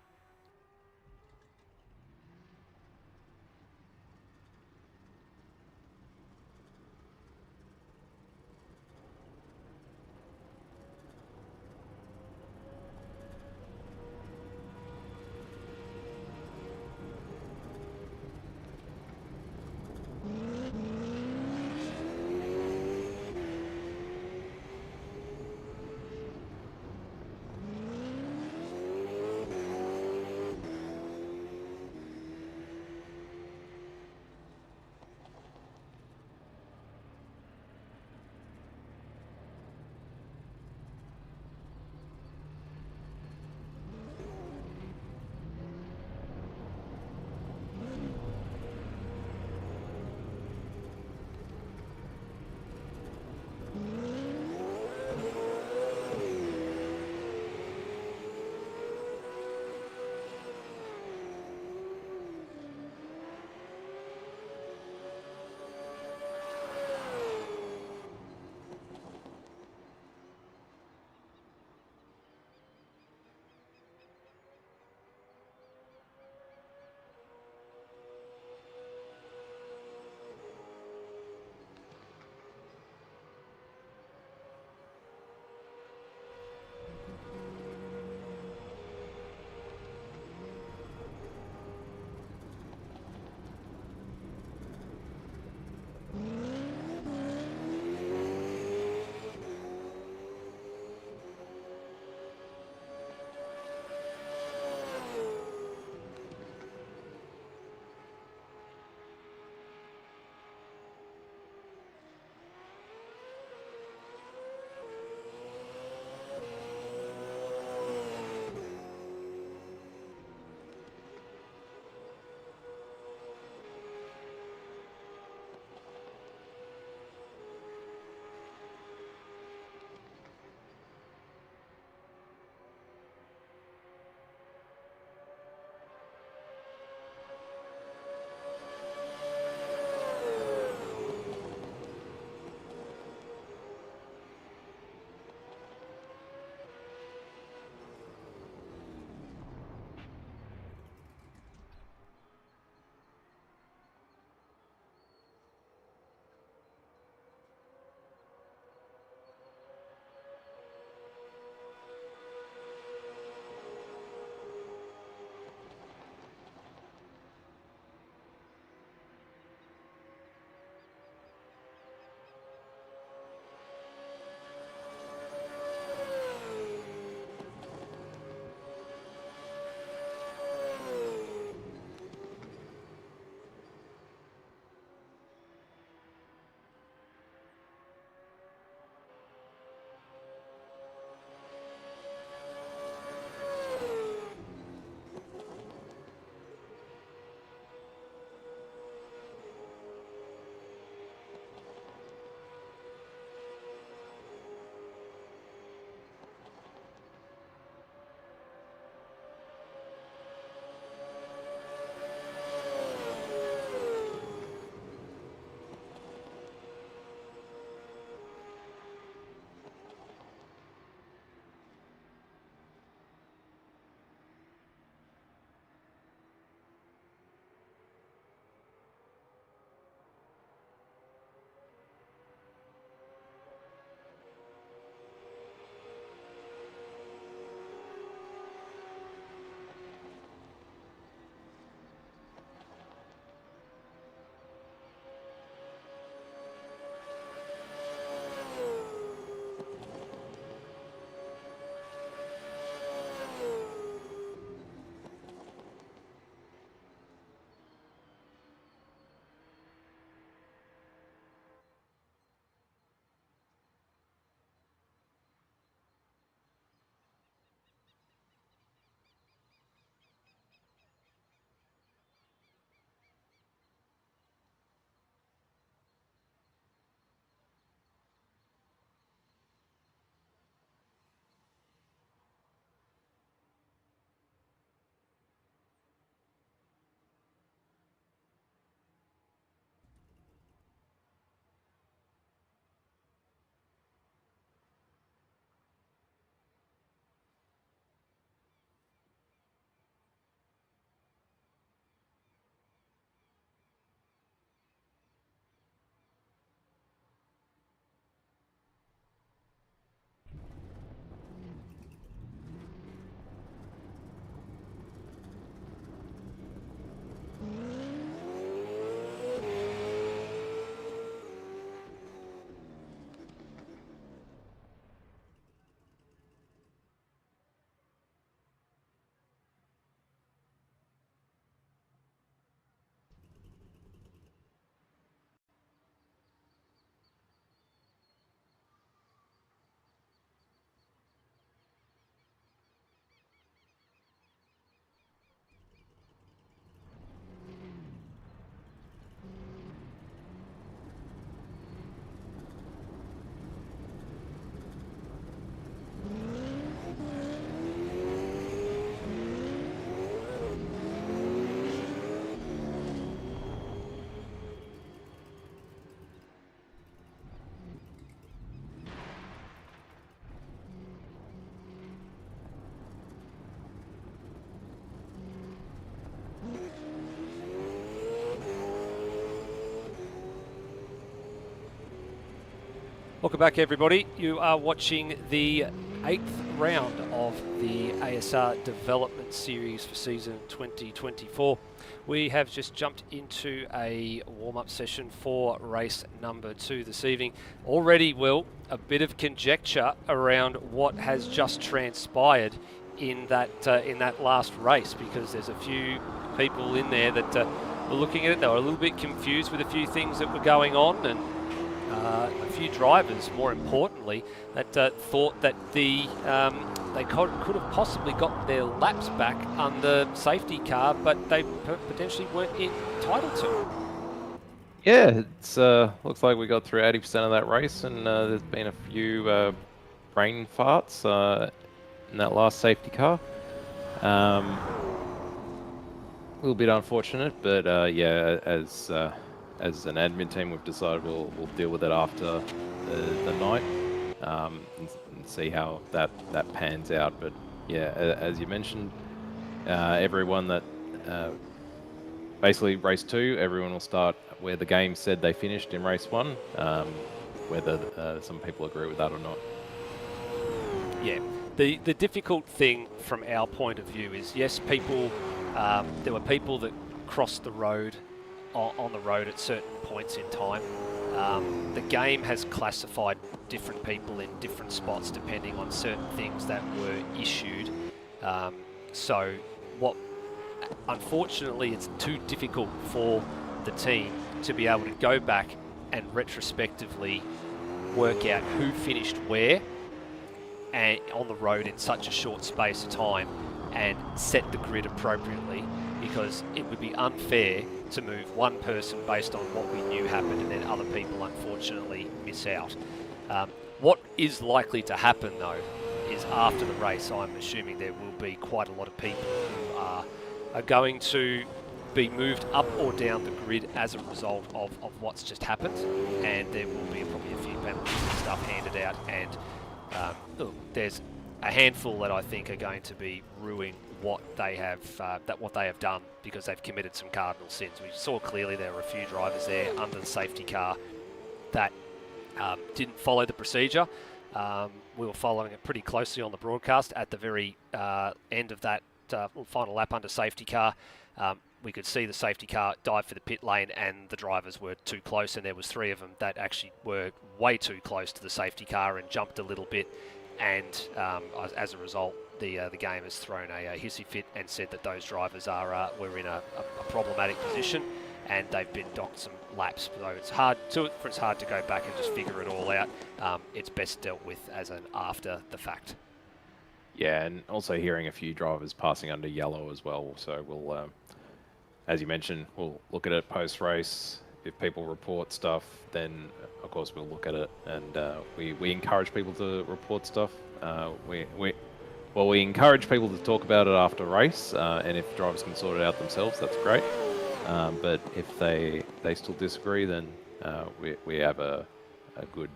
Welcome back, everybody. You are watching the 8th round of the ASR Development Series for season 2024. We have just jumped into a warm-up session for race number 2 this evening. Already, Will, a bit of conjecture around what has just transpired in that last race, because there's a few people in there that were looking at it. They were a little bit confused with a few things that were going on, and a few drivers, more importantly, that thought that they could have possibly got their laps back under safety car, but they potentially weren't entitled to. Yeah, it's looks like we got through 80% of that race, and there's been a few brain farts in that last safety car. A little bit unfortunate, but yeah, as an admin team, we've decided we'll deal with it after the night and see how that pans out. But yeah, as you mentioned, everyone that basically race 2, everyone will start where the game said they finished in race 1, whether some people agree with that or not. Yeah, the difficult thing from our point of view is, yes, people, there were people that crossed the road on the road at certain points in time. The game has classified different people in different spots depending on certain things that were issued. So unfortunately, it's too difficult for the team to be able to go back and retrospectively work out who finished where and on the road in such a short space of time and set the grid appropriately, because it would be unfair to move one person based on what we knew happened and then other people unfortunately miss out. What is likely to happen though is after the race, I'm assuming there will be quite a lot of people who are going to be moved up or down the grid as a result of what's just happened, and there will be probably a few penalties and stuff handed out, and look, there's a handful that I think are going to be ruining what they have done, because they've committed some cardinal sins. We saw clearly there were a few drivers there under the safety car that didn't follow the procedure. We were following it pretty closely on the broadcast at the very end of that final lap under safety car. We could see the safety car dive for the pit lane, and the drivers were too close, and there was 3 of them that actually were way too close to the safety car and jumped a little bit, and as a result, the game has thrown a hissy fit and said that those drivers were in a problematic position, and they've been docked some laps. So it's hard to go back and just figure it all out. It's best dealt with as an after the fact. Yeah, and also hearing a few drivers passing under yellow as well. So we'll, as you mentioned, we'll look at it post-race. If people report stuff, then of course we'll look at it, and we encourage people to report stuff. We encourage people to talk about it after race, and if drivers can sort it out themselves, that's great. But if they still disagree, then we have a good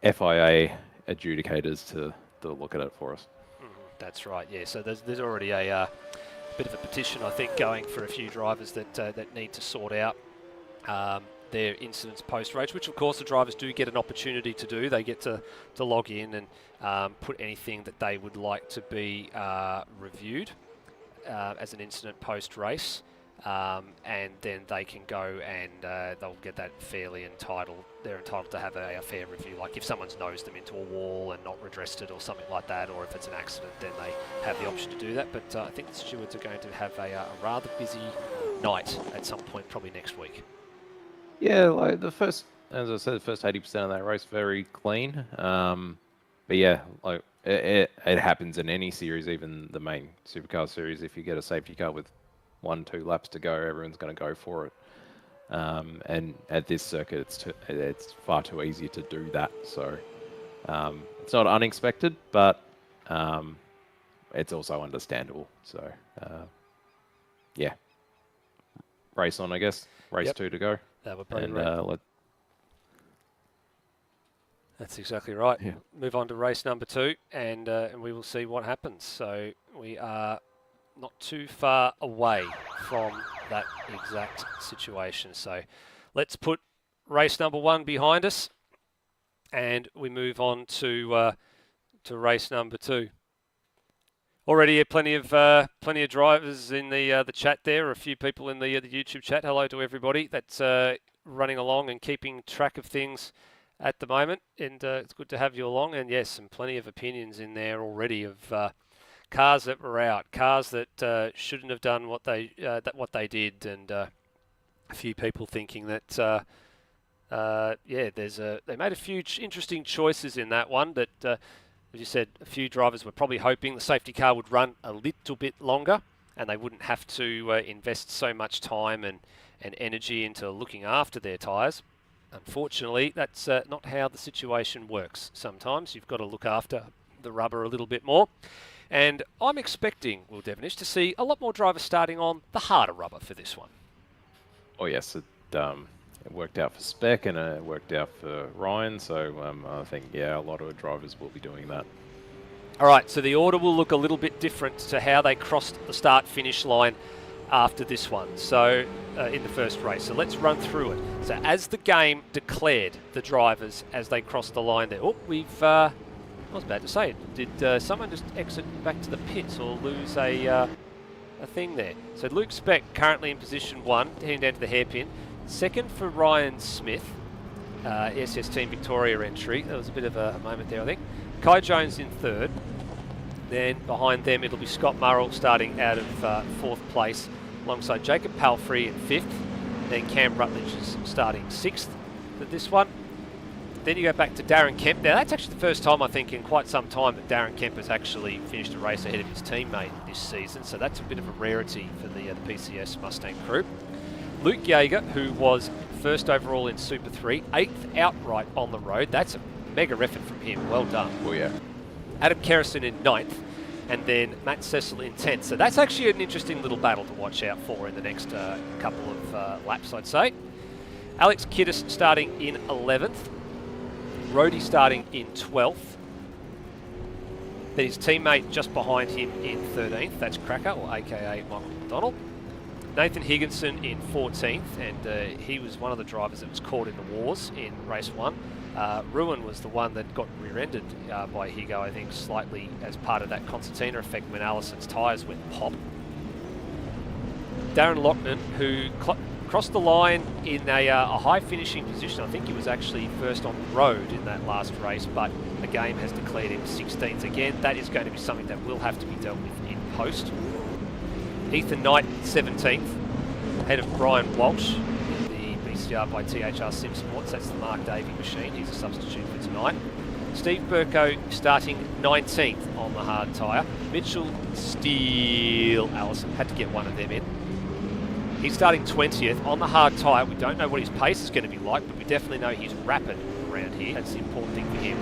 FIA adjudicators to look at it for us. That's right, yeah. So there's already a bit of a petition, I think, going for a few drivers that need to sort out their incidents post-race, which of course the drivers do get an opportunity to do. They get to log in and put anything that they would like to be reviewed as an incident post-race, and then they can go and they'll get that fairly entitled. They're entitled to have a fair review, like if someone's nosed them into a wall and not redressed it or something like that, or if it's an accident, then they have the option to do that. But I think the stewards are going to have a rather busy night at some point, probably next week. Yeah, like as I said, the first 80% of that race very clean. But yeah, like it happens in any series, even the main supercar series. If you get a safety car with 1-2 laps to go, everyone's going to go for it. And at this circuit, it's far too easy to do that. So it's not unexpected, but it's also understandable. So yeah, race on, I guess. Race 2 to go. That would probably right. That's exactly right. Yeah. Move on to race number 2, and we will see what happens. So we are not too far away from that exact situation. So let's put race number 1 behind us, and we move on to race number 2. Already plenty of drivers in the chat there. A few people in the YouTube chat. Hello to everybody that's running along and keeping track of things at the moment. And it's good to have you along. And yes, some plenty of opinions in there already of cars that were out, cars that shouldn't have done what they did, and a few people thinking that they made a few interesting choices in that one. That as you said, a few drivers were probably hoping the safety car would run a little bit longer and they wouldn't have to invest so much time and energy into looking after their tyres. Unfortunately, that's not how the situation works. Sometimes you've got to look after the rubber a little bit more. And I'm expecting, Will Devenish, to see a lot more drivers starting on the harder rubber for this one. Oh yes, it worked out for Spec and it worked out for Ryan, so I think, yeah, a lot of drivers will be doing that. All right, so the order will look a little bit different to how they crossed the start-finish line after this one, so in the first race. So let's run through it. So as the game declared the drivers as they crossed the line there. Oh, I was about to say it. Did someone just exit back to the pits or lose a thing there? So Luke Speck currently in position 1, heading down to the hairpin. Second for Ryan Smith, SS Team Victoria entry. That was a bit of a moment there, I think. Kai Jones in third. Then behind them, it'll be Scott Murrell starting out of 4th place, alongside Jacob Palfrey in 5th. Then Cam Rutledge is starting 6th for this one. Then you go back to Darren Kemp. Now, that's actually the first time, I think, in quite some time that Darren Kemp has actually finished a race ahead of his teammate this season. So that's a bit of a rarity for the PCS Mustang crew. Luke Yeager, who was first overall in Super 3, 8th outright on the road. That's a mega effort from him. Well done. Oh, yeah. Adam Kerrison in 9th, and then Matt Cecil in 10th. So that's actually an interesting little battle to watch out for in the next couple of laps, I'd say. Alex Kiddis starting in 11th. Rhodey starting in 12th. Then his teammate just behind him in 13th. That's Cracker, or AKA Michael McDonald. Nathan Higginson in 14th, and he was one of the drivers that was caught in the wars in race 1. Ruin was the one that got rear-ended by Higo, I think, slightly as part of that concertina effect when Allison's tyres went pop. Darren Lockman, who crossed the line in a high finishing position. I think he was actually first on the road in that last race, but the game has declared him 16th again. That is going to be something that will have to be dealt with in post. Ethan Knight, 17th, ahead of Brian Walsh in the BCR by THR Sim Sports. That's the Mark Davey machine. He's a substitute for tonight. Steve Burko starting 19th on the hard tyre. Mitchell Steele Allison had to get one of them in. He's starting 20th on the hard tyre. We don't know what his pace is going to be like, but we definitely know he's rapid around here. That's the important thing for him.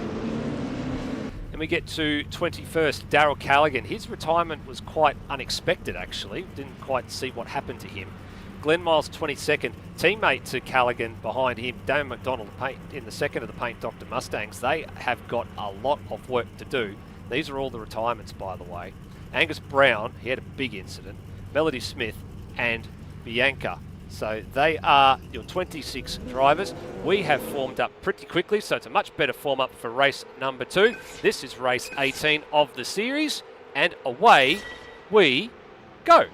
Then we get to 21st, Darryl Callaghan. His retirement was quite unexpected, actually. Didn't quite see what happened to him. Glenn Miles, 22nd. Teammate to Callaghan behind him, Damon McDonald in the second of the Paint Doctor Mustangs. They have got a lot of work to do. These are all the retirements, by the way. Angus Brown, he had a big incident. Melody Smith and Bianca. So they are your 26 drivers. We have formed up pretty quickly, so it's a much better form up for race number 2. This is race 18 of the series, and away we go.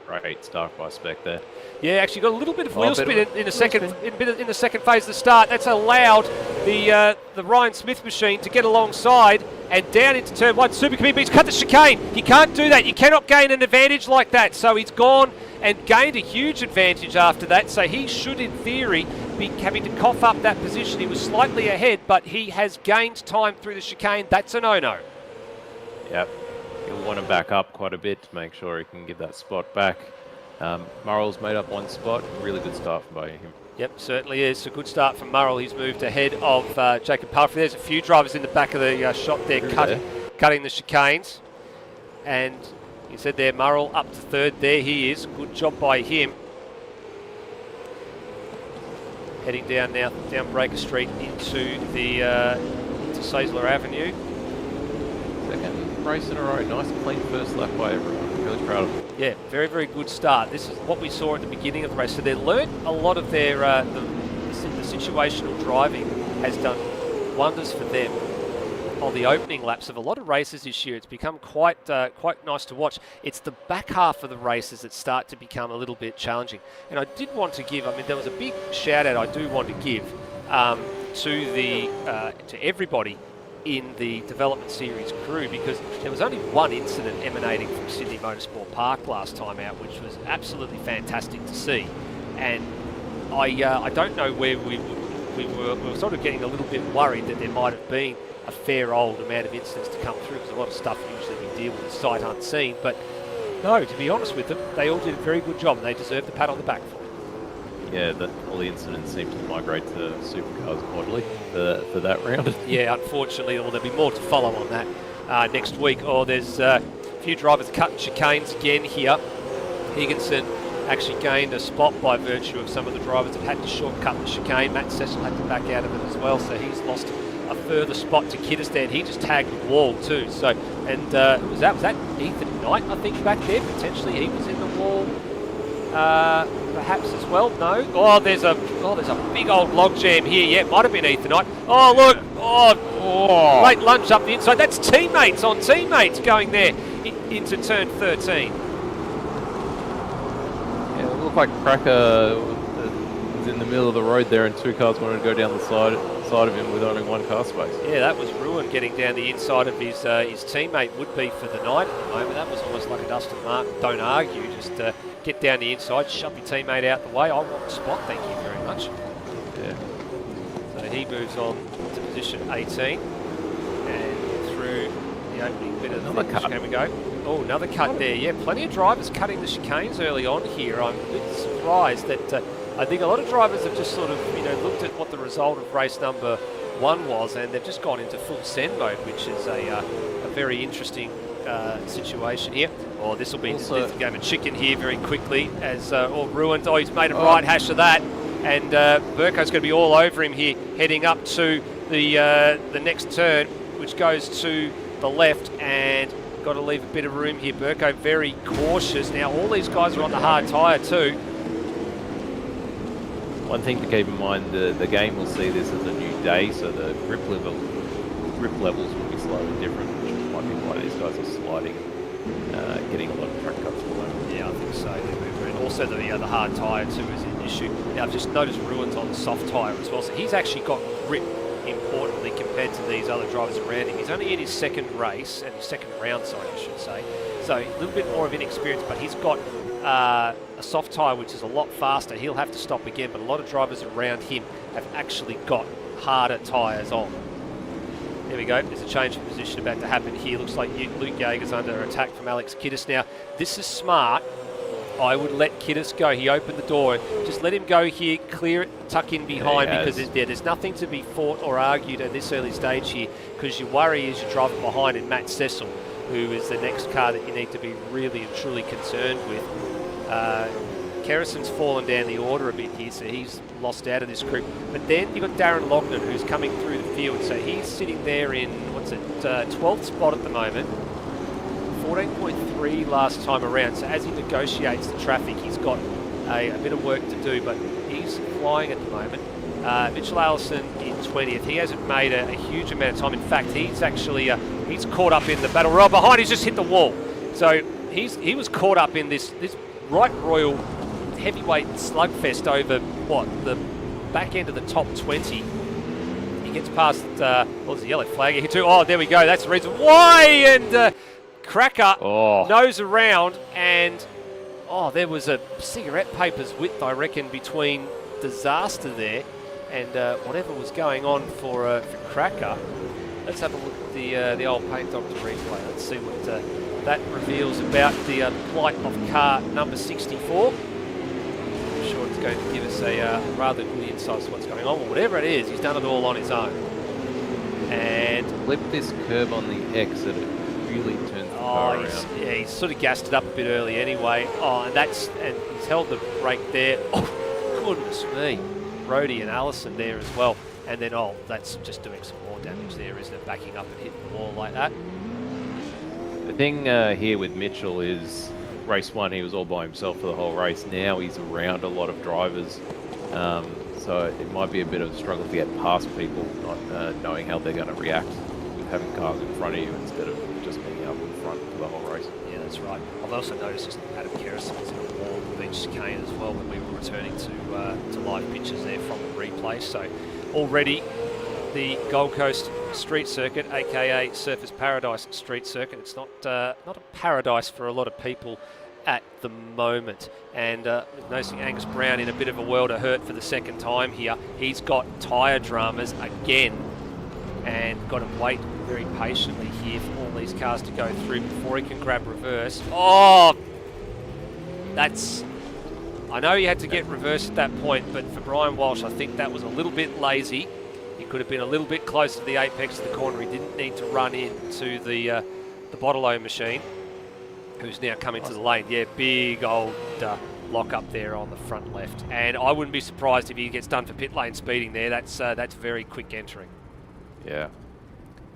Great start by Spec there. Yeah, actually got a little bit of wheel spin in the second phase of the start. That's allowed the Ryan Smith machine to get alongside and down into turn 1. Super Committee, but he's cut the chicane. He can't do that. You cannot gain an advantage like that. So he's gone and gained a huge advantage after that. So he should, in theory, be having to cough up that position. He was slightly ahead, but he has gained time through the chicane. That's a no-no. Yep. He'll want to back up quite a bit to make sure he can get that spot back. Murrell's made up one spot. Really good start by him. Yep, certainly is. A good start from Murrell. He's moved ahead of Jacob Palfrey. There's a few drivers in the back of the shot there cutting the chicanes. And you said there, Murrell up to third. There he is. Good job by him. Heading down now, down Breaker Street into the into Sazler Avenue. Second race in a row. Nice clean first lap by everyone. Really proud of them. Yeah, very, very good start. This is what we saw at the beginning of the race. So they learned a lot of their situational driving has done wonders for them on the opening laps of a lot of races this year. It's become quite nice to watch. It's the back half of the races that start to become a little bit challenging. And I did want to give, there was a big shout out I do want to give to everybody in the Development Series crew, because there was only one incident emanating from Sydney Motorsport Park last time out, which was absolutely fantastic to see. And I don't know where we were sort of getting a little bit worried that there might have been a fair old amount of incidents to come through, because a lot of stuff usually we deal with sight unseen. But no, to be honest with them, they all did a very good job, and they deserve the pat on the back for it. Yeah, all the incidents seem to migrate to supercars bodily for that round. Yeah, unfortunately, there'll be more to follow on that next week. There's a few drivers cutting chicanes again here. Higginson actually gained a spot by virtue of some of the drivers that had to shortcut the chicane. Matt Cecil had to back out of it as well, so he's lost a further spot to Kyrgyzstan. He just tagged the wall too. So, and was that Ethan Knight, I think, back there potentially? He was in the wall. Perhaps as well. No. There's a big old log jam here. Yeah, it might have been Ethan Knight. Oh, look. Late lunge up the inside. That's teammates on teammates going there into turn 13. Yeah, it looked like Cracker was in the middle of the road there, and two cars wanted to go down the side of him with only one car space. Yeah, that was ruined getting down the inside of his teammate would be for the night at the moment. That was almost like a Dustin Martin. Don't argue, just get down the inside, shove your teammate out the way. I want the spot, thank you very much. Yeah. So he moves on to position 18 and through the opening bit of the cut. Can we go? Oh, another cut there. Yeah, plenty of drivers cutting the chicanes early on here. I'm a bit surprised that I think a lot of drivers have just sort of looked at what the result of race number 1 was, and they've just gone into full send mode, which is a very interesting situation here. This will be the game of chicken here very quickly as all ruined. He's made a right hash of that, and Burko's going to be all over him here, heading up to the next turn, which goes to the left, and got to leave a bit of room here. Burko very cautious. Now all these guys are on the hard tyre too. One thing to keep in mind, the game will see this as a new day, so the grip levels will be slightly different, which might be why these guys are sliding, getting a lot of track cuts for them. Yeah, I think so. And also the hard tyre too is an issue. Now I've just noticed ruins on the soft tyre as well, so he's actually got grip, importantly, compared to these other drivers around him. He's only in his second race, and his second round, sorry, I should say. So a little bit more of inexperience, but he's got a soft tyre which is a lot faster. He'll have to stop again, but a lot of drivers around him have actually got harder tyres on. There we go. There's a change of position about to happen here. Looks like Luke Yeager's under attack from Alex Kiddis. Now, this is smart. I would let Kiddis go. He opened the door. Just let him go here, clear it, tuck in behind, because there's nothing to be fought or argued at this early stage here, because your worry is you're driving behind in Matt Cecil, who is the next car that you need to be really and truly concerned with. Kerrison's fallen down the order a bit here, so he's lost out of this group. But then you've got Darren Lognan, who's coming through the field, so he's sitting there in, 12th spot at the moment. 14.3 last time around, so as he negotiates the traffic, he's got a bit of work to do, but he's flying at the moment. Mitchell Allison in 20th. He hasn't made a huge amount of time. In fact, he's actually he's caught up in the battle royal. Behind, he's just hit the wall. So he was caught up in this right royal heavyweight slugfest over the back end of the top 20. He gets past there's a yellow flag here too. Oh, there we go. That's the reason why. And Cracker nose around, and there was a cigarette paper's width, I reckon, between disaster there and whatever was going on for Cracker. Let's have a look at the old paint doctor replay. Let's see what that reveals about the plight of car number 64. I'm sure it's going to give us a rather good insight to what's going on. Well, whatever it is, he's done it all on his own. And flip this curb on the exit, it really turns the car around. He's sort of gassed it up a bit early anyway. And he's held the brake there. Oh, goodness me. Rhodey and Allison there as well. And then, that's just doing some more damage there, isn't it? Backing up and hitting the wall like that. The thing here with Mitchell is race 1, he was all by himself for the whole race. Now he's around a lot of drivers. So so it might be a bit of a struggle to get past people, not knowing how they're going to react with having cars in front of you instead of just being out in front for the whole race. Yeah, that's right. I've also noticed just Adam Kerrison was in a warm beach chicane as well when we were returning to live pictures there from the replay. So already the Gold Coast Street Circuit, aka Surfers Paradise Street Circuit. It's not a paradise for a lot of people at the moment. And noticing Angus Brown in a bit of a world of hurt for the second time here. He's got tyre dramas again and got to wait very patiently here for all these cars to go through before he can grab reverse. Oh, I know he had to get reverse at that point, but for Brian Walsh, I think that was a little bit lazy. He could have been a little bit closer to the apex of the corner. He didn't need to run into the Bottle-O machine, who's now coming to the lane. Yeah, big old lock up there on the front left. And I wouldn't be surprised if he gets done for pit lane speeding there. That's very quick entering. Yeah.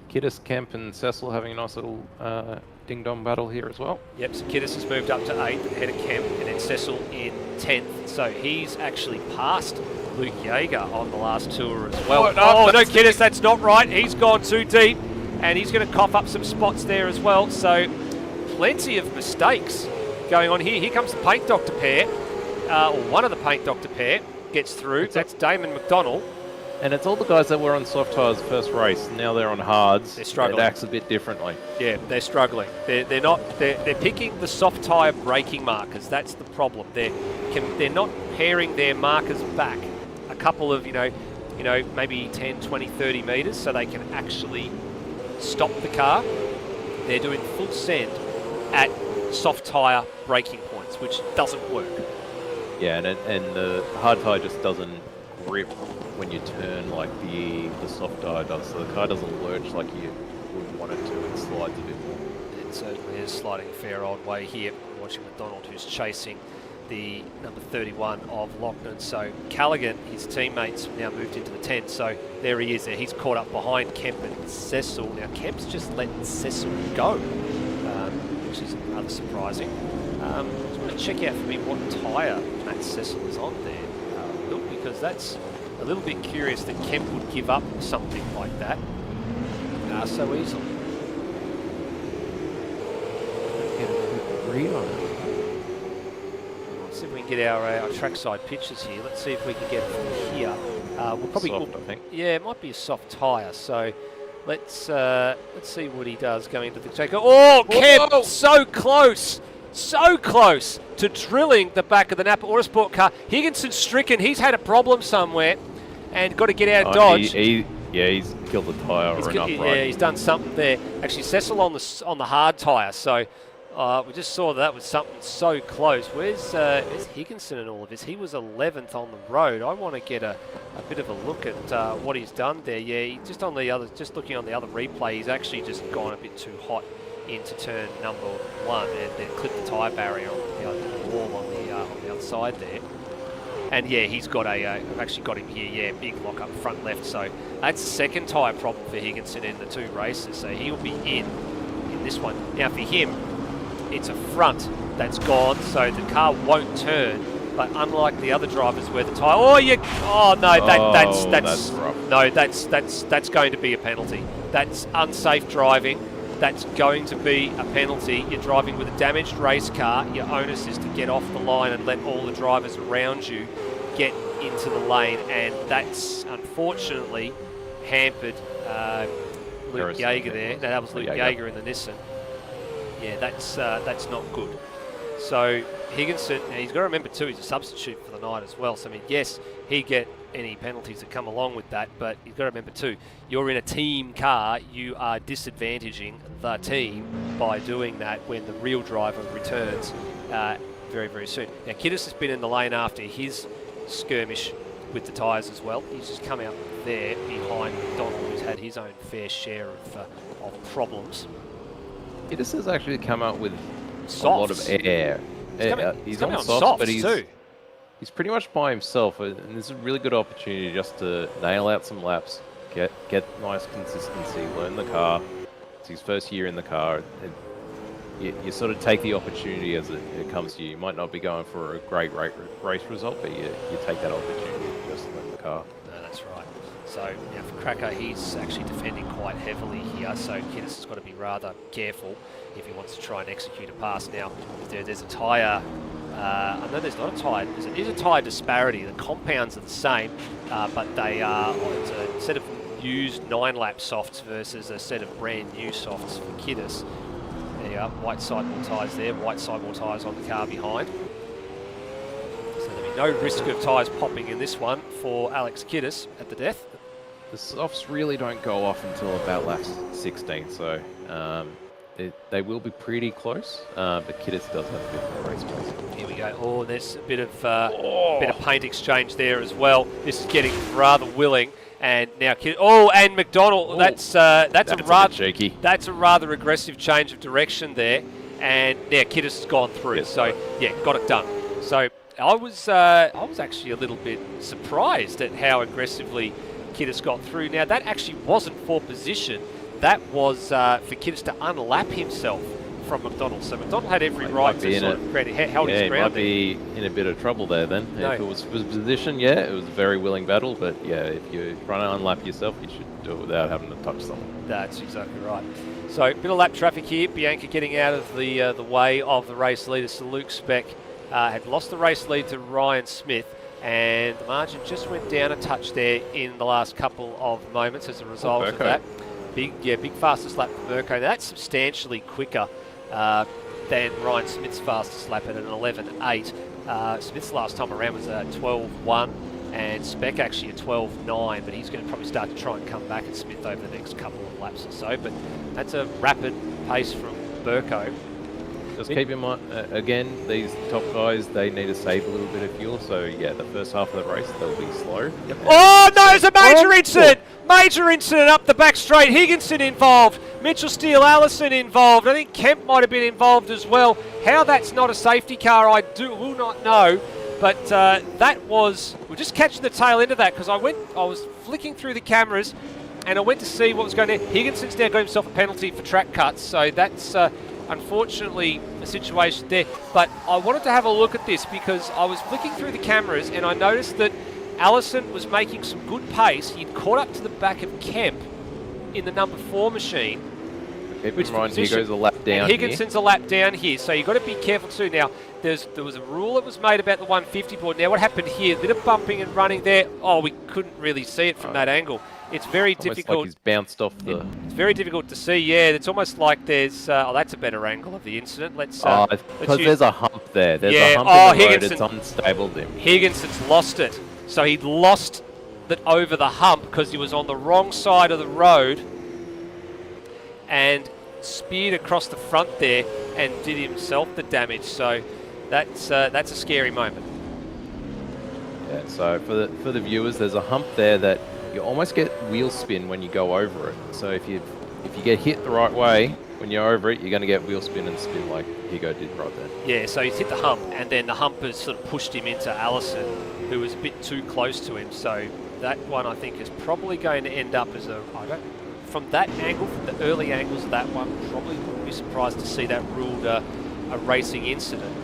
Kiddis, Kemp and Cecil having a nice little ding-dong battle here as well. Yep, so Kiddis has moved up to 8th ahead of Kemp, and then Cecil in 10th. So he's actually passed Luke Yeager on the last tour as well. Oh, no, Kiddis, that's not right. He's gone too deep, and he's going to cough up some spots there as well. So plenty of mistakes going on here. Here comes the Paint Doctor pair, or one of the Paint Doctor pair gets through. That's Damon McDonald. And it's all the guys that were on soft tyres first race. Now they're on hards. They're struggling. It acts a bit differently. Yeah, they're struggling. They're picking the soft tyre braking markers. That's the problem. They're not pairing their markers back a couple of, maybe 10, 20, 30 metres so they can actually stop the car. They're doing full send at soft tyre braking points, which doesn't work. Yeah, and the hard tyre just doesn't grip when you turn like the soft tyre does. So the car doesn't lurch like you would want it to. It slides a bit more. It certainly is sliding a fair old way here. We're watching McDonald, who's chasing the number 31 of Lochnan. So Callaghan, his teammates, now moved into the 10. So there he is there. He's caught up behind Kemp and Cecil. Now Kemp's just letting Cecil go, which is rather surprising. I just want to check out for me what tyre Matt Cecil is on there, Luke, because that's a little bit curious that Kemp would give up something like that so easily. Get a good read on it. Let's see if we can get our trackside pictures here. Let's see if we can get it from here. We'll probably, soft, I think. Yeah, it might be a soft tyre. So let's see what he does going into the checker. Oh, Kemp, whoa! So close to drilling the back of the Napa Autosport car. Higginson stricken. He's had a problem somewhere and got to get out of Dodge. He's killed the tyre or an upright. Yeah, he's done something there. Actually, Cecil on the hard tyre. So we just saw that was something so close. Where's Higginson in all of this? He was 11th on the road. I want to get a bit of a look at what he's done there. Yeah, just looking on the other replay, he's actually just gone a bit too hot into turn number 1 and then clipped the tyre barrier on the wall on the other side there. And yeah, he's got I've actually got him here, yeah, big lock up front left. So that's the second tyre problem for Higginson in the 2 races. So he'll be in this one. Now for him, it's a front that's gone, so the car won't turn. But unlike the other drivers where the tyre, that's going to be a penalty. That's unsafe driving. That's going to be a penalty. You're driving with a damaged race car. Your onus is to get off the line and let all the drivers around you get into the lane, and that's unfortunately hampered Luke Yeager there. No, that was Luke Yeager in the Nissan. Yeah, that's not good. So Higginson, he's got to remember too, he's a substitute for the night as well. So I mean, yes, he'd get any penalties that come along with that, but you've got to remember too, you're in a team car, you are disadvantaging the team by doing that when the real driver returns very, very soon. Now Kiddis has been in the lane after his skirmish with the tyres as well. He's just come out there behind McDonald, who's had his own fair share of problems. Kiddis has actually come out with Softs. a lot of air. He's on softs, but he's pretty much by himself, and this is a really good opportunity just to nail out some laps, get nice consistency, learn the car. It's his first year in the car. you sort of take the opportunity as it comes to you. You might not be going for a great race result, but you take that opportunity just to win the car. No, that's right. So now for Cracker, he's actually defending quite heavily here, so Kiddis has got to be rather careful if he wants to try and execute a pass. Now, there's a tyre, I know there's not a tyre, there is a tyre disparity. The compounds are the same, but they are, it's a set of used 9-lap softs versus a set of brand new softs for Kiddis. There you are, white sidewall tyres there, white sidewall tyres on the car behind. So there'll be no risk of tyres popping in this one for Alex Kiddis at the death. The softs really don't go off until about lap 16, so they will be pretty close, but Kiddis does have a bit more race pace. Here we go. Oh, there's a bit of paint exchange there as well. This is getting rather willing, and now and McDonald. That's a rather cheeky. That's a rather aggressive change of direction there, and now Kiddis has gone through. Yes, so yeah, got it done. So I was actually a little bit surprised at how aggressively Kiddis got through. Now that actually wasn't for position. That was for Kiddis to unlap himself from McDonald. So McDonald had every right to sort of held his ground. He might be in a bit of trouble there then. No. If it was position, yeah, it was a very willing battle. But yeah, if you're trying to unlap yourself, you should do it without having to touch someone. That's exactly right. So a bit of lap traffic here. Bianca getting out of the way of the race leader. So Luke Speck had lost the race lead to Ryan Smith. And the margin just went down a touch there in the last couple of moments as a result of that. Big fastest lap for Burko. That's substantially quicker than Ryan Smith's fastest lap at an 11.8. Smith's last time around was a 12.1 and Speck actually a 12.9, but he's going to probably start to try and come back at Smith over the next couple of laps or so. But that's a rapid pace from Burko. Just keep in mind, again, these top guys, they need to save a little bit of fuel. So, yeah, the first half of the race, they'll be slow. Yep. Oh, no, there's a major incident! Major incident up the back straight. Higginson involved. Mitchell Steele Allison involved. I think Kemp might have been involved as well. How that's not a safety car, I will not know. But that was... We're just catching the tail end of that because I was flicking through the cameras and I went to see what was going on. Higginson's now got himself a penalty for track cuts. So that's... unfortunately, a situation there. But I wanted to have a look at this because I was flicking through the cameras and I noticed that Allison was making some good pace. He'd caught up to the back of Kemp in the number 4 machine. Keep in mind, he goes a lap down. And Higginson's a lap down here, so you've got to be careful too. Now, there was a rule that was made about the 150 board. Now, what happened here? A bit of bumping and running there. Oh, we couldn't really see it from that angle. It's very difficult. Like he's bounced off the... It's very difficult to see, yeah. It's almost like there's... that's a better angle of the incident. Because there's a hump there. There's a hump in the road. It's unstable him. Higginson's lost it. So he'd lost it over the hump because he was on the wrong side of the road and speared across the front there and did himself the damage. So that's a scary moment. Yeah, so for the viewers, there's a hump there that you almost get wheel spin when you go over it. So if you get hit the right way, when you're over it, you're going to get wheel spin and spin like Higo did right there. Yeah, so he's hit the hump, and then the hump has sort of pushed him into Allison, who was a bit too close to him. So that one, I think, is probably going to end up as from that angle, from the early angles of that one, probably wouldn't be surprised to see that ruled a racing incident.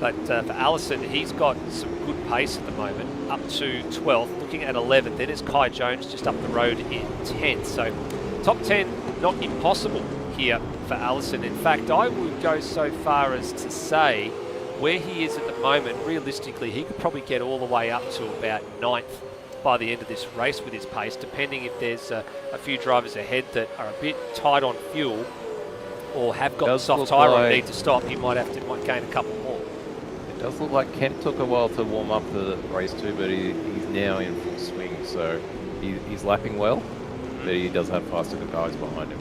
But for Allison, he's got some good pace at the moment, up to 12th, looking at 11th. Then there's Kai Jones just up the road in 10th. So top 10, not impossible here for Allison. In fact, I would go so far as to say where he is at the moment, realistically, he could probably get all the way up to about 9th by the end of this race with his pace, depending if there's a few drivers ahead that are a bit tight on fuel or have got the soft tyre and need to stop. He might gain a couple more. It does look like Kemp took a while to warm up the race too, but he's now in full swing, so he's lapping well, but he does have faster guys behind him.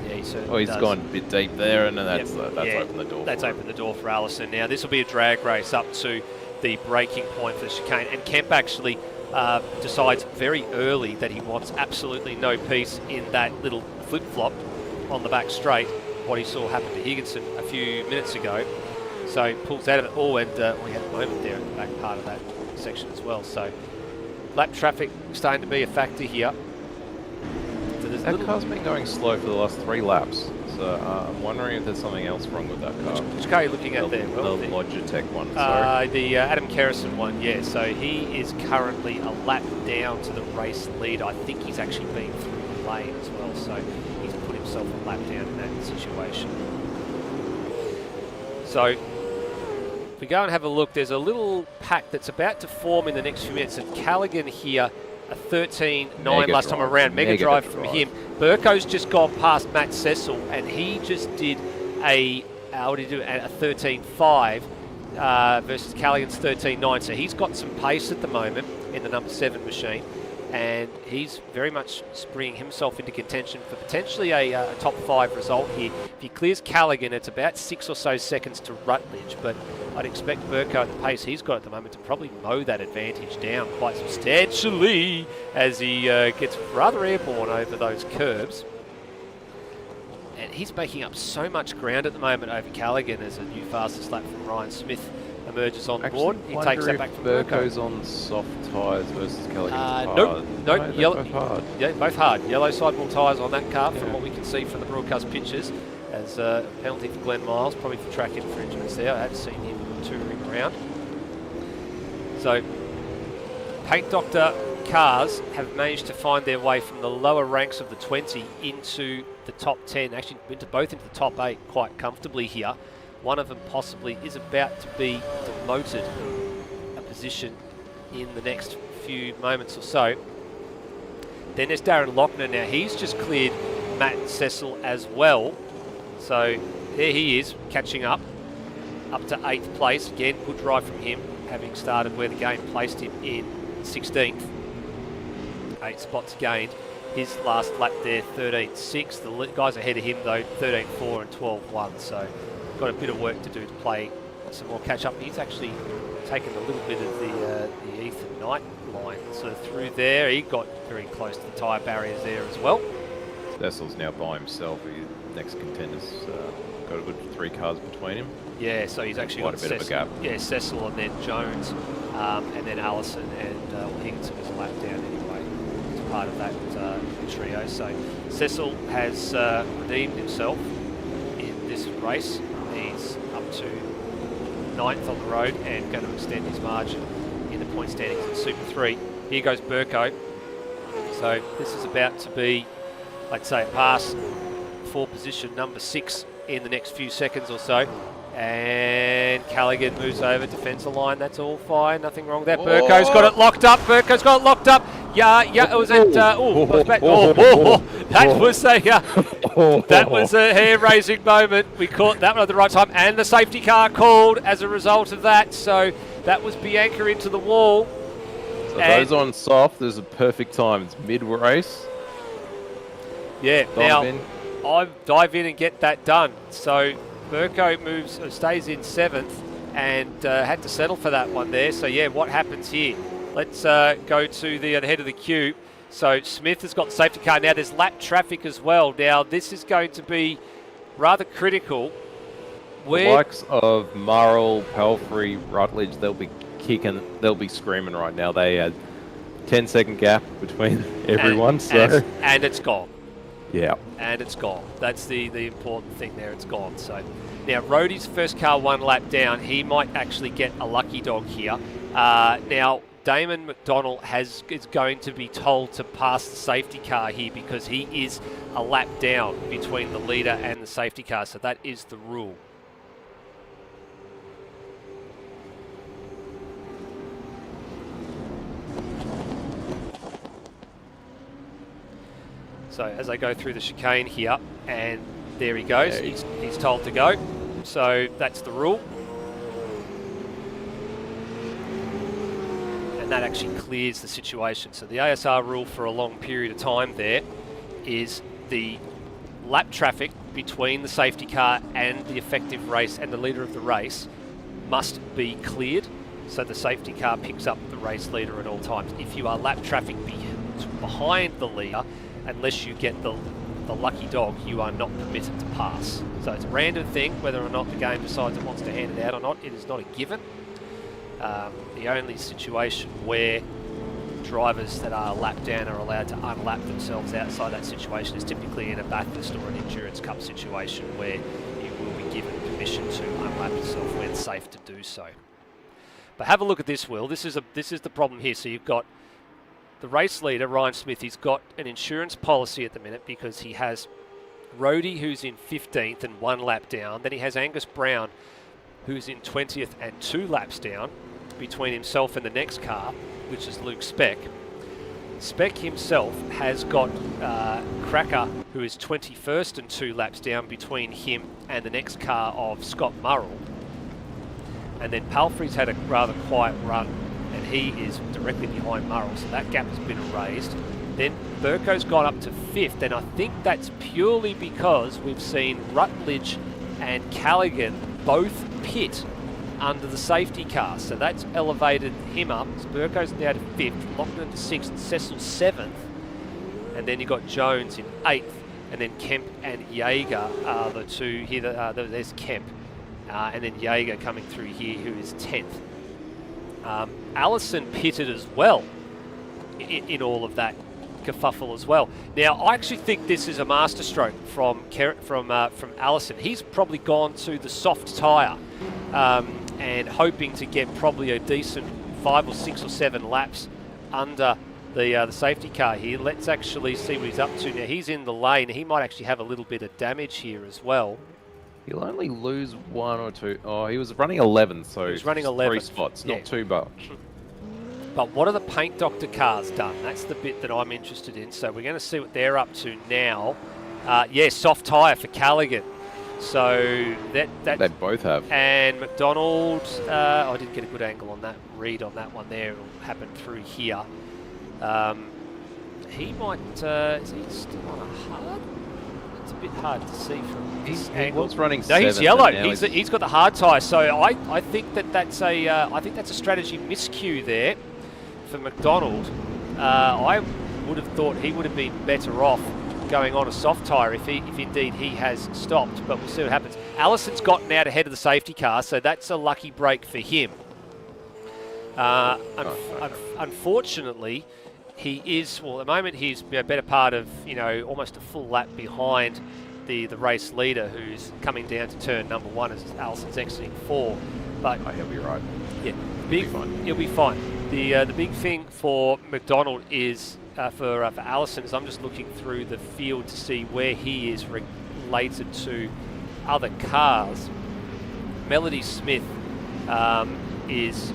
Yeah, he certainly he's gone a bit deep there, and that's opened the door. That's opened the door for Allison. Now this will be a drag race up to the braking point for the chicane, and Kemp actually decides very early that he wants absolutely no peace in that little flip-flop on the back straight, what he saw happen to Higginson a few minutes ago. So he pulls out of it. Oh, and we had a moment there in the back part of that section as well. So lap traffic starting to be a factor here. So that car's been going slow for the last 3 laps. So I'm wondering if there's something else wrong with that car. Which car are you looking at there? Well, the Logitech one, sorry. The Adam Kerrison one, yeah. So he is currently a lap down to the race lead. I think he's actually been through the lane as well, so he's put himself a lap down in that situation. So if we go and have a look, there's a little pack that's about to form in the next few minutes. And Callaghan here, a 13.9 last time around, mega drive from him. Burko's just gone past Matt Cecil, and he just did a 13.5 versus Callaghan's 13.9. So he's got some pace at the moment in the number 7 machine, and he's very much springing himself into contention for potentially a top 5 result here. If he clears Callaghan, it's about 6 or so seconds to Rutledge, but I'd expect Burko at the pace he's got at the moment to probably mow that advantage down quite substantially as he gets rather airborne over those curbs. And he's making up so much ground at the moment over Callaghan as a new fastest lap from Ryan Smith emerges on board. He takes that back from Burko's on soft tyres versus Callaghan's hard. Nope, no, yellow, both hard. Yeah, both hard. Yellow sidewall tyres on that car from what we can see from the broadcast pictures. As a penalty for Glenn Miles, probably for track infringements there. I had seen him touring around. So, Paint Doctor cars have managed to find their way from the lower ranks of the 20 into the top 10, actually both into the top 8 quite comfortably here. One of them possibly is about to be demoted a position in the next few moments or so. Then there's Darren Lochner now. He's just cleared Matt Cecil as well. So there he is, catching up to 8th place. Again, good drive from him, having started where the game placed him in 16th. 8 spots gained. His last lap there, 13.6. The guys ahead of him, though, 13.4 and 12.1. So got a bit of work to do to play some more catch-up. He's actually taken a little bit of the Ethan Knight line sort of through there. He got very close to the tyre barriers there as well. Cecil's now by himself. Next contender's got a good 3 cars between him. Yeah, so he's actually quite a bit of a gap. Yeah, Cecil and then Jones, and then Allison and Higginson was a lap down anyway. It's part of that trio. So Cecil has redeemed himself in this race. He's up to 9th on the road and going to extend his margin in the point standings in Super 3. Here goes Burko. So this is about to be, I'd say, a pass for position number 6 in the next few seconds or so. And Callaghan moves over, defends the line. That's all fine. Nothing wrong there. Burko's got it locked up. Burko's got it locked up. Yeah, it was at. That was a hair-raising moment. We caught that one at the right time, and the safety car called as a result of that. So that was Bianca into the wall. So those on soft, there's a perfect time. It's mid-race. Yeah. I'll dive in and get that done. So Burko stays in 7th and had to settle for that one there. So yeah, what happens here? Let's go to the head of the queue. So Smith has got the safety car. Now there's lap traffic as well. Now this is going to be rather critical. The likes of Murrell, Pelfrey, Rutledge, they'll be kicking, they'll be screaming right now. They had 10-second gap between everyone. And it's gone. Yeah. And it's gone. That's the important thing there. It's gone. So now Rhodey's first car 1 lap down. He might actually get a lucky dog here. Now Damon McDonnell is going to be told to pass the safety car here because he is a lap down between the leader and the safety car. So that is the rule. So as I go through the chicane here, and there he goes. He's told to go. So that's the rule. And that actually clears the situation. So the ASR rule for a long period of time there is the lap traffic between the safety car and the effective race and the leader of the race must be cleared. So the safety car picks up the race leader at all times. If you are lap traffic behind the leader, unless you get the lucky dog, you are not permitted to pass. So it's a random thing, whether or not the game decides it wants to hand it out or not. It is not a given. The only situation where drivers that are lap down are allowed to unlap themselves outside that situation is typically in a Bathurst or an Endurance Cup situation where you will be given permission to unlap yourself when safe to do so. But have a look at this, Will. This is the problem here. So you've got the race leader, Ryan Smith. He's got an insurance policy at the minute because he has Rhodey, who's in 15th and 1 lap down. Then he has Angus Brown, who's in 20th and 2 laps down between himself and the next car, which is Luke Speck. Speck himself has got Cracker, who is 21st and 2 laps down between him and the next car of Scott Murrell. And then Palfrey's had a rather quiet run, and he is directly behind Murrell, so that gap has been erased. Then Burko's gone up to 5th, and I think that's purely because we've seen Rutledge and Callaghan both pit under the safety car, so that's elevated him up. So Burko's now to 5th, Loughnane to 6th, and Cecil 7th, and then you've got Jones in 8th, and then Kemp and Jaeger are the two here. There's Kemp, and then Jaeger coming through here, who is 10th. Allison pitted as well in all of that kerfuffle as well. Now, I actually think this is a masterstroke from Allison. He's probably gone to the soft tyre and hoping to get probably a decent 5 or 6 or 7 laps under the safety car here. Let's actually see what he's up to now. He's in the lane. He might actually have a little bit of damage here as well. He'll only lose 1 or 2. Oh, he was running 11, so he was running 11. 3 spots, not too much. But what are the Paint Doctor cars done? That's the bit that I'm interested in. So we're going to see what they're up to now. Yeah, soft tyre for Callaghan. So that they both have. And McDonald, I didn't get a good angle on that read on that one there. It'll happen through here. He might, is he still on a hard? It's a bit hard to see from this angle. He was running No, 7th, he's yellow. And He's got the hard tyre. So I think that's a strategy miscue there for McDonald. I would have thought he would have been better off going on a soft tyre if indeed he has stopped, but we'll see what happens. Allison's gotten out ahead of the safety car, so that's a lucky break for him. Unfortunately, he is, well, at the moment he's a better part of, almost a full lap behind the race leader, who's coming down to turn number 1 as Allison's exiting 4. But he'll be right. Yeah, he'll be fine. The big thing for McDonald is for Allison is I'm just looking through the field to see where he is related to other cars. Melody Smith is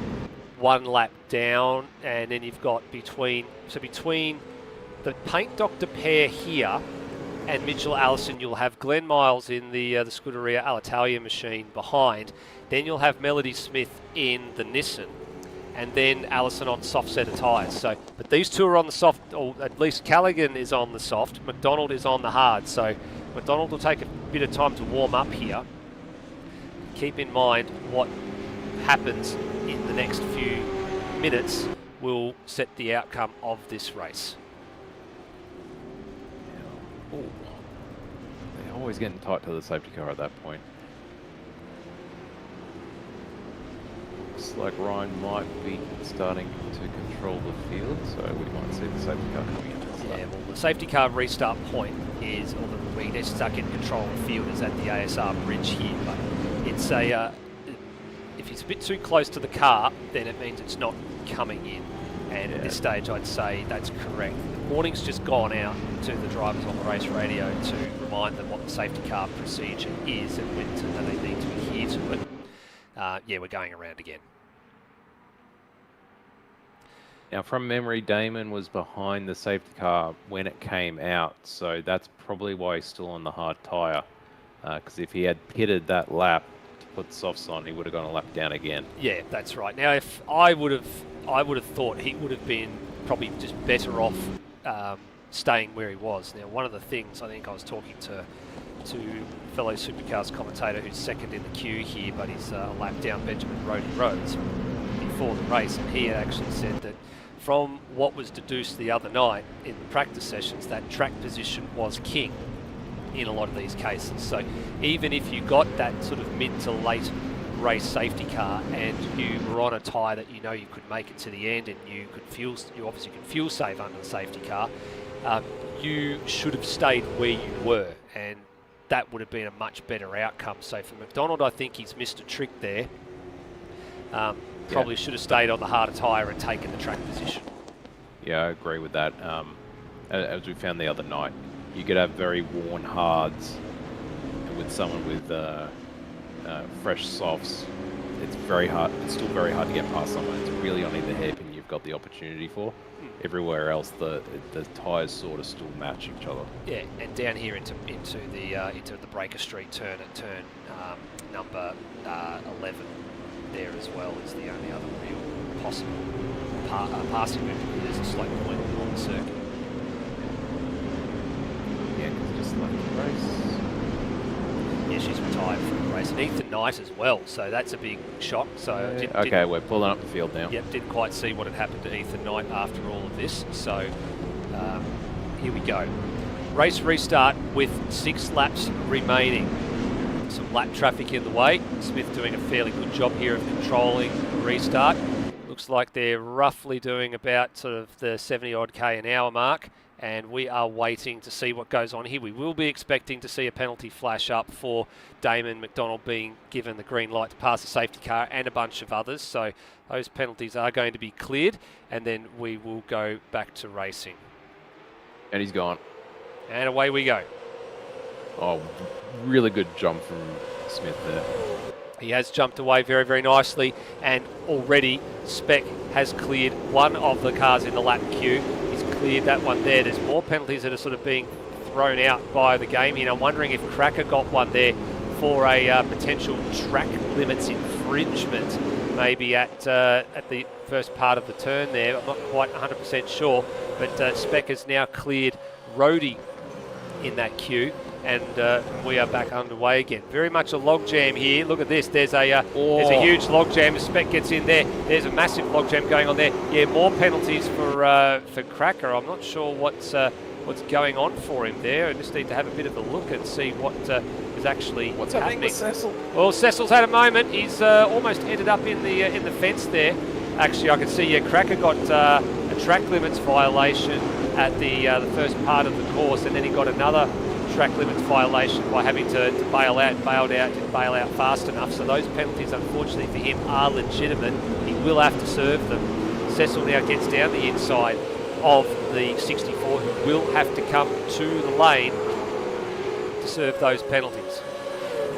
1 lap down, and then you've got between the Paint Doctor pair here and Mitchell Allison, you'll have Glenn Miles in the Scuderia Alitalia machine behind. Then you'll have Melody Smith in the Nissan, and then Allison on soft set of tyres. So, but these two are on the soft, or at least Callaghan is on the soft. McDonald is on the hard. So McDonald will take a bit of time to warm up here. Keep in mind what happens in the next few minutes will set the outcome of this race. Ooh. They're always getting tight to the safety car at that point. Looks like Ryan might be starting to control the field, so we might see the safety car coming into the Yeah, well, the safety car restart point is, or where you need to start getting control of the field is at the ASR bridge here. But it's if it's a bit too close to the car, then it means it's not coming in. And at this stage, I'd say that's correct. The warning's just gone out to the drivers on the race radio to remind them what the safety car procedure is and when they need to adhere to it. Yeah, we're going around again. Now, from memory, Damon was behind the safety car when it came out, so that's probably why he's still on the hard tyre. Because if he had pitted that lap to put softs on, he would have gone a lap down again. Yeah, that's right. Now, if I would have thought he would have been probably just better off staying where he was. Now, one of the things I think I was talking to fellow Supercars commentator who's second in the queue here, but he's a lap down, Benjamin Rhodey Rhodes, before the race, and he had actually said that from what was deduced the other night in the practice sessions, that track position was king in a lot of these cases. So even if you got that sort of mid to late race safety car and you were on a tyre that you know you could make it to the end and you obviously could fuel save under the safety car, you should have stayed where you were, and that would have been a much better outcome. So for McDonald, I think he's missed a trick there. Probably should have stayed on the harder tyre and taken the track position. Yeah, I agree with that. As we found the other night, you could have very worn hards, and with someone with fresh softs, it's very hard. It's still very hard to get past someone. It's really only the hairpin you've got the opportunity for. Everywhere else, the tyres sort of still match each other. Yeah, and down here into the Breaker Street turn at turn number 11, there as well is the only other real possible passing move. There's a slope point on the circuit. Yeah, because just left the race. Yeah, she's retired from the race. And Ethan Knight as well, so that's a big shock. So okay, we're pulling up the field now. Yep, didn't quite see what had happened to Ethan Knight after all of this. So here we go. Race restart with 6 laps remaining. Some lap traffic in the way. Smith doing a fairly good job here of controlling the restart. Looks like they're roughly doing about sort of the 70 odd K an hour mark. And we are waiting to see what goes on here. We will be expecting to see a penalty flash up for Damon McDonald being given the green light to pass the safety car and a bunch of others. So those penalties are going to be cleared, and then we will go back to racing. And he's gone. And away we go. Oh, really good jump from Smith there. He has jumped away very, very nicely, and already Spec has cleared one of the cars in the lap queue. Cleared that one there. There's more penalties that are sort of being thrown out by the game here. I'm wondering if Cracker got one there for a potential track limits infringement, maybe at the first part of the turn there. I'm not quite 100% sure, but Spec has now cleared Rhodey in that queue, and we are back underway again. Very much a logjam here. Look at this. There's a huge logjam. As Spec gets in there, there's a massive logjam going on there. Yeah, more penalties for Cracker. I'm not sure what's going on for him there. I just need to have a bit of a look and see what is actually happening with Cecil. Well, Cecil's had a moment. He's almost ended up in the fence there. Actually, I can see Cracker got a track limits violation at the first part of the course, and then he got another track limits violation by having to bail out fast enough. So those penalties, unfortunately for him, are legitimate. He will have to serve them. Cecil now gets down the inside of the 64, who will have to come to the lane to serve those penalties.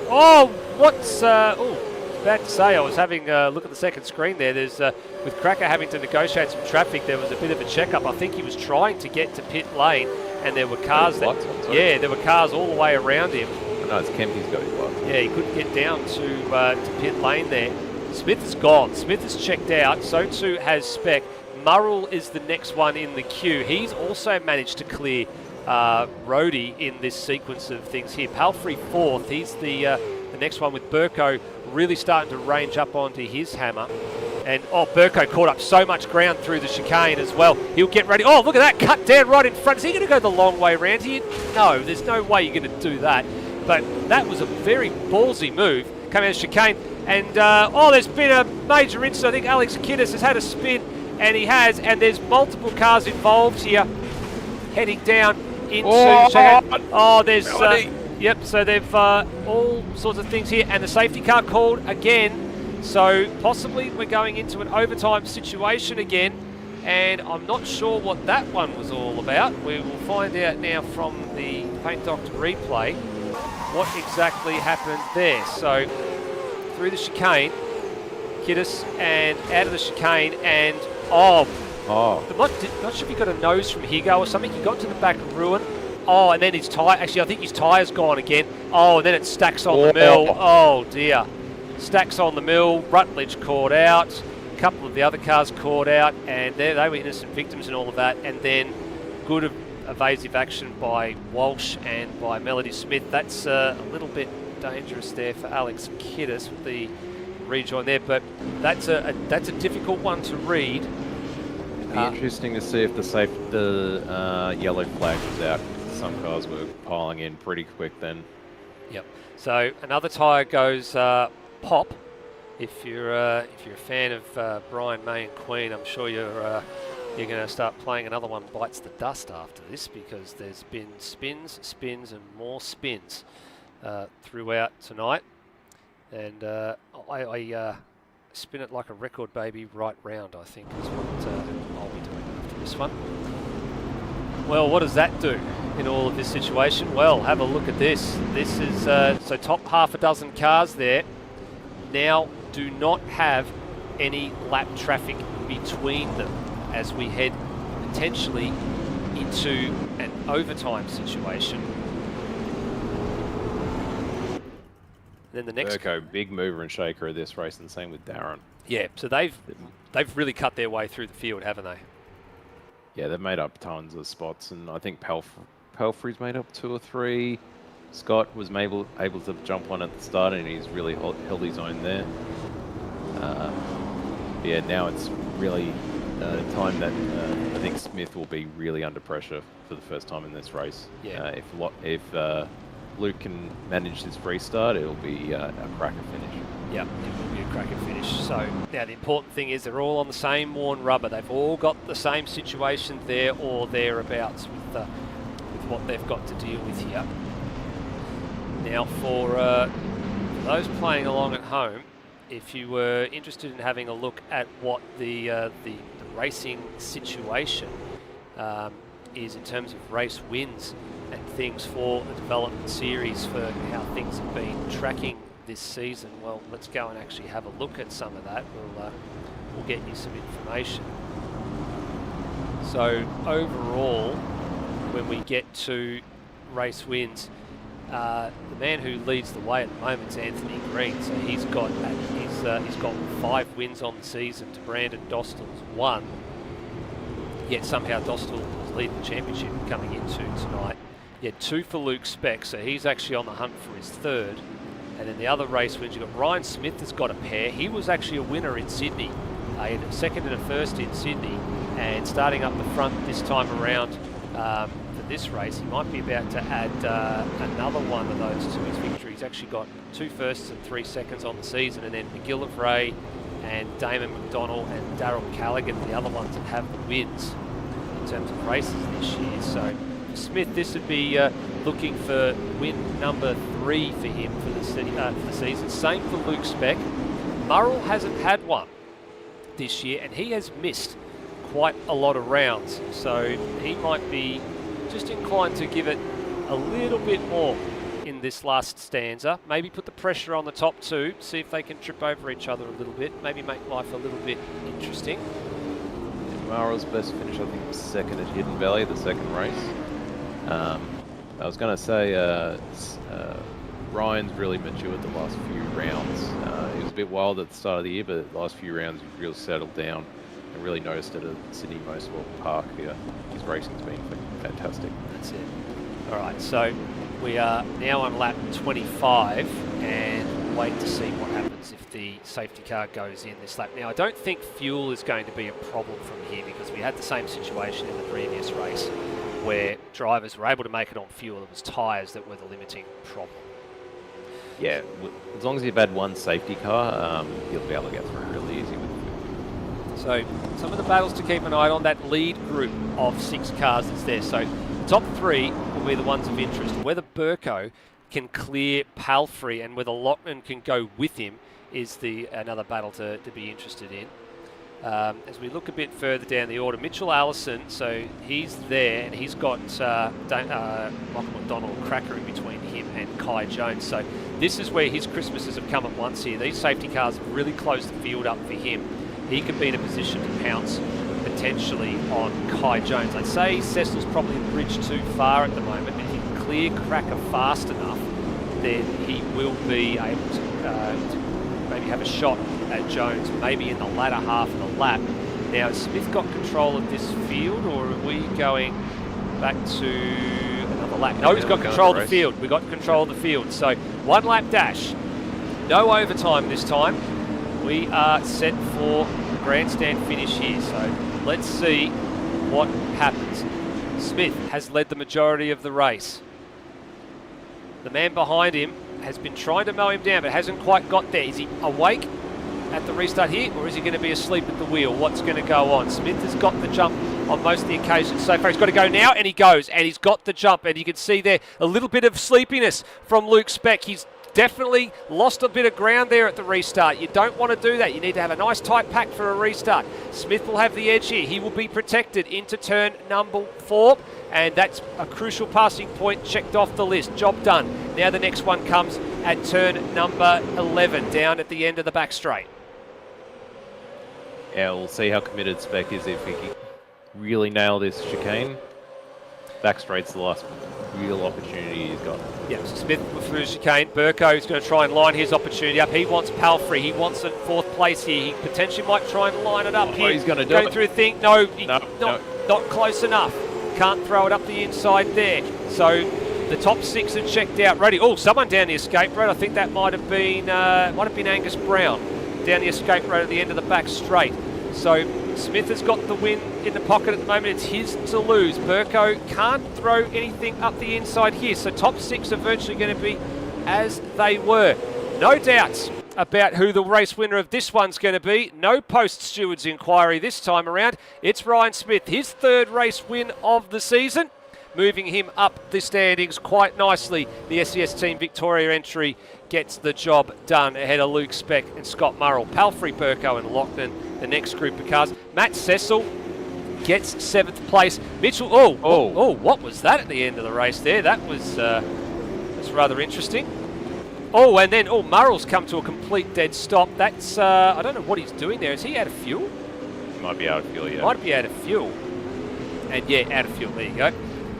Oh, what's about to say, I was having a look at the second screen there. There's with Cracker having to negotiate some traffic, there was a bit of a checkup. I think he was trying to get to pit lane, and there were cars there were cars all the way around him. No, it's Kempy's got his blood. Yeah, he couldn't get down to pit lane there. Smith is gone. Smith has checked out. So too has Spec. Murrell is the next one in the queue. He's also managed to clear Rhodey in this sequence of things here. Palfrey fourth. He's the next one, with Burko really starting to range up onto his hammer. And Burko caught up so much ground through the chicane as well. He'll get ready. Oh, look at that, cut down right in front. Is he going to go the long way around here? No, there's no way you're going to do that. But that was a very ballsy move coming out of the chicane. And there's been a major incident. I think Alex Kiddis has had a spin, and he has. And there's multiple cars involved here heading down into the chicane. Oh, there's... Yep, so they've all sorts of things here, and the safety car called again. So possibly we're going into an overtime situation again, and I'm not sure what that one was all about. We will find out now from the Paint Doctor replay what exactly happened there. So through the chicane, Kiddis, and out of the chicane, and I'm not sure if he got a nose from Higo or something. He got to the back of Ruin. Oh, and then his tyre, actually I think his tyre's gone again. Oh, and then it stacks on the mill. Oh dear. Stacks on the mill, Rutledge caught out, a couple of the other cars caught out, and they were innocent victims and all of that. And then good evasive action by Walsh and by Melody Smith. That's a little bit dangerous there for Alex Kiddis with the rejoin there, but that's a difficult one to read. It'd be interesting to see if the yellow flag was out. Some cars were piling in pretty quick then. Yep. So another tyre goes pop, if you're a fan of Brian May and Queen, I'm sure you're going to start playing another one, Bites the Dust, after this, because there's been spins, spins, and more spins throughout tonight. And I spin it like a record, baby, right round, I think, is what I'll be doing after this one. Well, what does that do in all of this situation? Well, have a look at this. This is, so top half a dozen cars there now do not have any lap traffic between them as we head potentially into an overtime situation. Then the next... Burko, big mover and shaker of this race, and the same with Darren. Yeah, so they've really cut their way through the field, haven't they? Yeah, they've made up tons of spots, and I think Pelfrey's made up 2 or 3. Scott was able to jump on at the start, and he's really held his own there. Yeah, now it's really time that I think Smith will be really under pressure for the first time in this race. Yeah. If Luke can manage this restart, it'll be a cracker finish. Yeah, it will be a cracker finish. So now the important thing is they're all on the same worn rubber. They've all got the same situation there or thereabouts with what they've got to deal with here. Now for those playing along at home, if you were interested in having a look at what the racing situation is in terms of race wins and things for the development series, for how things have been tracking this season, well, let's go and actually have a look at some of that. We'll get you some information. So overall, when we get to race wins, the man who leads the way at the moment is Anthony Green. So he's got 5 wins on the season to Brandon Dostal's 1. Yet somehow Dostal was leading the championship coming into tonight. Yet 2 for Luke Speck, so he's actually on the hunt for his 3rd. And then the other race wins, you've got Ryan Smith has got a pair. He was actually a winner in Sydney. He had a 2nd and a 1st in Sydney. And starting up the front this time around for this race, he might be about to add another one of those to his victory. He's actually got 2 firsts and 3 seconds on the season. And then McGillivray and Damon McDonnell and Darryl Callaghan, the other ones that have the wins in terms of races this year. So for Smith, this would be looking for win number 3 for him for the season. Same for Luke Speck. Murrell hasn't had one this year, and he has missed quite a lot of rounds. So he might be just inclined to give it a little bit more in this last stanza. Maybe put the pressure on the top 2, see if they can trip over each other a little bit. Maybe make life a little bit interesting. Murrell's best finish, I think, was 2nd at Hidden Valley, the 2nd race. I was going to say Ryan's really matured the last few rounds. He was a bit wild at the start of the year, but the last few rounds he's really settled down and really noticed it at Sydney Motorsport Park. His racing's been fantastic. That's it. All right, so we are now on lap 25 and wait to see what happens if the safety car goes in this lap. Now, I don't think fuel is going to be a problem from here because we had the same situation in the previous race where drivers were able to make it on fuel. It was tyres that were the limiting problem. Yeah, as long as you've had one safety car, you'll be able to get through really easy with fuel. So some of the battles to keep an eye on, that lead group of 6 cars that's there. So top 3 will be the ones of interest. Whether Burko can clear Palfrey and whether Lockman can go with him is another battle to be interested in. As we look a bit further down the order, Mitchell Allison, so he's there and he's got Michael McDonald, Cracker in between him and Kai Jones. So this is where his Christmases have come at once here. These safety cars have really closed the field up for him. He can be in a position to pounce potentially on Kai Jones. I'd say Cecil's probably a bridge too far at the moment. If he can clear Cracker fast enough, then he will be able to maybe have a shot at Jones, maybe in the latter half of the lap. Now, has Smith got control of this field, or are we going back to another lap? No, he's got control of the field. We've got control of the field. So, 1 lap dash. No overtime this time. We are set for a grandstand finish here. So, let's see what happens. Smith has led the majority of the race. The man behind him has been trying to mow him down, but hasn't quite got there. Is he awake? at the restart here, or is he going to be asleep at the wheel? What's going to go on? Smith has got the jump on most of the occasions so far. He's got to go now, and he goes, and he's got the jump, and you can see there a little bit of sleepiness from Luke Speck. He's definitely lost a bit of ground there at the restart. You don't want to do that. You need to have a nice tight pack for a restart. Smith will have the edge here. He will be protected into turn number 4, and that's a crucial passing point checked off the list. Job done. Now the next one comes at turn number 11, down at the end of the back straight. Yeah, we'll see how committed Speck is if he can really nail this chicane. Back straight's the last real opportunity he's got. Yeah, so Smith through the chicane. Burko is going to try and line his opportunity up. He wants Palfrey. He wants a 4th place here. He potentially might try and line it up here. He's going to do Going it. through a thing. No, No. not close enough. Can't throw it up the inside there. So the top 6 are checked out. Ready. Oh, someone down the escape road. I think that might have been Angus Brown down the escape road at the end of the back straight. So Smith has got the win in the pocket at the moment. It's his to lose. Burko can't throw anything up the inside here. So top 6 are virtually going to be as they were. No doubts about who the race winner of this one's going to be. No post-stewards inquiry this time around. It's Ryan Smith, his 3rd race win of the season, moving him up the standings quite nicely. The SES Team Victoria entry gets the job done ahead of Luke Speck and Scott Murrell. Palfrey, Burko and Loughnane, the next group of cars. Matt Cecil gets 7th place. Mitchell, what was that at the end of the race there? That was rather interesting. Oh, and then, Murrell's come to a complete dead stop. That's, I don't know what he's doing there. Is he out of fuel? He might be out of fuel, yeah. Might be out of fuel. And yeah, out of fuel, there you go.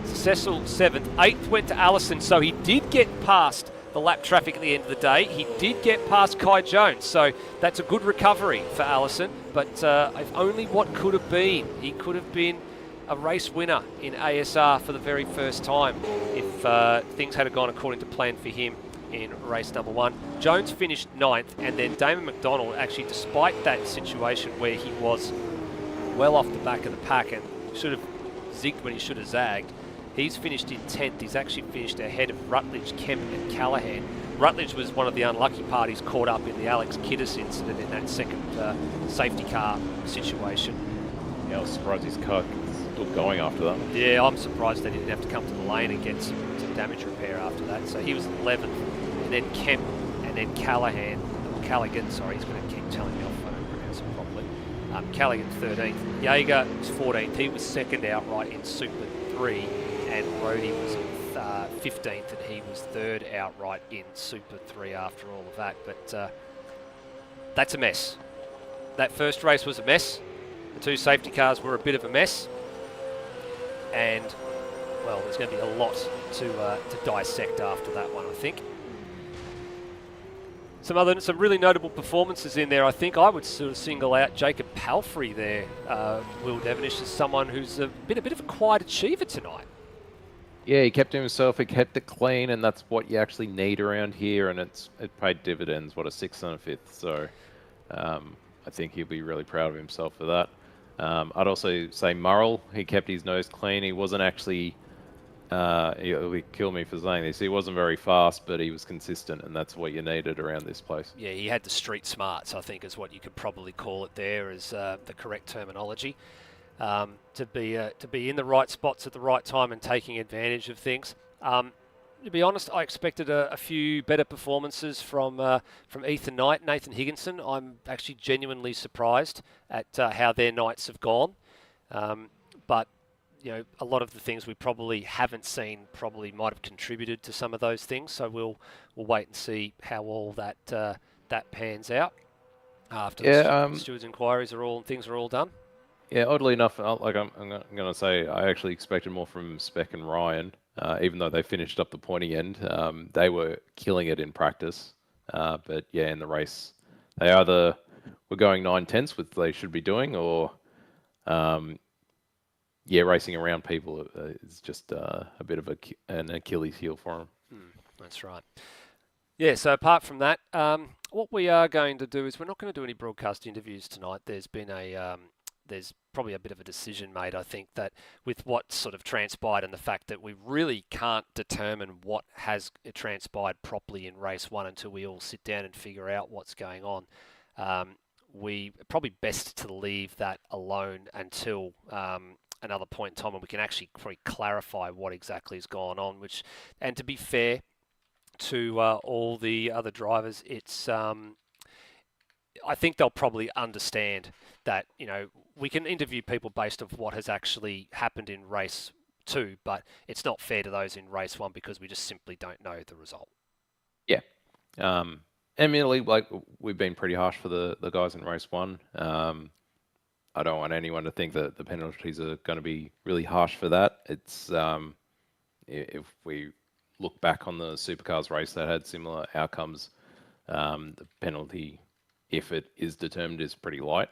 Cecil 7th. 8th went to Allison, so he did get past the lap traffic at the end of the day. He did get past Kai Jones, so that's a good recovery for Allison, but if only what could have been. He could have been a race winner in ASR for the very first time if things had gone according to plan for him in race number 1. Jones finished 9th, and then Damon McDonald, actually, despite that situation where he was well off the back of the pack and should have zigged when he should have zagged, he's finished in 10th. He's actually finished ahead of Rutledge, Kemp and Callahan. Rutledge was one of the unlucky parties caught up in the Alex Kiddis incident in that second safety car situation. Yeah, I was surprised his car was still going after that. Yeah, I'm surprised they didn't have to come to the lane and get some damage repair after that. So he was 11th, and then Kemp, and then Callaghan, sorry, he's going to keep telling me off if I don't pronounce it properly. Callaghan 13th. Jaeger was 14th. He was 2nd outright in Super 3. And Brody was 15th, and he was 3rd outright in Super 3 after all of that. But that's a mess. That first race was a mess. The 2 safety cars were a bit of a mess. And, well, there's going to be a lot to dissect after that one, I think. Some really notable performances in there. I think I would sort of single out Jacob Palfrey there, Will Devonish, as someone who's been a bit of a quiet achiever tonight. Yeah, he kept to himself, he kept it clean, and that's what you actually need around here, and it paid dividends, what, a 6th and a 5th, so I think he'll be really proud of himself for that. I'd also say Murrell, he kept his nose clean. He wasn't actually, he'll kill me for saying this, he wasn't very fast, but he was consistent, and that's what you needed around this place. Yeah, he had the street smarts, I think, is what you could probably call it there, as the correct terminology. To be in the right spots at the right time and taking advantage of things. To be honest, I expected a few better performances from Ethan Knight and Nathan Higginson. I'm actually genuinely surprised at how their nights have gone. But you know, a lot of the things we probably haven't seen probably might have contributed to some of those things. So we'll wait and see how all that pans out after the stewards' inquiries things are all done. Yeah, oddly enough, I'm going to say I actually expected more from Speck and Ryan, even though they finished up the pointy end. They were killing it in practice. But yeah, in the race, they either were going 9/10ths, which they should be doing, or racing around people is just a bit of an Achilles heel for them. That's right. Yeah, so apart from that, what we are going to do is we're not going to do any broadcast interviews tonight. There's been there's probably a bit of a decision made, I think, that with what sort of transpired and the fact that we really can't determine what has transpired properly in race 1 until we all sit down and figure out what's going on. we probably best to leave that alone until another point in time when we can actually probably clarify what exactly has gone on. And to be fair to all the other drivers, it's I think they'll probably understand that, we can interview people based on what has actually happened in race 2, but it's not fair to those in race 1 because we just simply don't know the result. Yeah. Admittedly, like, we've been pretty harsh for the guys in race 1. I don't want anyone to think that the penalties are going to be really harsh for that. It's if we look back on the supercars race that had similar outcomes, the penalty, if it is determined, is pretty light.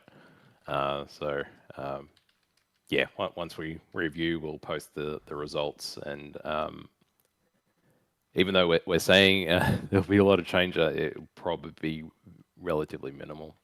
Yeah, once we review, we'll post the results. And even though we're saying there'll be a lot of change, it will probably be relatively minimal.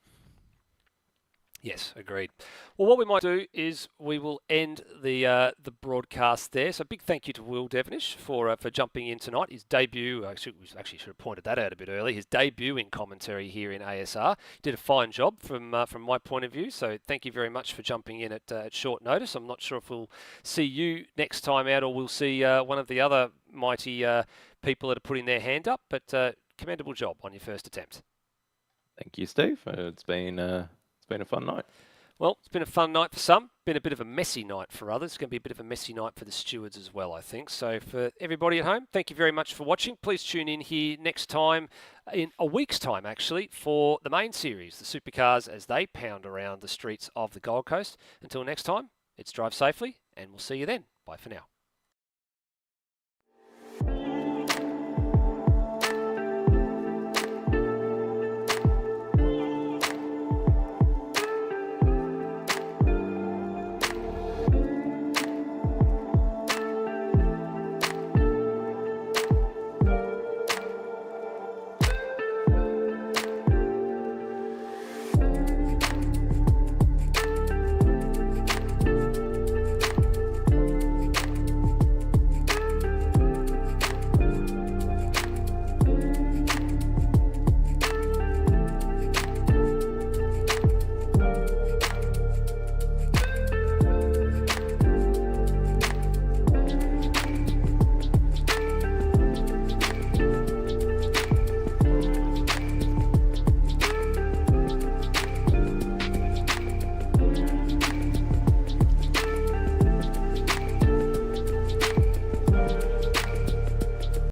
Yes, agreed. Well, what we might do is we will end the broadcast there. So big thank you to Will Devenish for jumping in tonight. His debut, we actually should have pointed that out a bit early. His debut in commentary here in ASR. Did a fine job from my point of view. So thank you very much for jumping in at short notice. I'm not sure if we'll see you next time out or we'll see one of the other mighty people that are putting their hand up. But commendable job on your first attempt. Thank you, Steve. It's been a fun night. Well, it's been a fun night for some, been a bit of a messy night for others. It's going to be a bit of a messy night for the stewards as well, I think. So for everybody at home, thank you very much for watching. Please tune in here next time, in a week's time actually, for the main series, the supercars as they pound around the streets of the Gold Coast. Until next time, it's drive safely and we'll see you then. Bye for now.